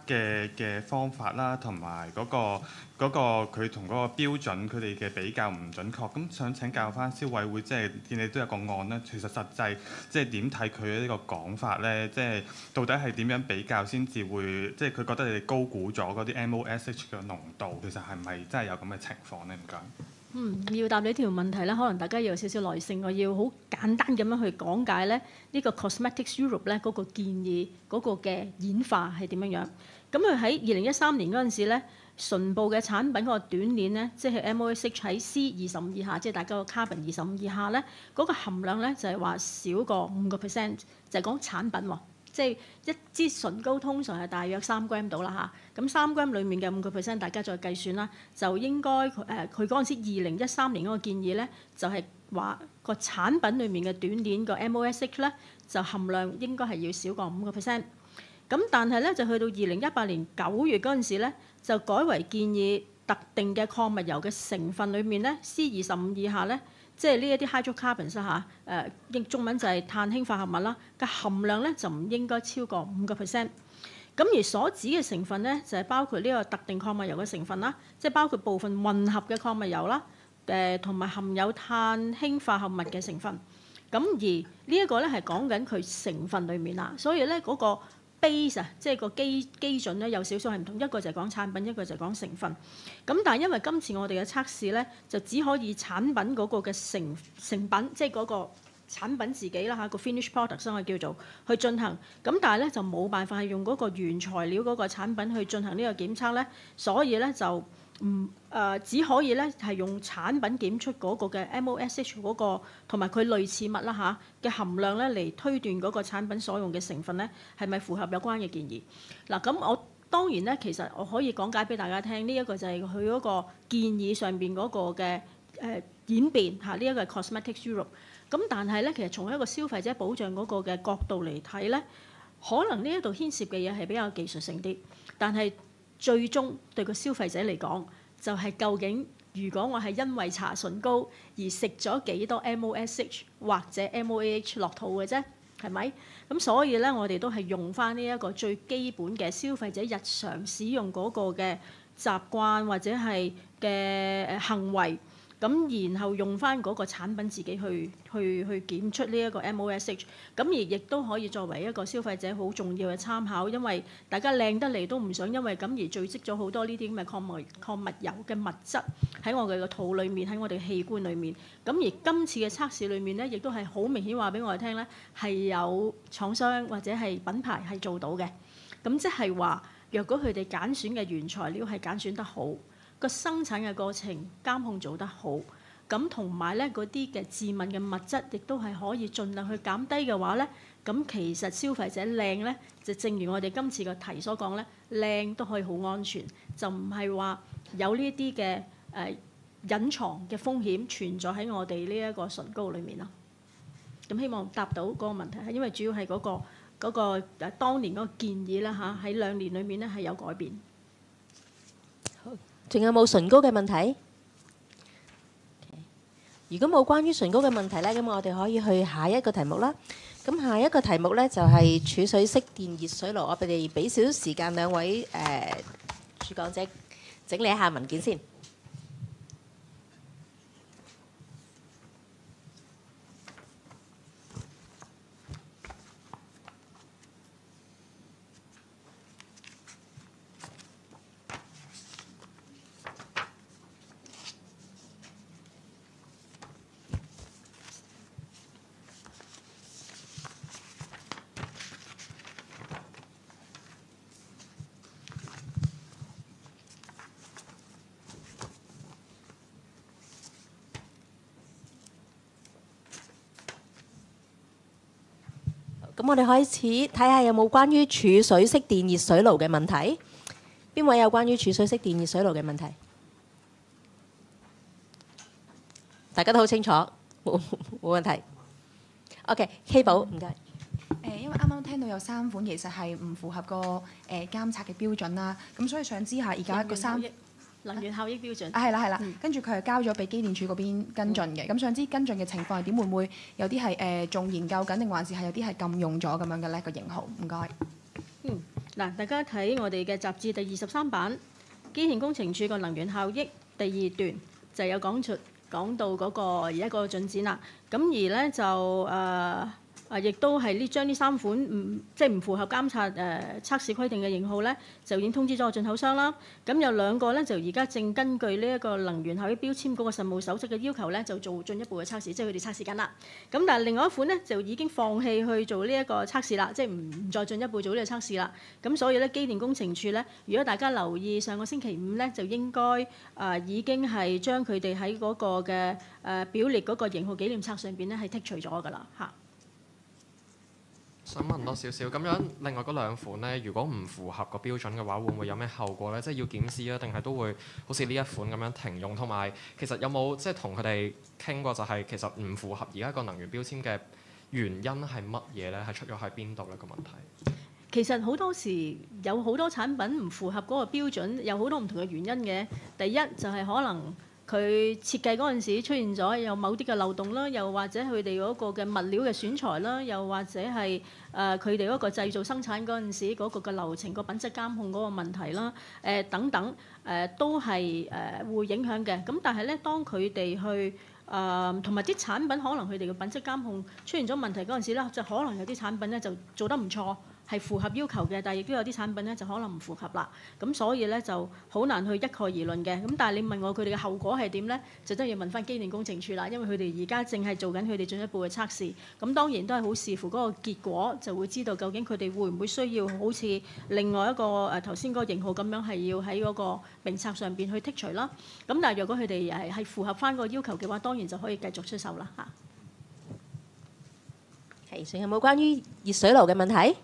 [SPEAKER 13] 嘅方法啦，同埋嗰個佢同嗰個標準佢哋嘅比較唔準確。咁想請教翻消委會，即係見你都有個案咧，其實實際即係點睇佢呢個講法咧？即係到底係點樣比較先至會，即係佢覺得你哋高估咗嗰啲 MOSH 嘅濃度，其實係唔係真係有咁嘅情況咧？唔該。
[SPEAKER 9] 要答你條問題咧，可能大家要有少少耐性，我要好簡單咁樣去講解咧呢個 Cosmetics Europe 咧嗰個建議嗰個嘅演化係點樣樣。咁佢喺2013年嗰陣時咧，唇部嘅產品嗰個短鏈咧，即係 MOSH 喺 C25以下，即係大家個 carbon 25以下咧，嗰個含量咧就係話少過5%，就係講產品喎。即係一支唇膏通常係大約3 gram 到啦嚇，咁3 gram 裡面嘅5%，大家再計算啦，就應該佢嗰陣時2013年嗰個建議咧，就係話個產品裡面嘅短鏈個 MOSH 咧，就含量應該係要少過5%。咁但係咧就去到2018年9月嗰陣時咧，就改為建議特定嘅礦物油嘅成分裡面咧 C25以下咧。即係呢一啲 hydrocarbons 啦嚇，英中文就係碳氫化合物啦，嘅含量咧就唔應該超過5%。咁而所指嘅成分咧就係包括呢個特定礦物油嘅成分啦，即係包括部分混合嘅礦物油啦，同埋含有碳氫化合物嘅成分。咁而呢一個咧係講緊佢成分裡面啦，所以咧嗰個 base 啊，即係個基準咧有少少係唔同，一個就係講產品，一個就係講成分。咁但係因為今次我哋嘅測試咧，就只可以產品嗰個嘅成品，即係嗰個產品自己啦嚇，個 finish product 我叫做去進行。咁但係咧就冇辦法係用嗰個原材料嗰個產品去進行呢個檢測咧，所以咧就只可以咧係用產品檢出嗰個嘅 MOSH 嗰個同埋佢類似物啦嚇嘅含量咧嚟推斷嗰個產品所用嘅成分咧係咪符合有關嘅建議。嗱咁我當然咧，其實我可以講解俾大家聽，呢一個就係佢嗰個建議上邊嗰個嘅演變嚇，呢一個係 Cosmetics Europe。咁但係咧，其實從一個消費者保障嗰個嘅角度嚟睇咧，可能呢一度牽涉嘅嘢係比較技術性啲，但係最終對個消費者嚟講，就係究竟如果我係因為搽唇膏而食咗幾多 MOSH 或者 MOAH 落肚嘅啫，係咪？咁所以咧，我哋都係用翻呢一個最基本嘅消費者日常使用嗰個嘅習慣或者係嘅行為。咁然後用翻嗰個產品自己去檢出呢一個 MOSH， 咁而亦都可以作為一個消費者好重要嘅參考，因為大家靚得嚟都唔想因為咁而聚積咗好多呢啲咁嘅礦物油嘅物質喺我哋嘅肚裡面，喺我哋器官裡面。咁而今次嘅測試裡面咧，亦都係好明顯話俾我哋聽咧，係有廠商或者係品牌係做到嘅。咁即係話，若果佢哋揀選嘅原材料係揀選得好，個生產嘅過程監控做得好，咁同埋咧嗰啲嘅致敏嘅物質，亦都係可以盡量去減低嘅話咧，咁其實消費者靚咧，就正如我哋今次個題所講咧，靚都可以好安全，就唔係話有呢啲嘅隱藏嘅風險存在喺我哋呢一個唇膏裡面咯。咁希望答到嗰個問題，係因為主要係嗰個當年嗰個建議啦嚇，喺2年裡面咧係有改變。
[SPEAKER 1] 仲有冇唇膏嘅問題？如果冇關於唇膏嘅問題咧，咁我哋可以去下一個題目啦。咁下一個題目咧就係儲水式電熱水爐。我哋俾少少時間兩位主講者整理一下文件先。咁我哋開始睇下有冇關於儲水式電熱水爐嘅問題。邊位有關於儲水式電熱水爐嘅問題？大家都好清楚，冇問題。OK，K 寶，唔該。
[SPEAKER 10] 因為啱啱聽到有3款其實係唔符合個監察嘅標準啦，咁所以想知下而家個
[SPEAKER 9] 能源效益標準
[SPEAKER 10] 係啦，跟住佢係交咗俾機電署嗰邊跟進嘅，咁想知跟進嘅情況係點？會唔會有啲係仲研究緊，定還是係有啲係禁用咗咁樣嘅呢個型號？唔該。
[SPEAKER 9] 嗱，大家睇我哋嘅雜誌第23版，機電工程署個能源效益第2段就有講到嗰個而家個進展啦。咁而咧就亦都係將呢3款即係唔符合監察測試規定嘅型號咧，就已經通知咗個進口商啦。咁有2個咧，就而家正根據呢一個能源效益標籤嗰個實務守則嘅要求咧，就做進一步嘅測試，即係佢哋測試緊啦。咁但係另外一款咧，就已經放棄去做呢一個測試啦，即係唔再進一步做呢個測試啦。咁所以咧，機電工程署咧，如果大家留意上個星期5咧，就應該已經係將佢哋喺嗰個嘅表列嗰個型號紀念冊上邊咧係剔除咗㗎啦嚇。
[SPEAKER 12] 想問多少少咁樣，另外嗰2款咧，如果唔符合個標準嘅話，會唔會有咩後果咧？即係要檢視啊，定係都會好似呢一款咁樣停用？同埋其實有冇即係同佢哋傾過，就係其實唔符合而家個能源標籤嘅原因係乜嘢咧？係出咗喺邊度咧個問題？
[SPEAKER 9] 其實好多時有好多產品唔符合嗰個標準，有好多唔同嘅原因嘅。第一就係可能佢設計嗰陣時出現咗有某啲嘅漏洞啦，又或者佢哋嗰個嘅物料嘅選材啦，又或者係佢哋嗰個製造生產嗰陣時嗰個嘅流程個品質監控嗰個問題啦，等等都係會影響嘅。咁但係咧，當佢哋去同埋啲產品可能佢哋嘅品質監控出現咗問題嗰陣時咧，就可能有啲產品咧就做得唔錯，係符合要求嘅，但係亦都有啲產品咧就可能唔符合啦。咁所以咧就好難去一概而論嘅。咁但係你問我佢哋嘅後果係點咧，就真係要問翻機電工程署啦，因為佢哋而家正係做緊佢哋進一步嘅測試。咁當然都係好視乎嗰個結果，就會知道究竟佢哋會唔會需要好似另外一個頭先嗰個型號咁樣係要喺嗰個名冊上邊去剔除啦。咁但係若果佢哋係符合翻個要求嘅話，當然就可以繼續出售啦嚇。
[SPEAKER 1] 係，仲有冇關於熱水爐嘅問題？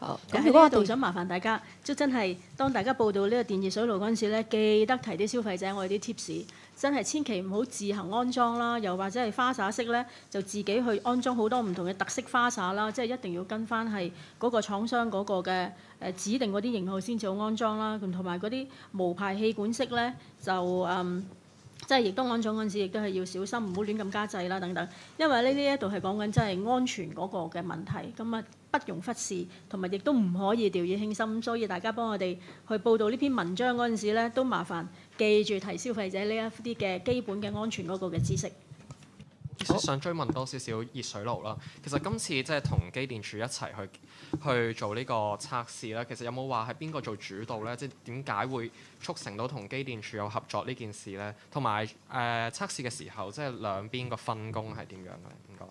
[SPEAKER 1] 好，
[SPEAKER 9] 咁喺呢度想麻煩大家，即真係當大家報道呢個電熱水爐嗰陣時咧，記得提啲消費者我哋啲 tips，真係千祈唔好自行安裝啦，又或者係花灑式咧，就自己去安裝好多唔同嘅特色花灑啦，即係一定要跟翻係嗰個廠商嗰個嘅指定嗰啲型號先至好安裝啦，同埋嗰啲無排氣管式咧就即係亦都安裝嗰陣時，亦都係要小心，唔好亂咁加掣啦等等。因為呢一度係講緊真係安全嗰個嘅問題，咁啊不容忽視，同埋亦都唔可以掉以輕心。所以大家幫我哋去報導呢篇文章嗰陣時咧，都麻煩記住提消費者呢一啲嘅基本嘅安全嗰個嘅知識。
[SPEAKER 12] 想追問多少少熱水爐啦。其實今次即係同機電署一齊去做呢個測試咧，其實有冇話係邊個做主導咧？即係點解會促成到同機電署有合作呢件事咧？同埋測試嘅時候，即係兩邊個分工係點樣嘅？唔該。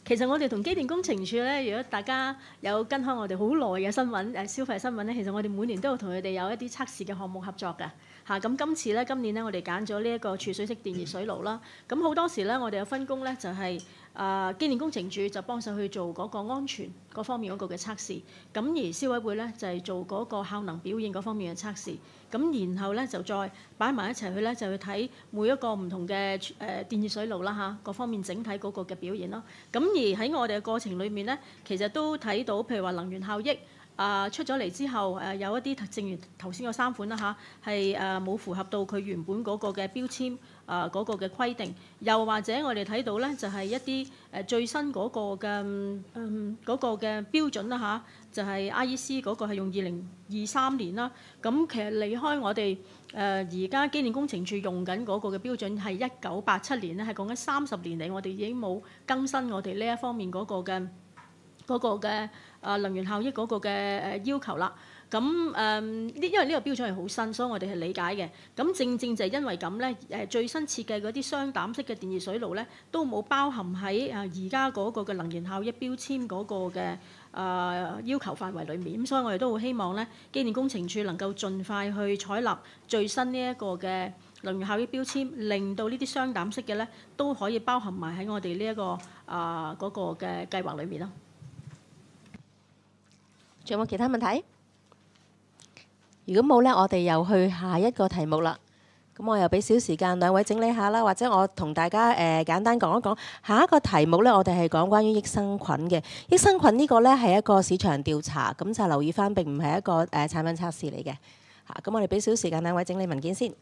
[SPEAKER 9] 其實我哋同機電工程署咧，如果大家有跟開我哋好耐嘅新聞消費新聞咧，其實我哋每年都有同佢哋有一啲測試嘅項目合作嘅。咁今年咧，我哋揀咗呢一個儲水式電熱水爐啦。咁好多時咧，我哋嘅分工咧就係機電工程署就幫手去做嗰個安全嗰方面嗰個嘅測試，咁而消委會咧就係做嗰個效能表現嗰方面嘅測試。咁然後咧就再擺埋一齊去咧，就去睇每一個唔同嘅電熱水爐啦各方面整體嗰個嘅表現咯。咁而喺我哋嘅過程裏面咧，其實都睇到譬如話能源效益。出咗嚟之後，有一啲正如頭先嗰3款啦係冇符合到佢原本嗰個嘅標籤嗰個嘅規定，又或者我哋睇到咧就係一啲最新嗰個嘅標準啦就係 IEC 嗰個係用2023年啦。咁其實離開我哋而家機電工程署用緊嗰個嘅標準係1987年咧，係講緊30年嚟，我哋已經冇更新我哋呢一方面嗰個嘅能源效益嗰個嘅要求啦。咁因為呢個標準係好新，所以我哋係理解嘅。咁正就係因為咁咧，最新設計嗰啲雙膽式嘅電熱水爐咧，都冇包含喺而家嗰個嘅能源效益標籤嗰個嘅要求範圍裡面。咁所以我哋都好希望咧，機電工程署能夠盡快去採納最新呢一個嘅能源效益標籤，令到呢啲雙膽式嘅咧都可以包含埋喺我哋呢一個嗰個嘅計劃裡面咯。
[SPEAKER 1] 仲有冇其他問題？如果冇咧，我哋又去下一個題目啦。咁我又俾少時間兩位整理下啦，或者我同大家簡單講一講下一個題目咧。我哋係講關於益生菌嘅。益生菌呢個咧係一個市場調查，咁就留意翻並唔係一個產品測試嚟嘅。咁我哋俾少時間兩位整理文件先。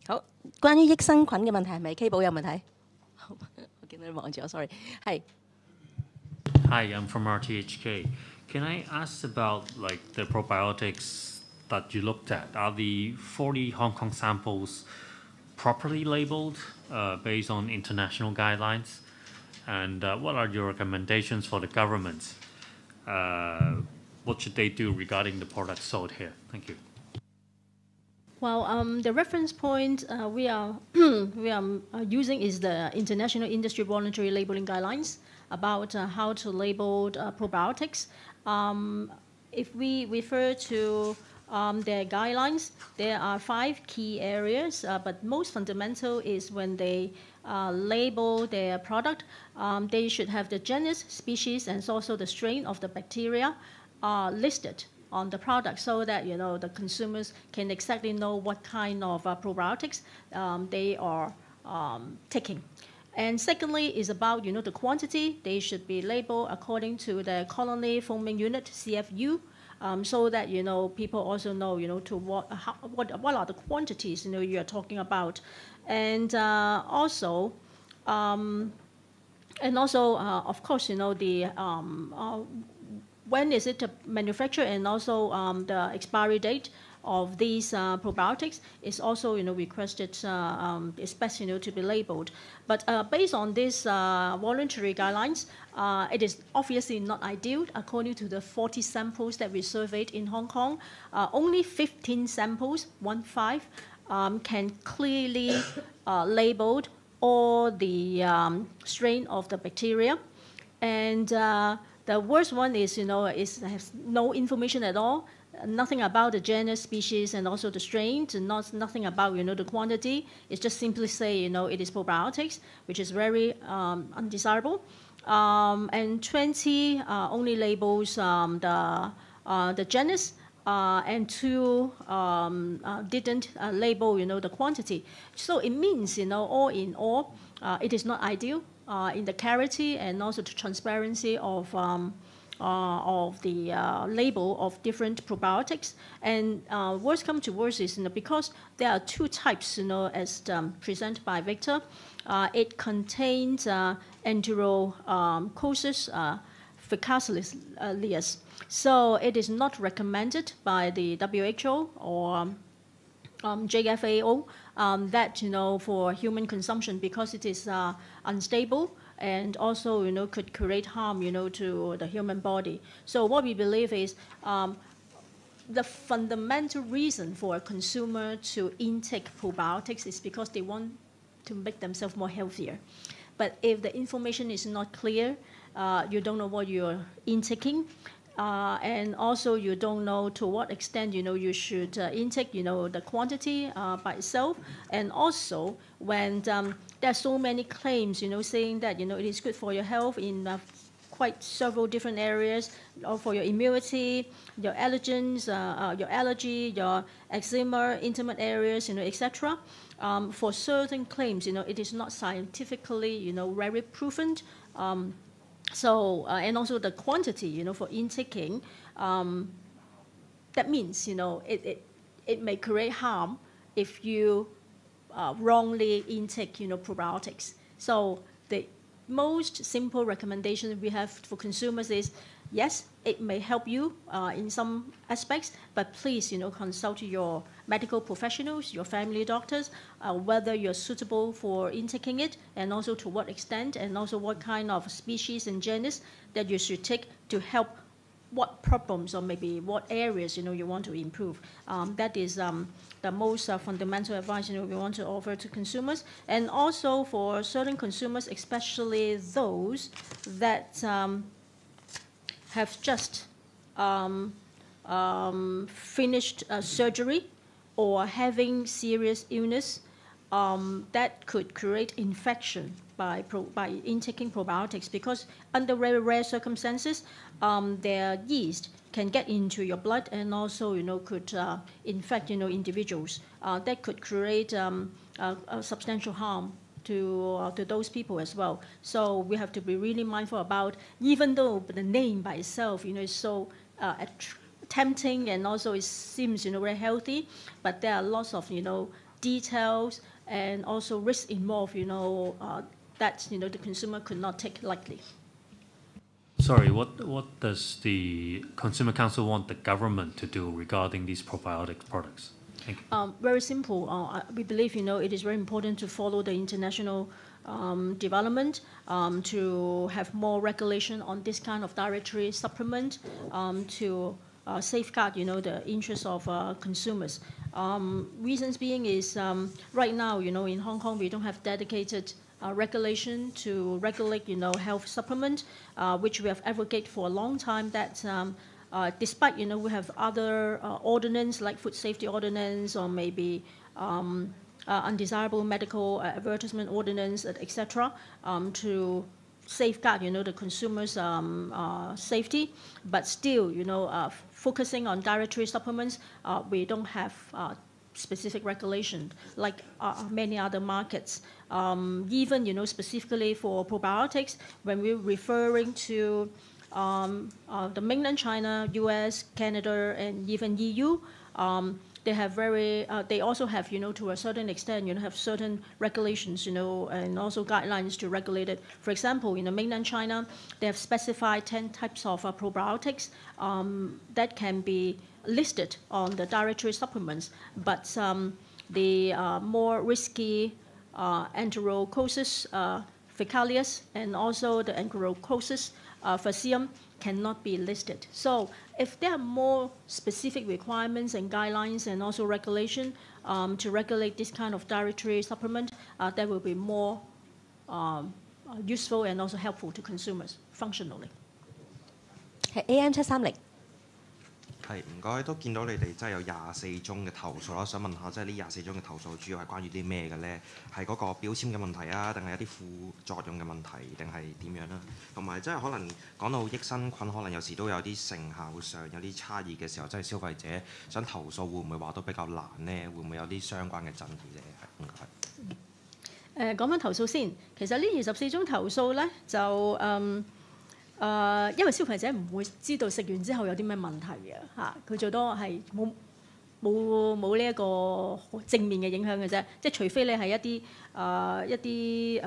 [SPEAKER 1] 好，關於益生菌嘅問題係咪 K 寶有問題？我見到你望住我 ，sorry。係。
[SPEAKER 14] Hi, I'm from RTHK. Can I ask about like the probiotics that you looked at? Are the 40 Hong Kong samples properly labeled based on international guidelines? And what are your recommendations for the government? What should they do regarding the products sold here? Thank you.
[SPEAKER 9] Well, the reference point we are using is the International Industry Voluntary Labeling Guidelines about how to label probiotics. If we refer to their guidelines, there are 5 key areas, but most fundamental is when they label their product, they should have the genus, species, and also the strain of the bacteria listed on the product, so that the consumers can exactly know what kind of probiotics they are taking. And secondly is about the quantity. They should be labeled according to the colony foaming unit (CFU), so that people also know to what are the quantities you are talking about, and also of course the when is it manufactured, and also the expiry date of these probiotics is also, requested, especially, to be labeled. But based on these voluntary guidelines, it is obviously not ideal. According to the 40 samples that we surveyed in Hong Kong, only 15 samples, 15, can clearly label all the strain of the bacteria. And the worst one is, has no information at all, nothing about the genus, species, and also the strain, nothing about, the quantity. It's just simply say, it is probiotics, which is very undesirable. And 20 only labels the genus, and 2 didn't label, the quantity. So it means, all in all, it is not ideal in the clarity and also the transparency of the label of different probiotics. And worst come to worst is, because there are 2 types, as presented by Victor. It contains Enterococcus faecalis. So it is not recommended by the WHO or JFAO that, for human consumption, because it is unstable and also, could create harm, to the human body. So what we believe is the fundamental reason for a consumer to intake probiotics is because they want to make themselves more healthier. But if the information is not clear, you don't know what you're intaking, and also you don't know to what extent, you should intake, the quantity by itself. And also when there are so many claims, saying that, it is good for your health in quite several different areas, or for your immunity, your allergens, your allergy, your eczema, intimate areas, etc. For certain claims, it is not scientifically, very proven. So, and also the quantity, for intaking, that means, it may create harm if you wrongly intake, probiotics. So the most simple recommendation we have for consumers is, yes, it may help you in some aspects, but please, consult your medical professionals, your family doctors, whether you're suitable for intaking it, and also to what extent, and also what kind of species and genus that you should take to help what problems or maybe what areas, you want to improve. That is the most fundamental advice, we want to offer to consumers. And also for certain consumers, especially those that have just finished surgery or having serious illness that could create infection by intaking probiotics, because under very rare circumstances, their yeast can get into your blood and also, could infect, individuals. That could create a substantial harm to those people as well. So we have to be really mindful about, even though the name by itself, is so tempting and also it seems, very healthy, but there are lots of, details and also risks involved, that, the consumer could not take lightly.
[SPEAKER 14] Sorry, what does the Consumer Council want the government to do regarding these probiotic products? Thank you.
[SPEAKER 9] Very simple. We believe, it is very important to follow the international development, to have more regulation on this kind of dietary supplement, to safeguard, the interests of consumers. Reasons being is right now, in Hong Kong, we don't have dedicated regulation to regulate, health supplement, which we have advocated for a long time. That despite, we have other ordinance like food safety ordinance or maybe undesirable medical advertisement ordinance, etc., to safeguard, the consumer's safety, but still, focusing on dietary supplements, we don't have specific regulation like many other markets. Even, specifically for probiotics, when we're referring to the mainland China, US, Canada, and even EU, they have they also have, to a certain extent, have certain regulations, and also guidelines to regulate it. For example, in the mainland China, they have specified 10 types of probiotics that can be listed on the dietary supplements, but the more risky enterococcus faecalis and also the enterococcus faecium cannot be listed. So if there are more specific requirements and guidelines and also regulation to regulate this kind of dietary supplement, that will be more useful and also helpful to consumers functionally.
[SPEAKER 1] 係 AN730。
[SPEAKER 15] 係唔該，都見到你哋真係有24宗嘅投訴啦。想問下，即係呢24宗嘅投訴主要係關於啲咩嘅咧？係嗰個標籤嘅問題啊，定係一啲副作用嘅問題，定係點樣啦？同埋即係可能講到益生菌，可能有時都有啲成效上有啲差異嘅時候，即係消費者想投訴，會唔會話都比較難咧？會唔會有啲相關嘅爭議咧？唔該。
[SPEAKER 9] 講翻投訴先，其實呢24宗投訴咧就因為消費者唔會知道食完之後有啲咩問題嘅嚇，佢最多係冇呢一個正面嘅影響嘅啫，即係除非你係一啲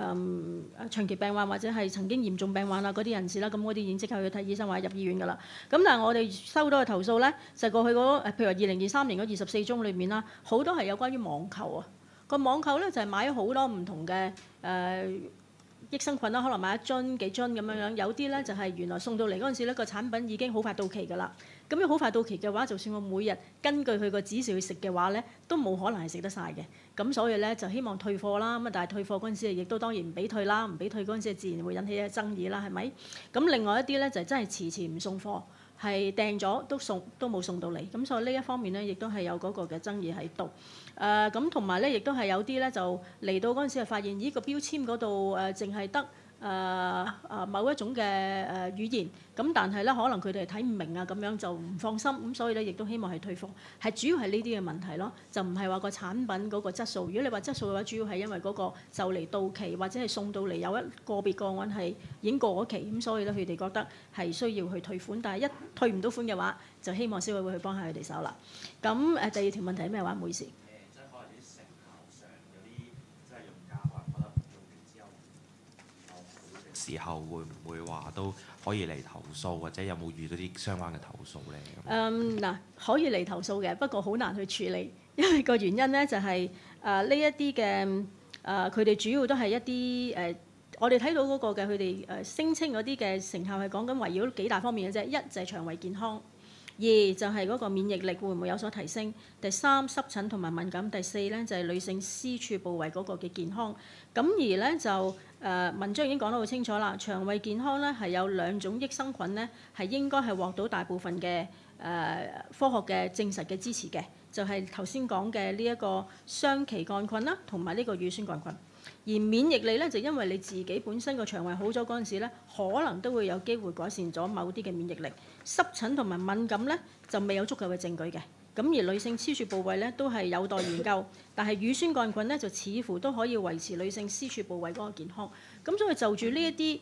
[SPEAKER 9] 長期病患或者係曾經嚴重病患啊嗰啲人士啦，咁嗰啲已經即刻去睇醫生或者入醫院㗎啦。咁但係我哋收到嘅投訴咧，就過去譬如話2023年嗰24宗裏面啦，好多係有關於網購啊。個網購咧就係買咗好多唔同嘅益生菌啦，可能買一樽幾樽咁樣，有啲咧就係原來送到嚟嗰陣時咧個產品已經好快到期㗎啦。咁樣好快到期嘅話，就算我每日根據佢個指示去食嘅話咧，都冇可能係食得晒嘅。咁所以咧就希望退貨啦。咁但係退貨嗰陣時亦都當然唔俾退啦，唔俾退嗰陣時自然會引起一爭議啦，係咪？咁另外一啲咧就真係遲唔送貨，係訂咗都冇送到嚟。咁所以呢一方面咧，亦都係有嗰個嘅爭議喺度。咁同埋咧，亦都係有啲咧就嚟到嗰陣時係發現，呢個標籤嗰度淨係得某一種嘅語言，咁但係咧可能佢哋睇唔明啊，咁樣就唔放心，咁所以咧亦都希望係退貨，係主要係呢啲嘅問題咯，就唔係話個產品嗰個質素。如果你話質素嘅話，主要係因為嗰個就嚟到期或者係送到嚟有一個別個案係已經過咗期，咁所以咧佢哋覺得係需要去退款，但係一退唔到款嘅話，就希望消委會去幫下佢哋手啦。咁第二條問題係咩話？唔好意思。
[SPEAKER 15] 時候會唔會話都可以嚟投訴，或者有冇遇到啲相關嘅投訴咧？
[SPEAKER 9] 嗱，可以嚟投訴嘅，不過好難去處理，因為個原因咧就係呢一啲嘅佢哋主要都係一啲我哋睇到嗰個嘅佢哋聲稱嗰啲嘅成效係講緊圍繞幾大方面嘅啫，一就係腸胃健康。二就係嗰個免疫力會唔會有所提升？第三濕疹同埋敏感。第四咧就係女性私處部位嗰個嘅健康。咁而咧就文章已經講得好清楚啦。腸胃健康咧係有2種益生菌咧係應該係獲到大部分嘅科學嘅證實嘅支持嘅，就係頭先講嘅呢一個雙歧桿菌啦，同埋呢個乳酸桿菌。而免疫力咧就因為你自己本身個腸胃好咗嗰陣時咧，可能都會有機會改善咗某啲嘅免疫力。濕疹同埋敏感咧就未有足夠嘅證據嘅。咁而女性私處部位咧都係有待研究，但係乳酸桿菌咧就似乎都可以維持女性私處部位嗰個健康。咁所以就住呢一啲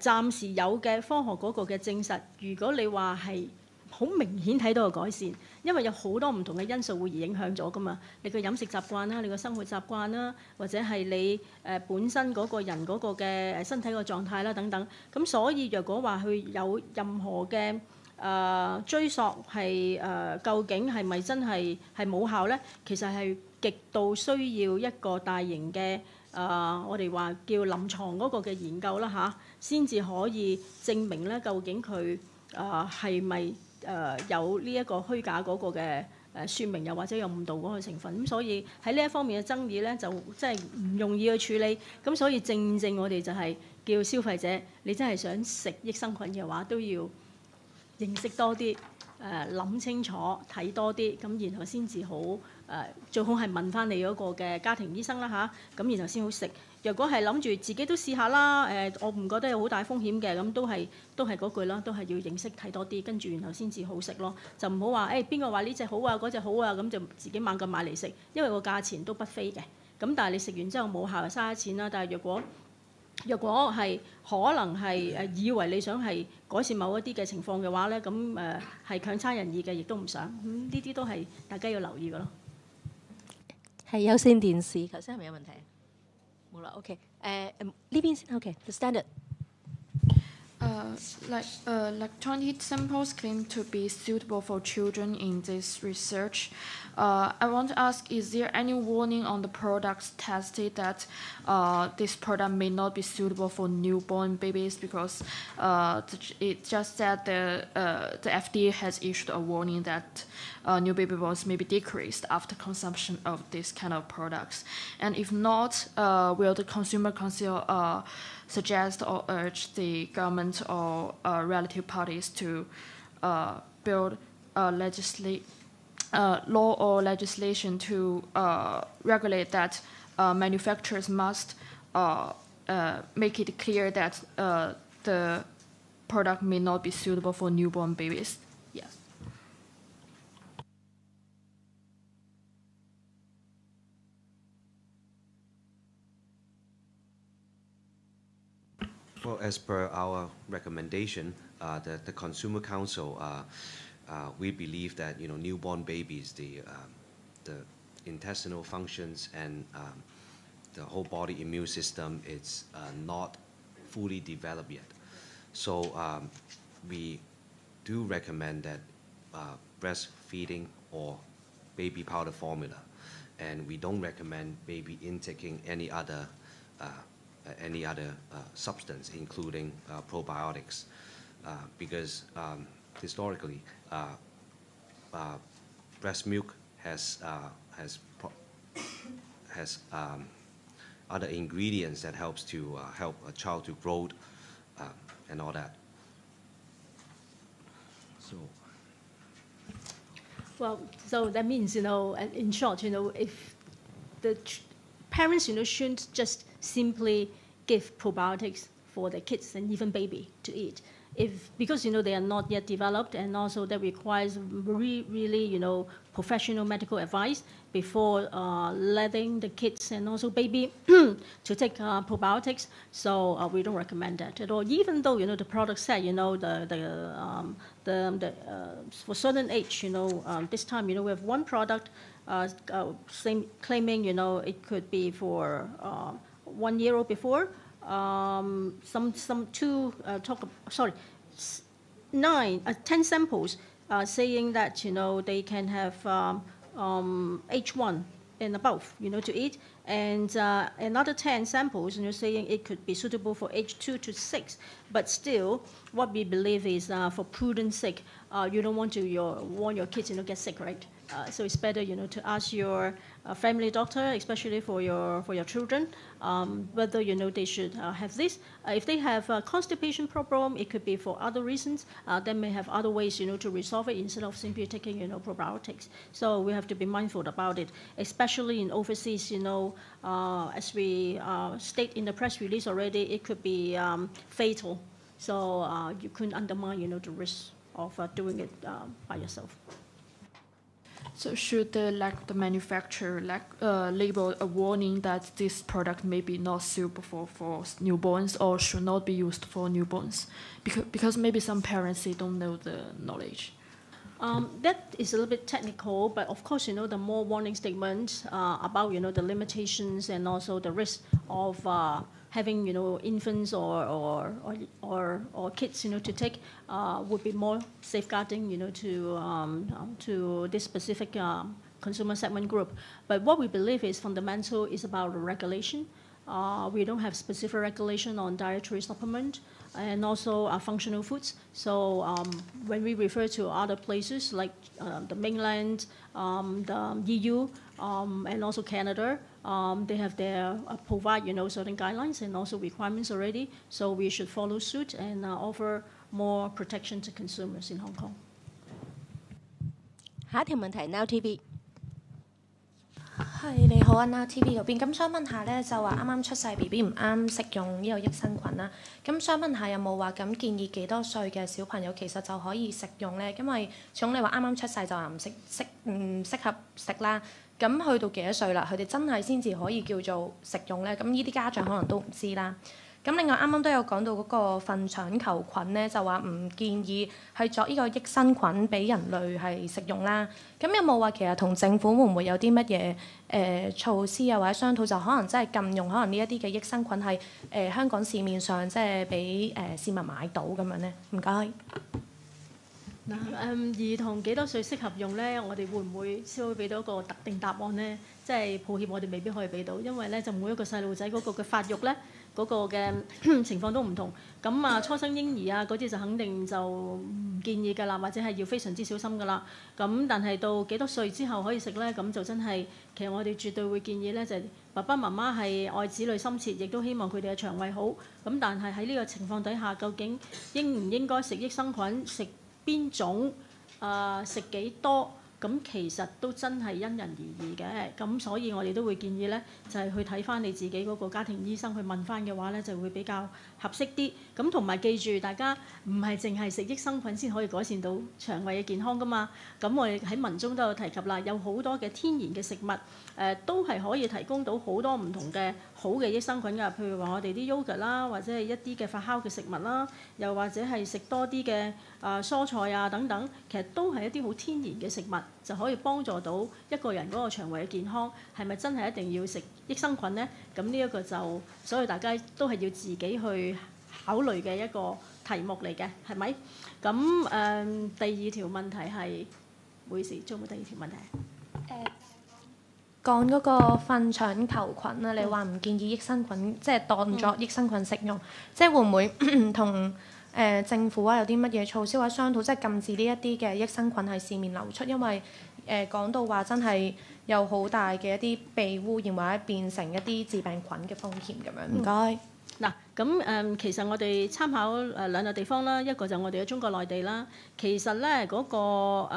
[SPEAKER 9] 暫時有嘅科學嗰個嘅證實，如果你話係好明顯睇到個改善，因為有好多唔同嘅因素會而影響咗噶嘛。你個飲食習慣啦，你個生活習慣啦，或者係你本身嗰個人嗰個嘅身體個狀態啦等等。咁所以若果話佢有任何嘅追溯係究竟係咪真係冇效咧？其實係極度需要一個大型嘅我哋話叫臨床嗰個嘅研究啦嚇，先至可以證明咧究竟佢係咪有呢一個虛假嗰個嘅説明，又或者有誤導嗰個成分。咁所以喺呢一方面嘅爭議咧，就真係唔容易去處理。咁所以正我哋就係叫消費者，你真係想食益生菌嘅話，都要認識多啲，諗清楚，睇多啲，咁然後先至好最好係問翻你嗰個嘅家庭醫生啦嚇，咁然後先好食。若果係諗住自己都試下啦，我唔覺得有好大風險嘅，咁都係嗰句啦，都係要認識睇多啲，跟住然後先至好食咯。就唔好話邊個話呢隻好啊，嗰隻好啊，咁就自己猛咁買嚟食，因為個價錢都不菲嘅。咁但係你食完之後冇效，就嘥咗錢啦。但係若果係可能係以為你想係改善某一啲嘅情況嘅話咧，咁係強差人意嘅，亦都唔想。咁呢啲都係大家要留意嘅咯。
[SPEAKER 1] 係有線電視，頭先係咪有問題？冇啦 ，OK。呢邊先 ，OK。The standard。
[SPEAKER 11] Like 20 samples claim to be suitable for children in this research. I want to ask, is there any warning on the products tested that this product may not be suitable for newborn babies? Because it just said the FDA has issued a warning that new baby bones may be decreased after consumption of this kind of products. And if not, will the consumer council suggest or urge the government or relative parties to build law or legislation to regulate that manufacturers must make it clear that the product may not be suitable for newborn babies? Yes.
[SPEAKER 2] Well, as per our recommendation, the Consumer Council, we believe that newborn babies, the intestinal functions and the whole body immune system is not fully developed yet. So we do recommend that breastfeeding or baby powder formula, and we don't recommend baby intaking any other substance, including probiotics, because historically, breast milk has other ingredients that helps to help a child to grow and all that. So.
[SPEAKER 9] Well, so that means, in short, if the parents, shouldn't just simply give probiotics for their kids and even baby to eat. Because they are not yet developed, and also that requires really professional medical advice before letting the kids and also baby to take probiotics. So we don't recommend that at all. Even though the product said for certain age, this time we have one product claiming it could be for 1 year old before. 10 samples saying that they can have H1 and above to eat, and another 10 samples saying it could be suitable for age 2 to 6. But still, what we believe is for prudence sake, you don't want to warn your kids get sick, right? So it's better to ask your family doctor, especially for your children, whether they should have this. If they have a constipation problem, it could be for other reasons. They may have other ways to resolve it instead of simply taking probiotics. So we have to be mindful about it, especially in overseas. As we state in the press release already, it could be fatal. So you couldn't undermine the risk of doing it by yourself.
[SPEAKER 11] So should the manufacturer label a warning that this product may be not suitable for newborns or should not be used for newborns? Because maybe some parents, they don't know the knowledge.
[SPEAKER 9] That is a little bit technical, but of course, the more warning statements about, the limitations and also the risk of having, infants or kids, to take would be more safeguarding, to this specific consumer segment group. But what we believe is fundamental is about regulation. We don't have specific regulation on dietary supplement and also functional foods. So when we refer to other places like the mainland, the EU, and also Canada, they have provide certain guidelines and also requirements already. So we should follow suit and offer more protection to consumers in Hong Kong.
[SPEAKER 1] 下一條問題 Now TV。
[SPEAKER 10] 係你好啊 ，Now TV 嗰邊，咁想問下咧，就話啱啱出世 BB 唔啱食用呢個益生菌啦，咁想問下有冇話咁建議幾多歲嘅小朋友其實就可以食用咧？因為始終你話啱啱出世就話唔適合食啦，咁去到幾多歲啦？佢哋真係先至可以叫做食用咧？咁呢啲家長可能都唔知啦。咁另外啱啱都有講到嗰個糞腸球菌咧，就話唔建議係作呢個益生菌俾人類係食用啦。咁有冇話其實同政府會唔會有啲乜嘢措施啊，或者商討就可能真係禁用可能呢一啲嘅益生菌係香港市面上即係俾市民買到咁樣咧？唔該。
[SPEAKER 9] 嗱兒童幾多歲適合用咧？我哋會唔會先會俾到一個特定答案咧？即係抱歉，我哋未必可以俾到，因為咧就每一個細路仔嗰個嘅發育咧，嗰個嘅情況都唔同。咁啊，初生嬰兒啊嗰啲就肯定就唔建議㗎啦，或者係要非常之小心㗎啦。咁但係到幾多歲之後可以食咧？咁就真係其實我哋絕對會建議咧，就係爸爸媽媽係愛子女心切，亦都希望佢哋嘅腸胃好。咁但係喺呢個情況底下，究竟應唔應該食益生菌？食邊種食幾多？咁其實都真係因人而異嘅。咁所以我哋都會建議咧，就係去睇翻你自己嗰個家庭醫生去問翻嘅話咧，就會比較合適啲。咁同埋記住，大家唔係淨係食益生菌先可以改善到腸胃嘅健康噶嘛。咁我哋喺文中都有提及啦，有好多嘅天然嘅食物都係可以提供到好多唔同嘅好嘅益生菌㗎。譬如話我哋啲 yogurt 啦，或者係一啲嘅發酵嘅食物啦，又或者係食多啲嘅蔬菜啊等等，其實都係一啲好天然嘅食物，就可以幫助到一個人嗰個腸胃嘅健康。係咪真係一定要食益生菌呢？咁呢一個就所以大家都係要自己去考慮嘅一個題目嚟嘅，係咪？咁第二條問題係，唔好意思，仲有冇第二條問題？
[SPEAKER 10] 講嗰個糞腸球菌啊，你話唔建議益生菌，即係當作益生菌食用，即係會唔會同政府啊有啲乜嘢措施或者商討，即係禁止呢一啲嘅益生菌喺市面流出？因為講到話真係有好大嘅一啲被污染或者變成一啲致病菌嘅風險咁樣。唔該。
[SPEAKER 9] 嗱，咁其實我哋參考兩個地方啦，一個就我哋嘅中國內地啦。其實咧嗰個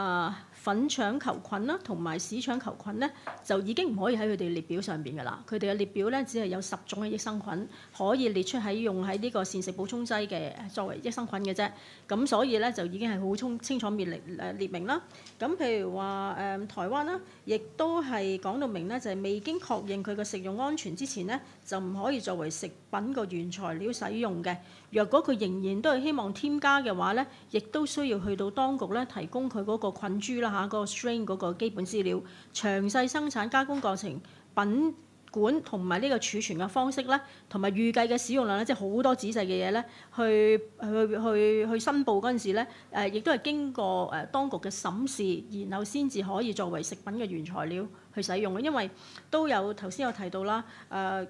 [SPEAKER 9] 糞腸球菌啦，同埋屎腸球菌咧，就已經唔可以喺佢哋列表上邊㗎啦。佢哋嘅列表咧，只係有10種嘅益生菌可以列出喺用喺呢個膳食補充劑嘅作為益生菌嘅啫。咁所以咧就已經係好清楚列明啦。咁譬如話台灣啦，亦都係講到明咧，就係未經確認佢嘅食用安全之前咧，就唔可以作為食品個原材料使用嘅。若果佢仍然都係希望添加嘅話咧，亦都需要去到當局咧提供佢嗰個菌株啦嚇，嗰個 strain 嗰個基本資料、詳細生產加工過程、品管同埋呢個儲存嘅方式咧，同埋預計嘅使用量咧，即係好多仔細嘅嘢咧，去申報嗰陣時咧，亦都係經過當局嘅審視，然後先至可以作為食品嘅原材料去使用嘅。因為都有頭先有提到啦，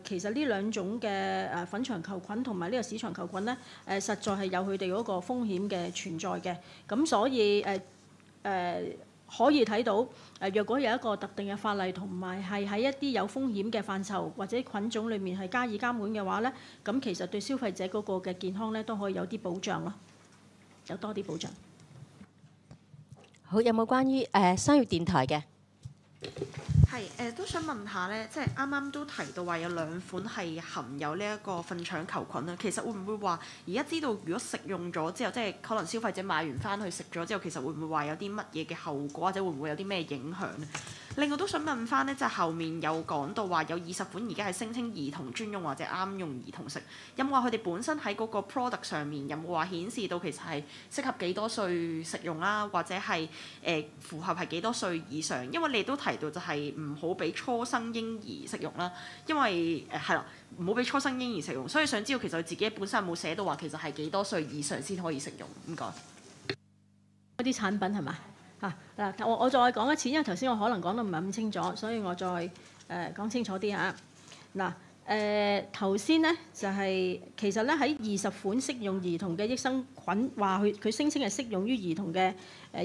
[SPEAKER 9] 其實呢兩種嘅糞腸球菌同埋呢個屎腸球菌咧，實在係有佢哋嗰個風險嘅存在嘅。咁所以可以睇到，若果有一個特定嘅法例，同埋係喺一啲有風險嘅範疇或者菌種裏面係加以監管嘅話咧，咁其實對消費者嗰個嘅健康咧都可以有啲保障咯，有多啲保障。
[SPEAKER 1] 好，有冇關於商業電台嘅？
[SPEAKER 16] 係都想問下咧，即係啱啱都提到話有2款係含有呢一個糞腸球菌啦。其實會唔會話而家知道如果食用咗之後，即係可能消費者買完翻去食咗之後，其實會唔會話有啲乜嘢嘅後果，或者會唔會有啲咩影響咧？另外都想問翻咧，就係後面有講到話有20款而家係聲稱兒童專用或者啱用兒童食，有冇話佢哋本身喺嗰個 product 上面有冇話顯示到其實係適合幾多歲食用啦，或者係符合係幾多歲以上？因為你都提到就係唔好俾初生嬰兒食用啦，因為係啦，唔好俾初生嬰兒食用，所以想知道其實佢自己本身有冇寫到話其實係幾多歲以上先可以食用？唔該。
[SPEAKER 9] 嗰啲產品係嘛？嗱，我再講一次，因為頭先我可能講得唔係咁清楚，所以我再講清楚啲嚇。嗱，頭先咧就係、其實咧喺20款適用兒童嘅益生菌，話佢聲稱係適用於兒童嘅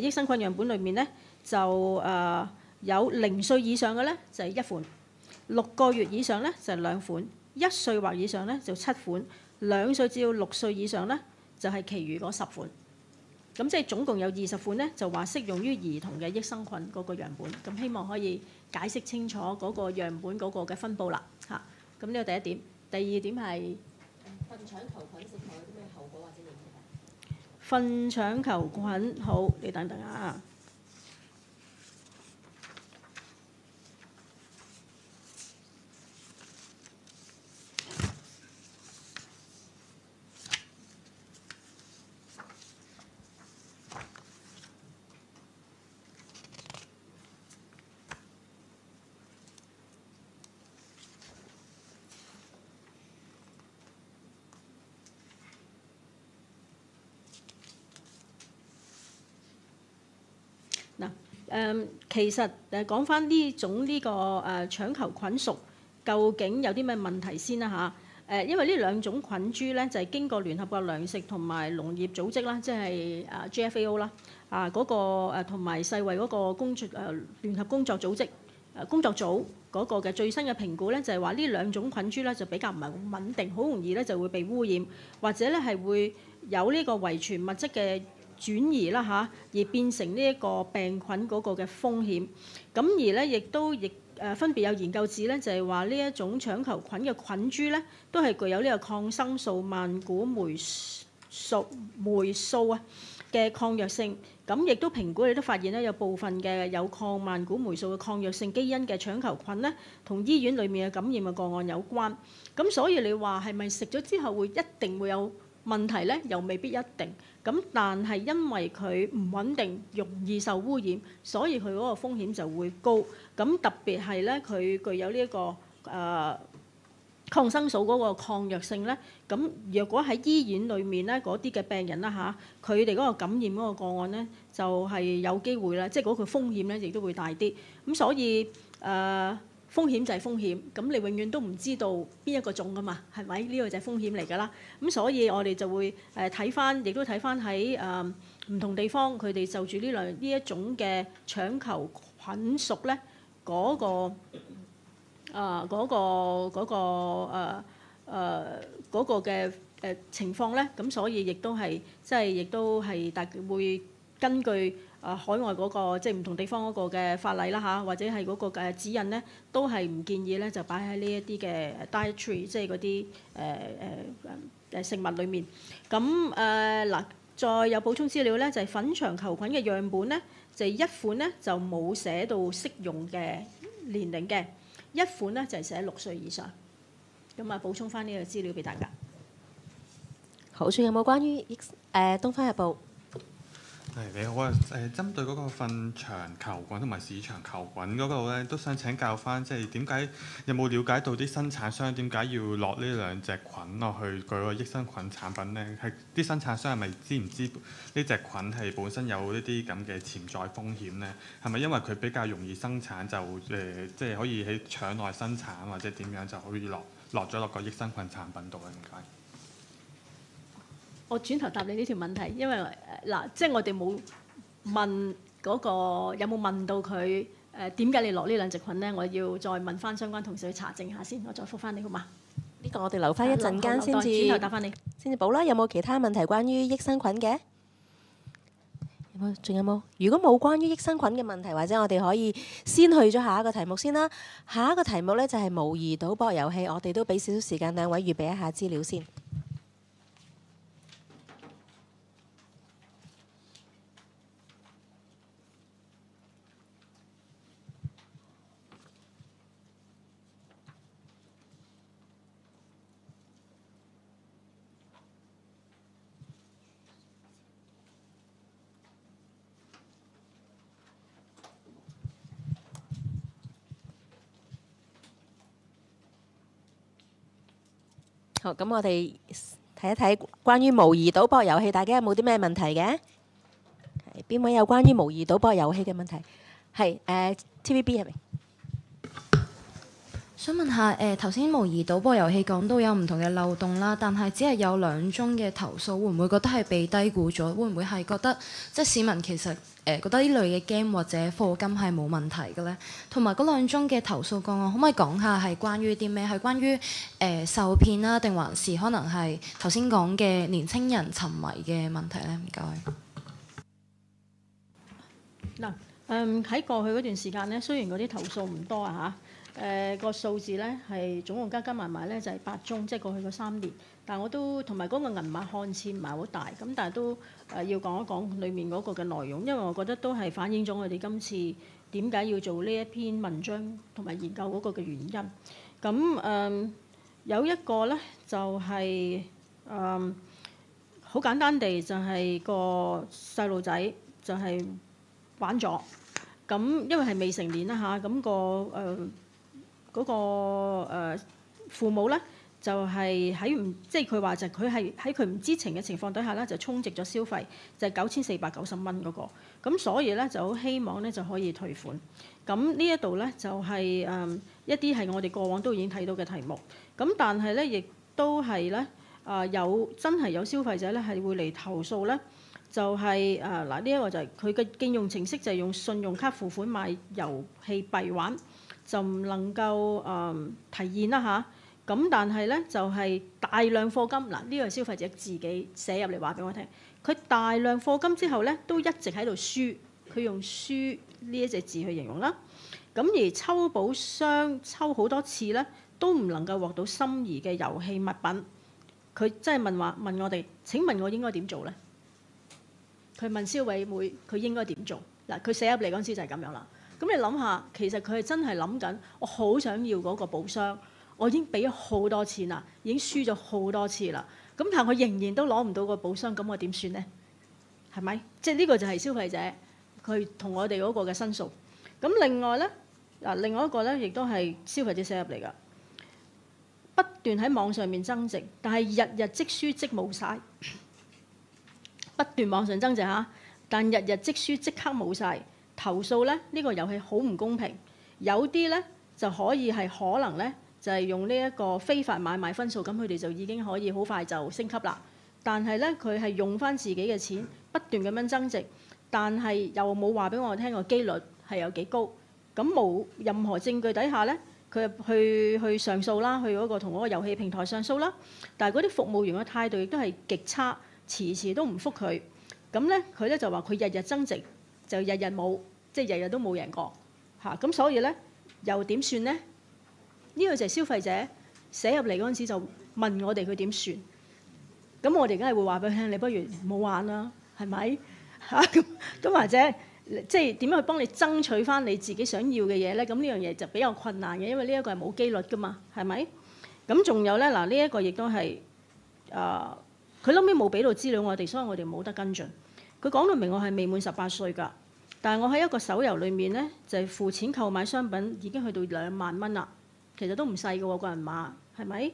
[SPEAKER 9] 益生菌樣本裏面咧，就有0歲以上嘅咧就係1款，6個月以上咧就係2款，1歲或以上咧就7款，2歲至到6歲以上咧就係其餘嗰10款。咁即係總共有20款咧，就話適用於兒童嘅益生菌嗰個樣本。咁希望可以解釋清楚嗰個樣本嗰個嘅分佈啦。嚇，咁呢個第一點。第二點係糞腸球菌食後有啲咩後果或者影響？糞腸球菌好，你等等啊。其實講翻呢種呢個腸球菌屬究竟有啲咩問題先啦嚇。因為呢兩種菌株咧就係經過聯合國糧食同埋農業組織啦，即係GFAO 啦，嗰個同埋世衛嗰個聯合工作組織工作組嗰個嘅最新嘅評估咧，就係話呢兩種菌株咧就比較唔係好穩定，好容易咧就會被污染，或者咧係會有呢個遺傳物質嘅轉移啦嚇，而變成呢一個病菌嗰個嘅風險。咁而咧亦都分別有研究指咧，就係話呢一種腸球菌嘅菌株咧，都係具有呢個抗生素萬古霉素嘅抗藥性。咁亦都評估，你都發現咧有部分嘅有抗萬古霉素嘅抗藥性基因嘅腸球菌咧，同醫院裡面嘅感染嘅個案有關。咁所以你話係咪食咗之後一定會有問題咧？又未必一定。咁但係因為佢唔穩定，容易受污染，所以佢嗰個風險就會高。咁特別係咧，佢具有呢一個抗生素嗰個抗藥性咧。咁若果喺醫院裏面咧，嗰啲嘅病人啦嚇，佢哋嗰個感染嗰個個案咧，就係有機會啦，即係嗰個風險咧，亦都會大啲。咁所以風險就係風險，咁你永遠都唔知道邊一個中㗎嘛，係咪？呢個就係風險嚟㗎啦。咁所以我哋就會睇翻，亦都睇翻喺唔同地方，佢哋就住呢一種嘅腸球菌屬咧，嗰個嘅情況咧，咁所以亦都係即係亦都係大會根據海外嗰個即係唔同地方嗰個嘅法例啦嚇，或者係嗰個嘅指引咧，都係唔建議咧就擺喺呢一啲嘅 dietary 即係嗰啲食物裡面。咁嗱，再有補充資料咧，就係粉腸球菌嘅樣本咧，就係一款咧就冇寫到適用嘅年齡嘅，一款咧就係寫6歲以上。咁補充翻呢個資料俾大家。
[SPEAKER 1] 好，仲有冇關於《東方日報》？
[SPEAKER 13] 你好啊，針對嗰個糞腸球菌同埋市場球菌嗰度咧，都想請教翻，即係點解有冇了解到啲生產商點解要落呢兩隻菌落去佢個益生菌產品咧？係啲生產商係咪知唔知呢隻菌係本身有呢啲咁嘅潛在風險咧？係咪因為佢比較容易生產就即係可以喺腸內生產，或者點樣就可以落咗落個益生菌產品度咧？唔該。
[SPEAKER 9] 我轉頭答你呢條問題，因為即係我哋冇問嗰個有冇問到佢點解你落呢兩隻菌咧？我要再問翻相關同事去查證下先，我再覆翻你好嘛？
[SPEAKER 1] 呢個我哋留翻一陣間先至
[SPEAKER 9] 轉頭答翻你，
[SPEAKER 1] 先至補啦。有冇其他問題關於益生菌嘅？仲有冇？如果冇關於益生菌嘅問題，或者我哋可以先去咗下一個題目先啦。下一個題目咧就係模擬賭博遊戲，我哋都俾少少時間兩位預備一下資料先。好，咁我哋睇一睇關於模擬賭博遊戲，大家有冇啲咩問題嘅？邊位有關於模擬賭博遊戲嘅問題？係TVB 係咪？
[SPEAKER 17] 想問下頭先模擬賭博遊戲講到有唔同嘅漏洞啦，但係只係有2宗嘅投訴，會唔會覺得係被低估咗？會唔會係覺得即係市民其實覺得呢類嘅 game 或者課金係冇問題嘅咧？同埋嗰2宗嘅投訴個案，可唔可以講下係關於啲咩？係關於受騙啦，定還是可能係頭先講嘅年青人沉迷嘅問題咧？唔該。
[SPEAKER 9] 嗱，喺過去嗰段時間咧，雖然嗰啲投訴唔多啊嚇，個數字咧係總共加埋咧就係8宗，即係過去嗰3年。但係我都同埋嗰個銀碼看似唔係好大，咁但係都要講一講裡面嗰個嘅內容，因為我覺得都係反映咗我哋今次點解要做呢一篇文章同埋研究嗰個嘅原因。咁有一個咧就係好簡單地就係個細路仔就係玩咗，咁因為係未成年啦嚇，咁嗰個父母咧就係即係佢話就佢係喺佢唔知情嘅情況底下咧，就充值咗消費，就係9490蚊嗰個。咁所以咧就好希望咧就可以退款。咁呢一度咧就係一啲係我哋過往都已經睇到嘅題目。咁但係咧亦都係咧真係有消費者咧係會嚟投訴咧，就係呢一個就係佢嘅應用程式就係用信用卡付款買遊戲幣玩，就唔能夠提現啦嚇。咁但係咧就係大量課金嗱，呢個係消費者自己寫入嚟話俾我聽，佢大量課金之後咧都一直喺度輸，佢用輸呢一隻字去形容啦。咁而抽寶箱抽好多次咧，都唔能夠獲到心儀嘅遊戲物品。佢真係問我哋：請問我應該點做咧？佢問消委會佢應該點做嗱？佢寫入嚟嗰陣時就係咁樣啦。咁你諗下，其實佢係真係諗緊，我好想要嗰個寶箱。我已經俾咗好多錢啦，已經輸咗好多次啦。咁但係我仍然都攞唔到個寶箱，咁我點算呢？係咪？即係呢個就係消費者佢同我哋嗰個嘅申訴。咁另外咧另外一個咧亦都係消費者寫入嚟㗎，不斷喺網上面增值，但係日日即輸即冇晒。不斷網上增值嚇，但日日即輸即刻冇晒。投訴咧呢個遊戲好唔公平，有啲咧就可以係可能咧。就係用呢一個非法買賣分數，咁佢哋就已經可以好快就升級啦。但係咧，佢係用翻自己嘅錢不斷咁樣增值，但係又冇話俾我聽個機率係有幾高。咁冇任何證據底下咧，佢去上訴啦，去嗰個同嗰個遊戲平台上訴啦。但係嗰啲服務員嘅態度亦都係極差，遲遲都唔覆佢。咁咧，佢咧就話佢日日增值，就日日冇，即係日日都冇贏過嚇。咁所以咧，又點算咧？呢個就係消費者寫入嚟嗰陣時就問我哋佢點算，咁我哋梗係會話俾佢聽，你不如唔好玩啦，係咪嚇？咁或者即係點樣去幫你爭取翻你自己想要嘅嘢咧？咁呢樣嘢就比較困難嘅，因為呢一個係冇機率噶嘛，係咪？咁仲有咧嗱，呢一個亦都係佢後尾冇俾到資料我哋，所以我哋冇得跟進。佢講到明我係未滿18歲㗎，但係我喺一個手遊裏面咧就係付錢購買商品已經去到2萬蚊啦。其實都唔細嘅喎，個人碼係咪？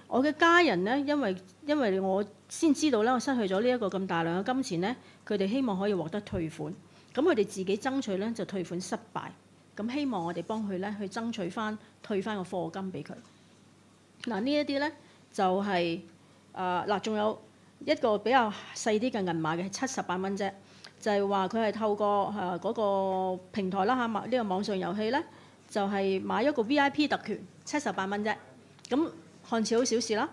[SPEAKER 9] 我嘅家人咧，因為我先知道咧，我失去咗呢一個咁大量嘅金錢咧，佢哋希望可以獲得退款。咁佢哋自己爭取咧就退款失敗。咁希望我哋幫佢咧去爭取翻退翻個課金俾佢。嗱呢一啲咧就係仲有一個比較細啲嘅銀碼嘅78蚊啫，就係話佢係透過嗰個平台啦嚇，呢個網上遊戲咧就係買一個 VIP 特權。78蚊啫，咁看似好小事啦。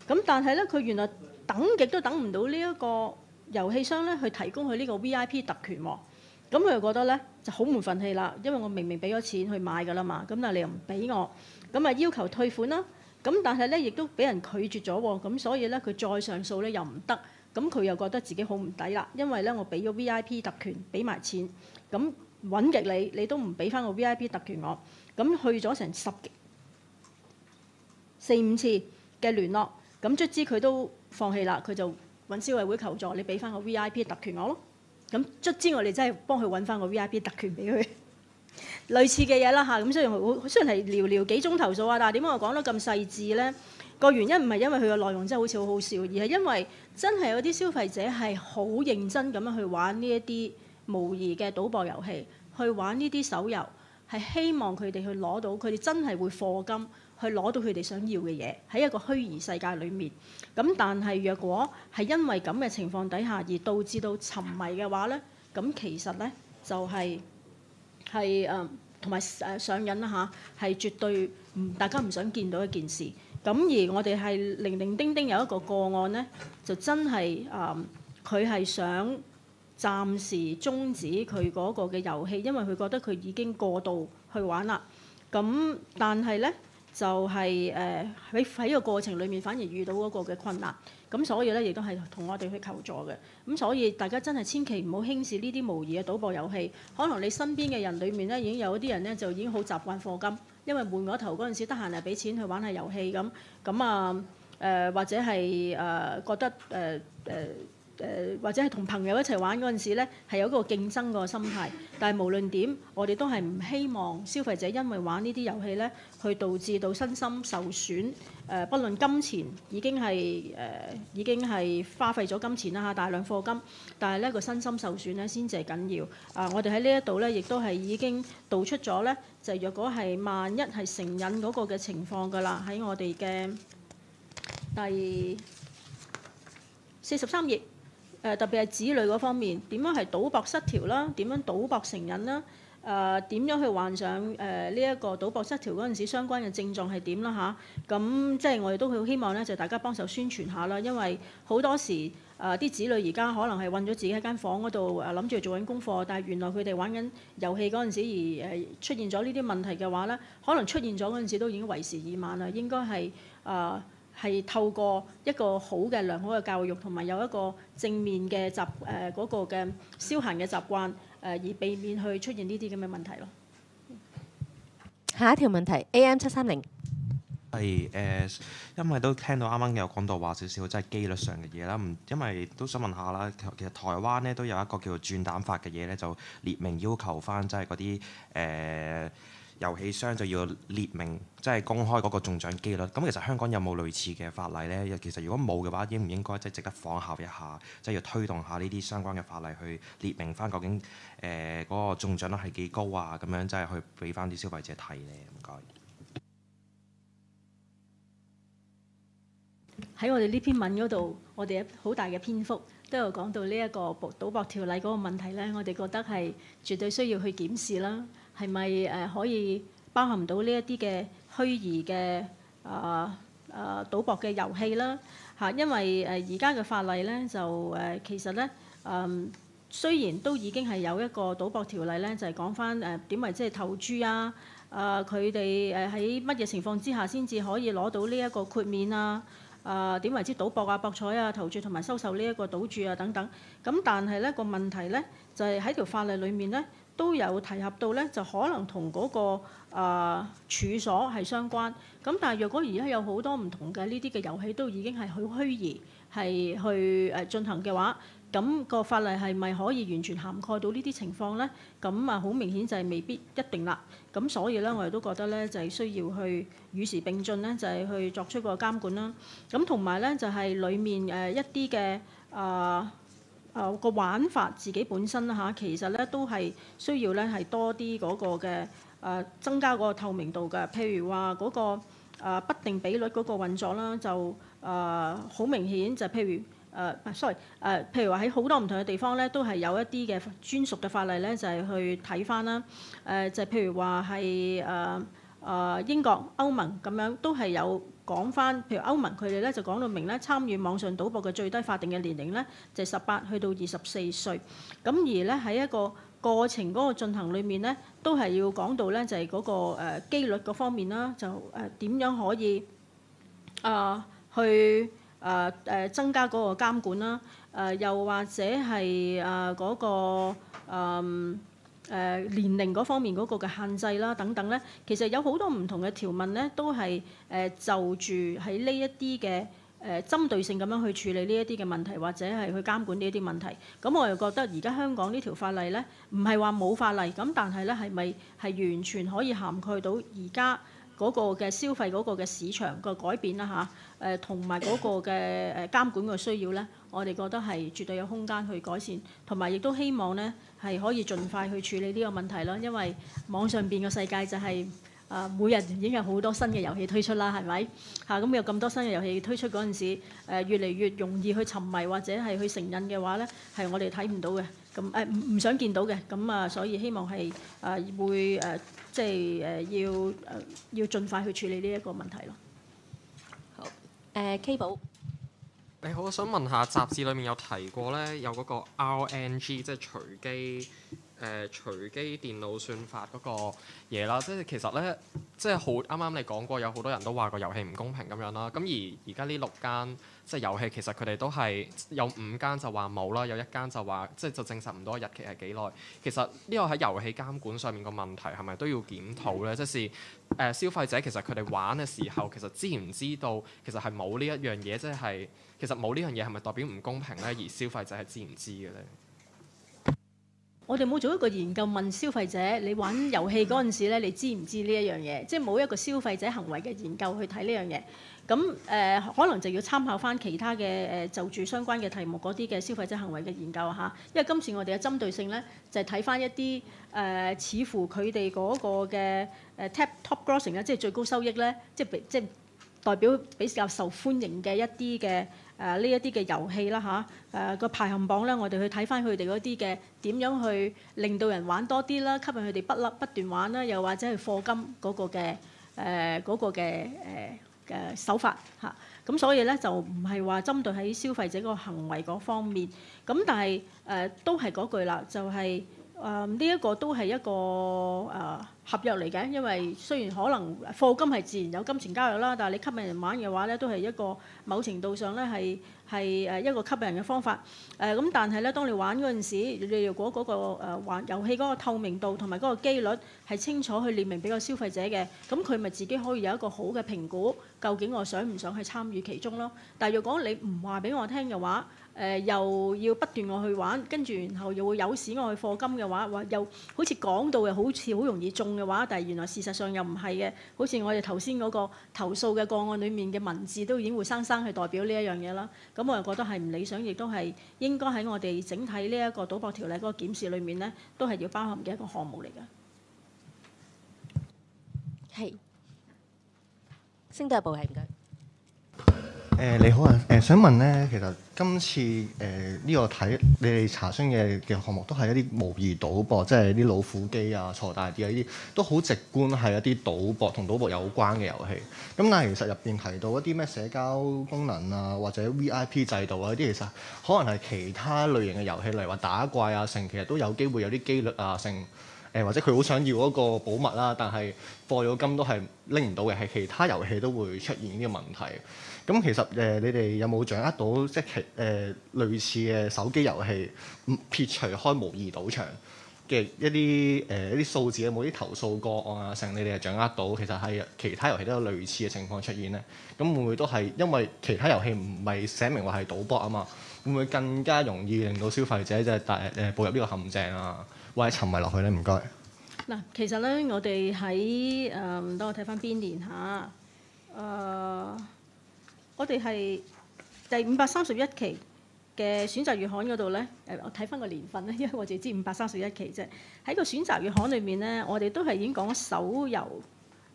[SPEAKER 9] 咁但係咧，佢原來等極都等唔到呢一個遊戲商咧去提供佢呢個 VIP 特權喎。咁佢就覺得咧就好唔憤氣啦，因為我明明俾咗錢去買㗎啦嘛，咁但係你又唔俾我，咁啊要求退款啦。咁但係咧亦都俾人拒絕咗喎，咁所以咧佢再上訴咧又唔得，咁佢又覺得自己好唔抵啦，因為咧我俾咗 VIP 特權，俾埋錢，咁揾極你都唔俾翻個 VIP 特權我，咁去咗成4、5次嘅聯絡，咁卒之佢都放棄啦，佢就揾消委會求助，你俾翻個 VIP 特權我咯。咁卒之我哋真係幫佢揾翻個 VIP 特權俾佢，類似嘅嘢啦嚇。咁雖然係寥寥幾宗投訴啊，但係點解我講得咁細緻咧？個原因唔係因為佢嘅內容真係好似好好笑，而係因為真係有啲消費者係好認真咁樣去玩呢一啲模擬嘅賭博遊戲，去玩呢啲手遊，係希望佢哋去攞到，佢哋真係會課金。去攞到佢哋想要嘅嘢喺一個虛擬世界裏面，咁但係若果係因為咁嘅情況底下而導致到沉迷嘅話咧，咁其實咧就係同埋上癮啦嚇，係絕對大家唔想見到一件事。咁而我哋係零零丁丁有一個個案咧，就真係佢係想暫時終止佢嗰個嘅遊戲，因為佢覺得佢已經過度去玩啦。咁但係咧。就係喺呢個過程裏面，反而遇到嗰個嘅困難，咁所以咧亦都係同我哋去求助嘅。咁所以大家真係千祈唔好輕視呢啲模擬嘅賭博遊戲。可能你身邊嘅人裏面咧，已經有啲人咧就已經好習慣課金，因為換個頭嗰陣時得閒係俾錢去玩下遊戲咁啊或者係覺得或者係同朋友一齊玩嗰陣時咧，係有一個競爭個心態。但係無論點，我哋都係唔希望消費者因為玩呢啲遊戲咧，去導致到身心受損。不論金錢已經係花費咗金錢啦嚇，大量課金，但係咧個身心受損咧先至係緊要。我哋喺呢一度咧，亦都係已經道出咗咧，就若果係萬一係成癮嗰個嘅情況㗎啦，喺我哋嘅第43頁。特別係子女嗰方面，點樣係賭博失調啦？點樣賭博成癮啦？點樣去患上呢一個賭博失調嗰陣時相關嘅症狀係點啦嚇？咁即係我哋都好希望咧，就大家幫手宣傳下啦，因為好多時啲子女而家可能係韞咗自己喺間房嗰度諗住做緊功課，但係原來佢哋玩緊遊戲嗰陣時而出現咗呢啲問題嘅話咧，可能出現咗嗰陣時都已經為時已晚啦，應該係透過一個好嘅良好嘅教育，同埋有一個正面嘅嗰個嘅消閒嘅習慣，而避免去出現呢啲咁嘅問題咯。
[SPEAKER 1] 下一條問題 AM730。
[SPEAKER 15] 係因為都聽到啱啱有講到話少少即係機率上嘅嘢啦，因為都想問下啦，其實台灣咧都有一個叫做轉蛋法嘅嘢咧，就列明要求翻即係嗰啲遊戲商就要列明即係公開嗰個中獎機率。咁其實香港有冇類似嘅法例呢？其實如果冇嘅話，應唔應該即係值得仿效一下，即係要推動下呢啲相關嘅法例去列明翻究竟嗰個中獎率係幾高啊？咁樣即係去俾翻啲消費者睇呢？唔該。
[SPEAKER 9] 喺我哋呢篇文嗰度，我哋好大嘅篇幅都有講到呢一個賭博條例嗰個問題咧，我哋覺得係絕對需要去檢視啦。係咪可以包含到呢一啲嘅虛擬嘅賭博嘅遊戲啦？嚇，因為而家嘅法例咧就其實咧雖然都已經係有一個賭博條例咧，就係講翻點為即係投注啊，佢哋喺乜嘢情況之下先至可以攞到呢一個豁免啊？點為之賭博啊、博彩啊、投注同埋收受呢一個賭注啊等等。咁但係咧個問題咧就係喺條法例裡面咧，都有提及到咧，就可能同嗰個處所係相關。咁但係若果而家有好多唔同嘅呢啲嘅遊戲都已經係好虛擬，係去進行嘅話，咁個法例係咪可以完全涵蓋到呢啲情況咧？咁好明顯就係未必一定啦。咁所以咧，我哋都覺得咧就係需要去與時並進咧，就係去作出個監管啦。咁同埋咧就係裡面一啲嘅個玩法自己本身啦嚇，其實咧都係需要咧係多啲嗰個嘅增加嗰個透明度嘅。譬如話嗰個不定比率嗰個運作啦，就好明顯就譬如譬如話喺好多唔同嘅地方咧，都係有一啲嘅專屬嘅法例咧，就係去睇翻啦。就譬如話係英國、歐盟咁樣都係有講翻，譬如歐盟佢哋咧就講到明咧，參與網上賭博嘅最低法定嘅年齡咧就係18去到24歲。咁而咧喺一個過程嗰個進行裏面咧，都係要講到咧就係嗰個機率嗰方面啦，就點樣可以去增加嗰個監管啦，又或者係嗰個年齡嗰方面嗰個嘅限制啦等等咧，其實有好多唔同嘅條文咧，都係就住喺呢一啲嘅針對性咁樣去處理呢一啲嘅問題，或者係去監管呢一啲問題。咁我又覺得而家香港呢條法例咧，唔係話冇法例，咁但係咧係咪係完全可以涵蓋到而家嗰個嘅消費嗰個嘅市場個改變啦嚇？同埋嗰個嘅監管嘅需要咧，我哋覺得係絕對有空間去改善，同埋亦都希望咧係可以盡快去處理呢個問題啦。因為網上邊嘅世界就係每日已經有好多新嘅遊戲推出啦，係咪嚇？咁有咁多新嘅遊戲推出嗰陣時，越嚟越容易去沉迷或者係去成癮嘅話咧，係我哋睇唔到嘅，咁唔想見到嘅。咁所以希望係會即係要盡快去處理呢一個問題咯。
[SPEAKER 1] 好，K 寶。
[SPEAKER 12] 你好，我想問下雜誌裏面有提過咧，有嗰個 RNG 即係隨機電腦算法嗰個嘢啦，即係其實咧，即係好啱啱你講過，有好多人都話個遊戲唔公平咁樣啦。咁而家呢6間即係遊戲，其實佢哋都係有5間就話冇啦，有1間就話即係就證實唔到日期係幾耐。其實呢個喺遊戲監管上面個問題係咪都要檢討咧？即係消費者其實佢哋玩嘅時候，其實知唔知道其實係冇呢一樣嘢，即係其實冇呢樣嘢係咪代表唔公平咧？而消費者係知唔知嘅咧？
[SPEAKER 9] 我哋冇做一個研究問消費者，你玩遊戲嗰陣時咧，你知唔知呢一樣嘢？即係冇一個消費者行為嘅研究去睇呢樣嘢。咁可能就要參考翻其他嘅就住相關嘅題目嗰啲嘅消費者行為嘅研究嚇。因為今次我哋嘅針對性咧，就係睇翻一啲似乎佢哋嗰個嘅top grossing 咧，即係最高收益咧，即係代表比較受歡迎嘅一啲嘅呢一啲嘅遊戲啦嚇，個排行榜咧，我哋去睇翻佢哋嗰啲嘅點樣去令到人玩多啲啦，吸引佢哋不斷玩啦，又或者係課金嗰個嘅手法嚇。咁所以咧就唔係話針對喺消費者個行為嗰方面，咁但係都係嗰句啦，就係呢一個都係一個合約嚟嘅，因為雖然可能課金係自然有金錢交易啦，但係你吸引人玩嘅話咧，都係一個某程度上咧係一個吸引人嘅方法。咁但係咧，當你玩嗰陣時，你如果嗰個玩遊戲嗰個透明度同埋嗰個機率係清楚去列明俾個消費者嘅，咁佢咪自己可以有一個好嘅評估，究竟我想唔想去參與其中咯？但係如果你唔話俾我聽嘅話，又要不斷我去玩，跟住然後又會誘使我去課金嘅話，又好似講到又好似好容易中嘅話，但係原來事實上又唔係嘅。好似我哋頭先嗰個投訴嘅個案裡面嘅文字都已經活生生係代表呢一樣嘢啦。咁我又覺得係唔理想，亦都係應該喺我哋整體呢一個賭博條例嗰個檢視裏面咧，都係要包含嘅一個項目嚟嘅。
[SPEAKER 1] 係，星島日報係唔該。
[SPEAKER 18] 你好啊，想問咧，其實今次呢個睇你哋查詢嘅項目都係一啲模擬賭博，即係啲老虎機啊、鋤大啲啊呢啲，都好直觀係一啲賭博同賭博有關嘅遊戲。咁但係其實入邊提到一啲咩社交功能啊，或者 VIP 制度啊呢啲，其實可能係其他類型嘅遊戲，例如話打怪啊成，其實都有機會有啲機率啊成。或者佢好想要嗰個寶物啦，但係課咗金都係拎唔到嘅，係其他遊戲都會出現呢個問題。咁其實你哋有冇掌握到即係類似嘅手機遊戲，撇除開模擬賭場嘅一啲數字，有冇啲投訴個案啊？成你哋係掌握到，其實係其他遊戲都有類似嘅情況出現咧。咁會唔會都係因為其他遊戲唔係寫明話係賭博啊嘛？會唔會更加容易令到消費者即係步入呢個陷阱啊？或者沉迷落去咧，唔該。
[SPEAKER 9] 嗱，其實咧，我哋喺等我睇翻邊年嚇，我哋係第531期嘅選擇月刊嗰度咧，我睇翻個年份咧，因為我哋知531期啫。喺個選擇月刊裏面咧，我哋都係已經講手遊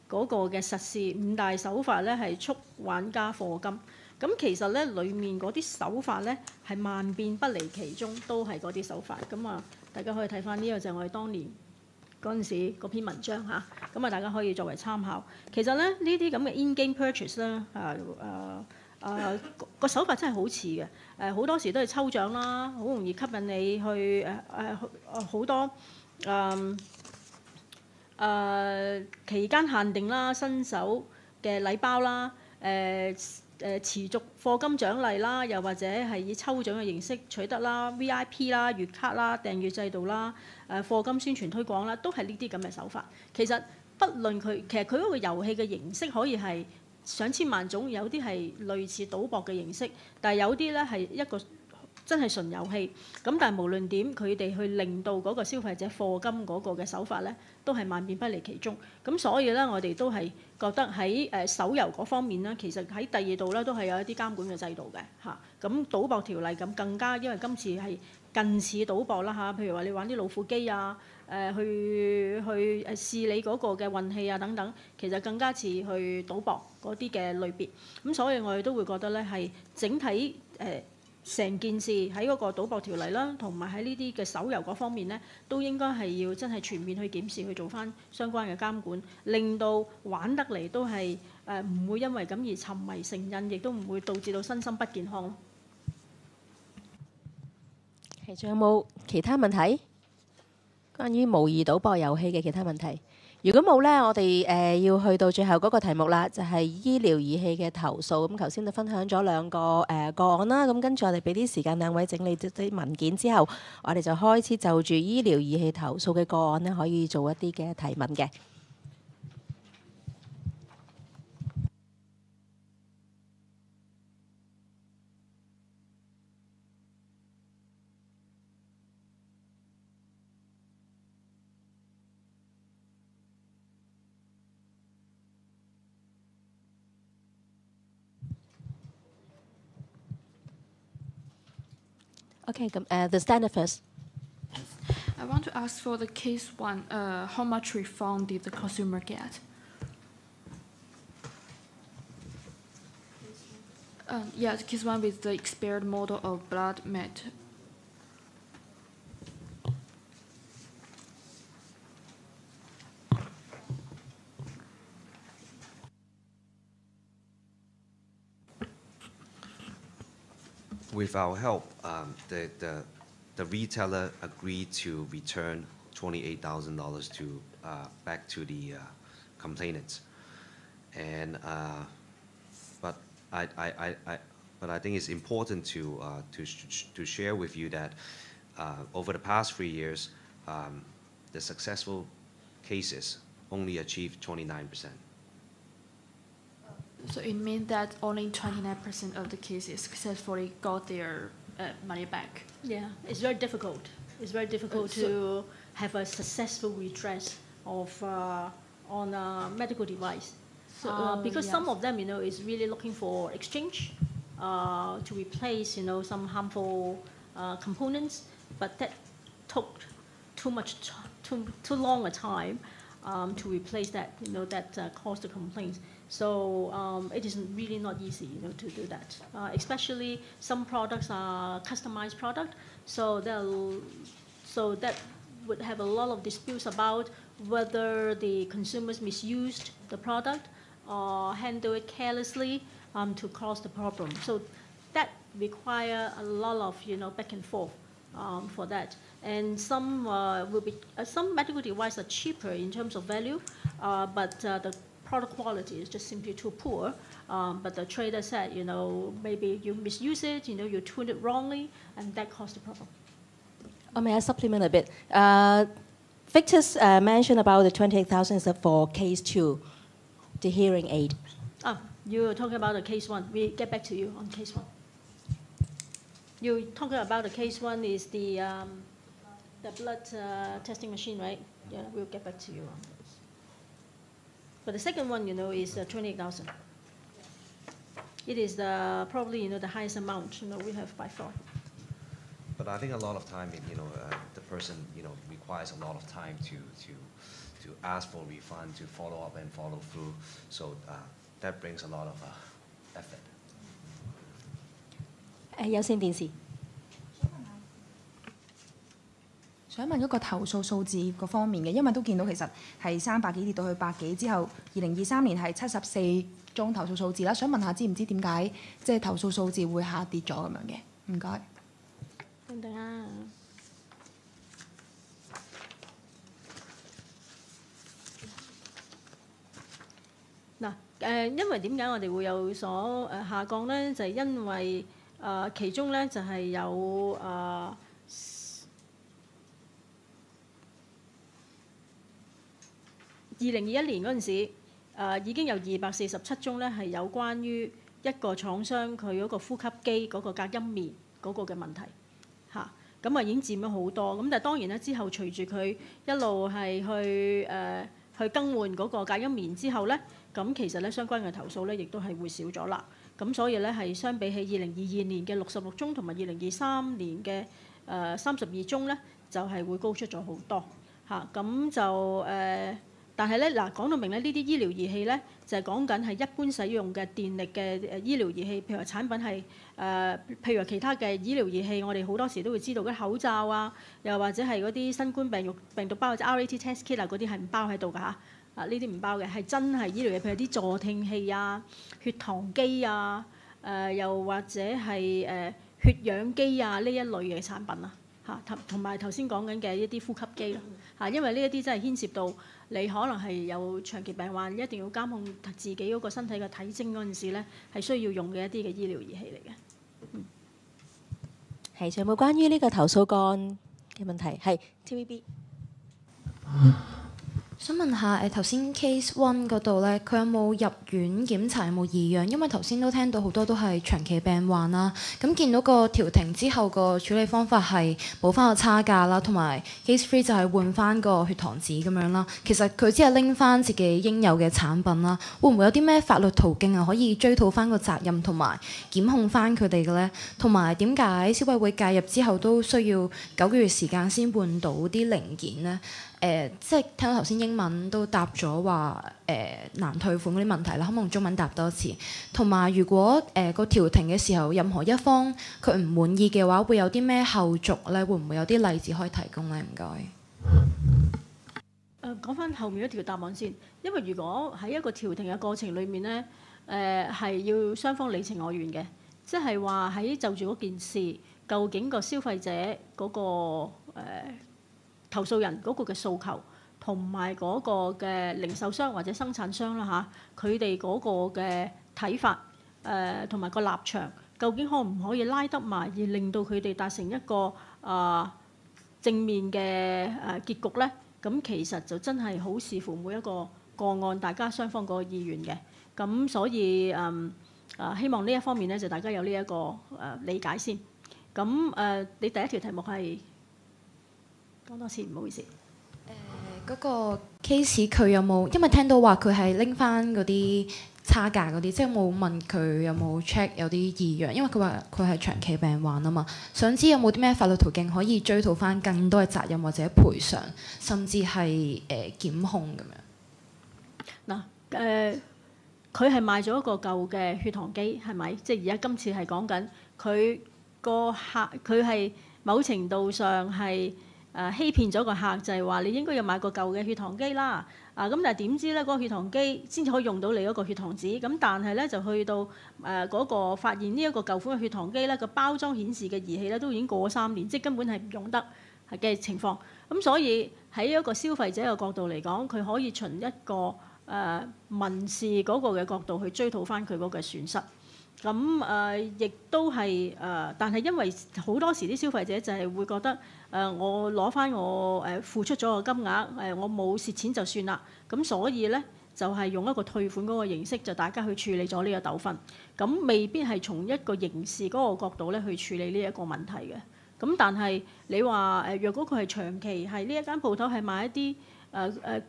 [SPEAKER 9] 嗰個嘅實施5大手法咧，係促玩家課金。咁其實咧，裡面嗰啲手法咧係萬變不離其宗，都係嗰啲手法。咁啊，大家可以睇翻呢個就係我哋當年嗰陣時嗰篇文章嚇。咁啊，大家可以作為參考。其實咧，呢啲咁嘅 in-game purchase 咧，個手法真係好似嘅。好多時都係抽獎啦，好容易吸引你去好多期間限定啦、新手嘅禮包啦、持續課金獎勵啦，又或者係以抽獎嘅形式取得啦、VIP 啦、月卡啦、訂閱制度啦、課金宣傳推廣啦，都係呢啲咁嘅手法。其實不論其實佢嗰個遊戲嘅形式可以係上千萬種，有啲係類似賭博嘅形式，但係有啲咧係一個真係純遊戲。咁但係無論點，佢哋去令到嗰個消費者課金嗰個嘅手法咧，都係萬變不離其宗。咁所以咧，我哋都係覺得喺手遊嗰方面咧，其實喺第二度咧都係有一啲監管嘅制度嘅嚇。咁賭博條例咁更加，因為今次係近似賭博啦嚇。譬如話你玩啲老虎機啊，去試你嗰個嘅運氣啊等等，其實更加似去賭博嗰啲嘅類別。咁所以我哋都會覺得咧係整體成件事喺嗰個賭博條例啦，同埋喺呢啲嘅手遊嗰方面咧，都應該係要真係全面去檢視，去做翻相關嘅監管，令到玩得嚟都係唔會因為咁而沉迷成癮，亦都唔會導致到身心不健康咯。係，仲有冇其他問題？關於模擬賭博遊戲嘅其他問題，
[SPEAKER 1] 如果冇咧，我哋要去到最後嗰個題目啦，就係醫療儀器嘅投訴。咁頭先就分享咗兩個個案啦。咁跟住我哋俾啲時間兩位整理啲文件之後，我哋就開始就住醫療儀器投訴嘅個案咧，可以做一啲嘅提問嘅。Okay, the standard first.
[SPEAKER 11] I want to ask for the case one. How much refund did the consumer get? Yeah, the case one with the expired model of blood mat.
[SPEAKER 2] With our help, the retailer agreed to return $28,000 to back to the complainants, and but I think it's important to share with you that over the past 3 years, the successful cases only achieved 29%.
[SPEAKER 11] So it means that only 29% of the cases successfully got their money back.
[SPEAKER 9] Yeah, it's very difficult. It's very difficult to have a successful redress of on a medical device. So because some of them, is really looking for exchange to replace, some harmful components, but that took too long a time to replace that. That caused the complaints. So it is really not easy, to do that. Especially some products are customized product, so that would have a lot of disputes about whether the consumers misused the product or handle it carelessly to cause the problem. So that require a lot of back and forth for that. And some will be some medical devices are cheaper in terms of value, but the product quality is just simply too poor. But the trader said, maybe you misuse it, you tune it wrongly, and that caused the problem.
[SPEAKER 1] May I supplement a bit? Victor's mentioned about the 28,000 is for case 2, the hearing aid.
[SPEAKER 9] You're talking about the case 1. We get back to you on case 1. You're talking about the case 1 is the blood testing machine, right? Yeah, we'll get back to you on this. But the second one, is 28,000. It is probably the highest amount we have by far.
[SPEAKER 2] But I think a lot of time, the person requires a lot of time to ask for refund, to follow up and follow through. So that brings a lot of effort.
[SPEAKER 1] 有線電視。
[SPEAKER 10] 想問嗰個投訴數字嗰方面嘅，因為都見到其實係300幾跌到去100幾之後，2023年係74宗投訴數字啦。想問下知唔知點解即係投訴數字會下跌咗咁樣嘅？唔該。
[SPEAKER 9] 等啊。嗱因為點解我哋會有所下降咧？就係因為其中咧就係有2021年嗰陣時，已經有247宗咧係有關於一個廠商佢嗰個呼吸機嗰個隔音棉嗰個嘅問題嚇，咁已經佔咗好多。咁但係當然咧，之後隨住佢一路係去更換嗰個隔音棉之後咧，咁其實咧相關嘅投訴咧亦都係會少咗啦。咁所以咧係相比起2022年嘅66宗同埋2023年嘅32宗咧，就係會高出咗好多嚇。咁就但係咧講到明咧，呢啲醫療儀器咧就係講緊係一般使用嘅電力嘅醫療儀器，譬如話產品係譬如話其他嘅醫療儀器，我哋好多時都會知道嗰啲口罩啊，又或者係嗰啲新冠病毒包或者 RAT test kit 啊嗰啲係唔包喺度㗎嚇。呢啲唔包嘅係真係醫療嘢，譬如啲助聽器啊、血糖機啊、又或者係血氧機啊呢一類嘅產品啊嚇，同埋頭先講緊嘅一啲呼吸機啦嚇，因為呢一啲真係牽涉到你可能係有長期病患，一定要監控自己嗰個身體嘅體徵嗰陣時咧，係需要用嘅一啲嘅醫療儀器嚟嘅。
[SPEAKER 1] 係，仲有冇關於呢個投訴個案嘅問題？係 TVB。
[SPEAKER 17] 想問下頭先 case one 嗰度咧，佢有冇入院檢查有冇異樣？因為頭先都聽到好多都係長期病患啦。咁見到個調停之後個處理方法係補翻個差價啦，同埋 case three 就係換翻個血糖紙咁樣啦。其實佢只係拎翻自己應有嘅產品啦，會唔會有啲咩法律途徑啊可以追討翻個責任同埋檢控翻佢哋嘅咧？同埋點解消委會介入之後都需要9個月時間先換到啲零件咧？即係聽到頭先英文都答咗話難退款嗰啲問題啦，可唔可以用中文答多次？同埋如果個調停嘅時候，任何一方佢唔滿意嘅話，會有啲咩後續咧？會唔會有啲例子可以提供咧？唔該。
[SPEAKER 9] 講翻後面一條答案先，因為如果喺一個調停嘅過程裏面咧，係要雙方你情我願嘅，即係話喺就住嗰件事，究竟個消費者嗰個投訴人嗰個嘅訴求，同埋嗰個嘅零售商或者生產商啦嚇，佢哋嗰個嘅睇法，同埋個立場，究竟可唔可以拉得埋，而令到佢哋達成一個正面嘅結局咧？咁其實就真係好視乎每一個個案，大家雙方個意願嘅。咁所以希望呢一方面咧，就大家有呢一個理解先。咁你第一條題目係？講多次，唔好意思。
[SPEAKER 17] 嗰個 case 佢有冇？因為聽到話佢係拎翻嗰啲差價嗰啲，即係冇問佢有冇 check 有啲異樣，因為佢話佢係長期病患啊嘛。想知有冇啲咩法律途徑可以追討翻更多嘅責任或者賠償，甚至係檢控咁樣？
[SPEAKER 9] 嗱佢係賣咗一個舊嘅血糖機，係咪？即係而家今次係講緊佢個客，佢係某程度上係。欺騙咗個客就係話你應該要買個舊嘅血糖機啦，咁但係點知咧嗰個血糖機先至可以用到你嗰個血糖紙，咁但係咧就去到嗰個發現呢一個舊款嘅血糖機咧個包裝顯示嘅儀器咧都已經過3年，即係根本係唔用得嘅情況。咁所以喺一個消費者嘅角度嚟講，佢可以循一個民事嗰個嘅角度去追討翻佢嗰個損失。咁亦都係但係因為好多時啲消費者就係會覺得我攞翻我付出咗個金額我冇蝕錢就算啦，咁所以咧就係用一個退款嗰個形式，就大家去處理咗呢個糾紛，咁未必係從一個刑事嗰個角度咧去處理呢一個問題嘅。咁但係你話若果佢係長期係呢一間鋪頭係買一啲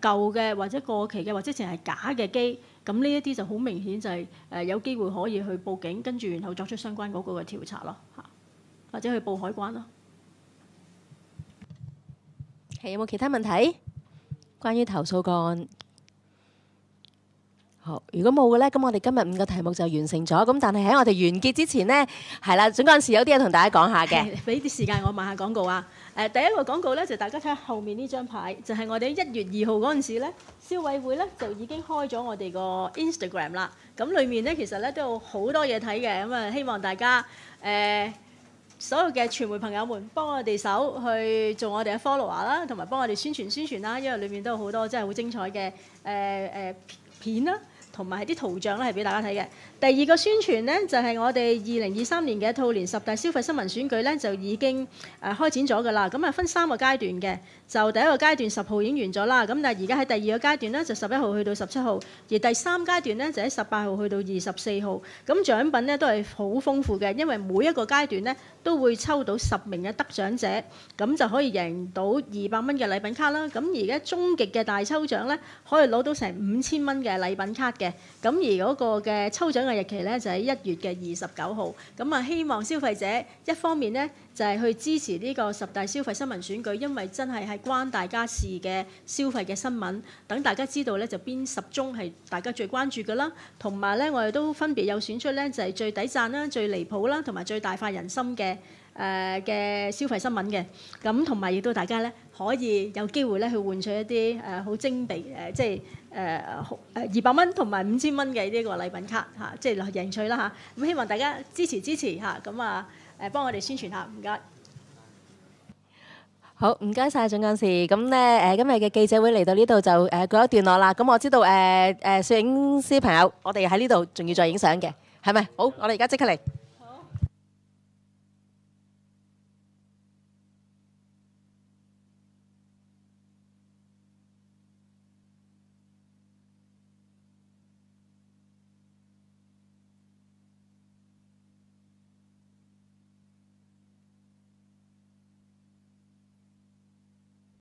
[SPEAKER 9] 舊嘅或者過期嘅或者淨係假嘅機，咁呢一啲就好明顯就係有機會可以去報警，跟住然後作出相關嗰個嘅調查咯嚇，或者去報海關咯。
[SPEAKER 1] 係有冇其他問題？關於投訴個案？好，如果冇嘅咧，咁我哋今日5個題目就完成咗。咁但係喺我哋完結之前呢，係啦，總幹事有啲嘢同大家講下嘅。
[SPEAKER 9] 俾啲時間我賣下廣告啊！第一個廣告咧就大家睇下後面呢張牌，就係我哋1月2號嗰陣時咧，消委會咧就已經開咗我哋個 Instagram 啦。咁裡面咧其實咧都有好多嘢睇嘅，咁啊希望大家所有嘅傳媒朋友們幫我哋手去做我哋嘅 follower 啦，同埋幫我哋宣傳啦，因為裏面都有好多真係好精彩嘅片啦。同埋係啲圖像咧係俾大家睇嘅。第二個宣傳呢，就係我哋2023年嘅兔年10大消費新聞選舉咧就已經開展咗㗎啦。咁啊分3個階段嘅，就第一個階段10號已經完咗啦。咁但係而家喺第二個階段呢，就11號去到17號，而第3階段呢，就喺18號去到24號。咁獎品呢，都係好豐富嘅，因為每一個階段呢，都會抽到10名嘅得獎者，咁就可以贏到200蚊嘅禮品卡啦。咁而家終極嘅大抽獎呢，可以攞到成5000蚊嘅禮品卡嘅。咁而嗰個嘅抽獎嘅日期呢，就喺1月嘅29號。咁啊，希望消費者一方面呢，就係去支持呢個10大消費新聞選舉，因為真係關大家事嘅消費嘅新聞，等大家知道呢，就邊10宗係大家最關注嘅啦。同埋呢，我哋都分別有選出呢，就係最抵讚啦、最離譜啦，同埋最大快人心嘅消費新聞嘅。咁同埋亦都大家呢，可以有機會呢去換取一啲好精備即係200蚊同埋5000蚊嘅呢個禮品卡嚇，即係贏取啦嚇。咁希望大家支持嚇，咁啊幫我哋宣傳下，唔該。
[SPEAKER 1] 好，唔該晒總幹事。咁咧今日嘅記者會嚟到呢度就告一段落啦。咁我知道攝影師朋友，我哋喺呢度仲要再影相嘅，係咪？好，我哋而家即刻嚟。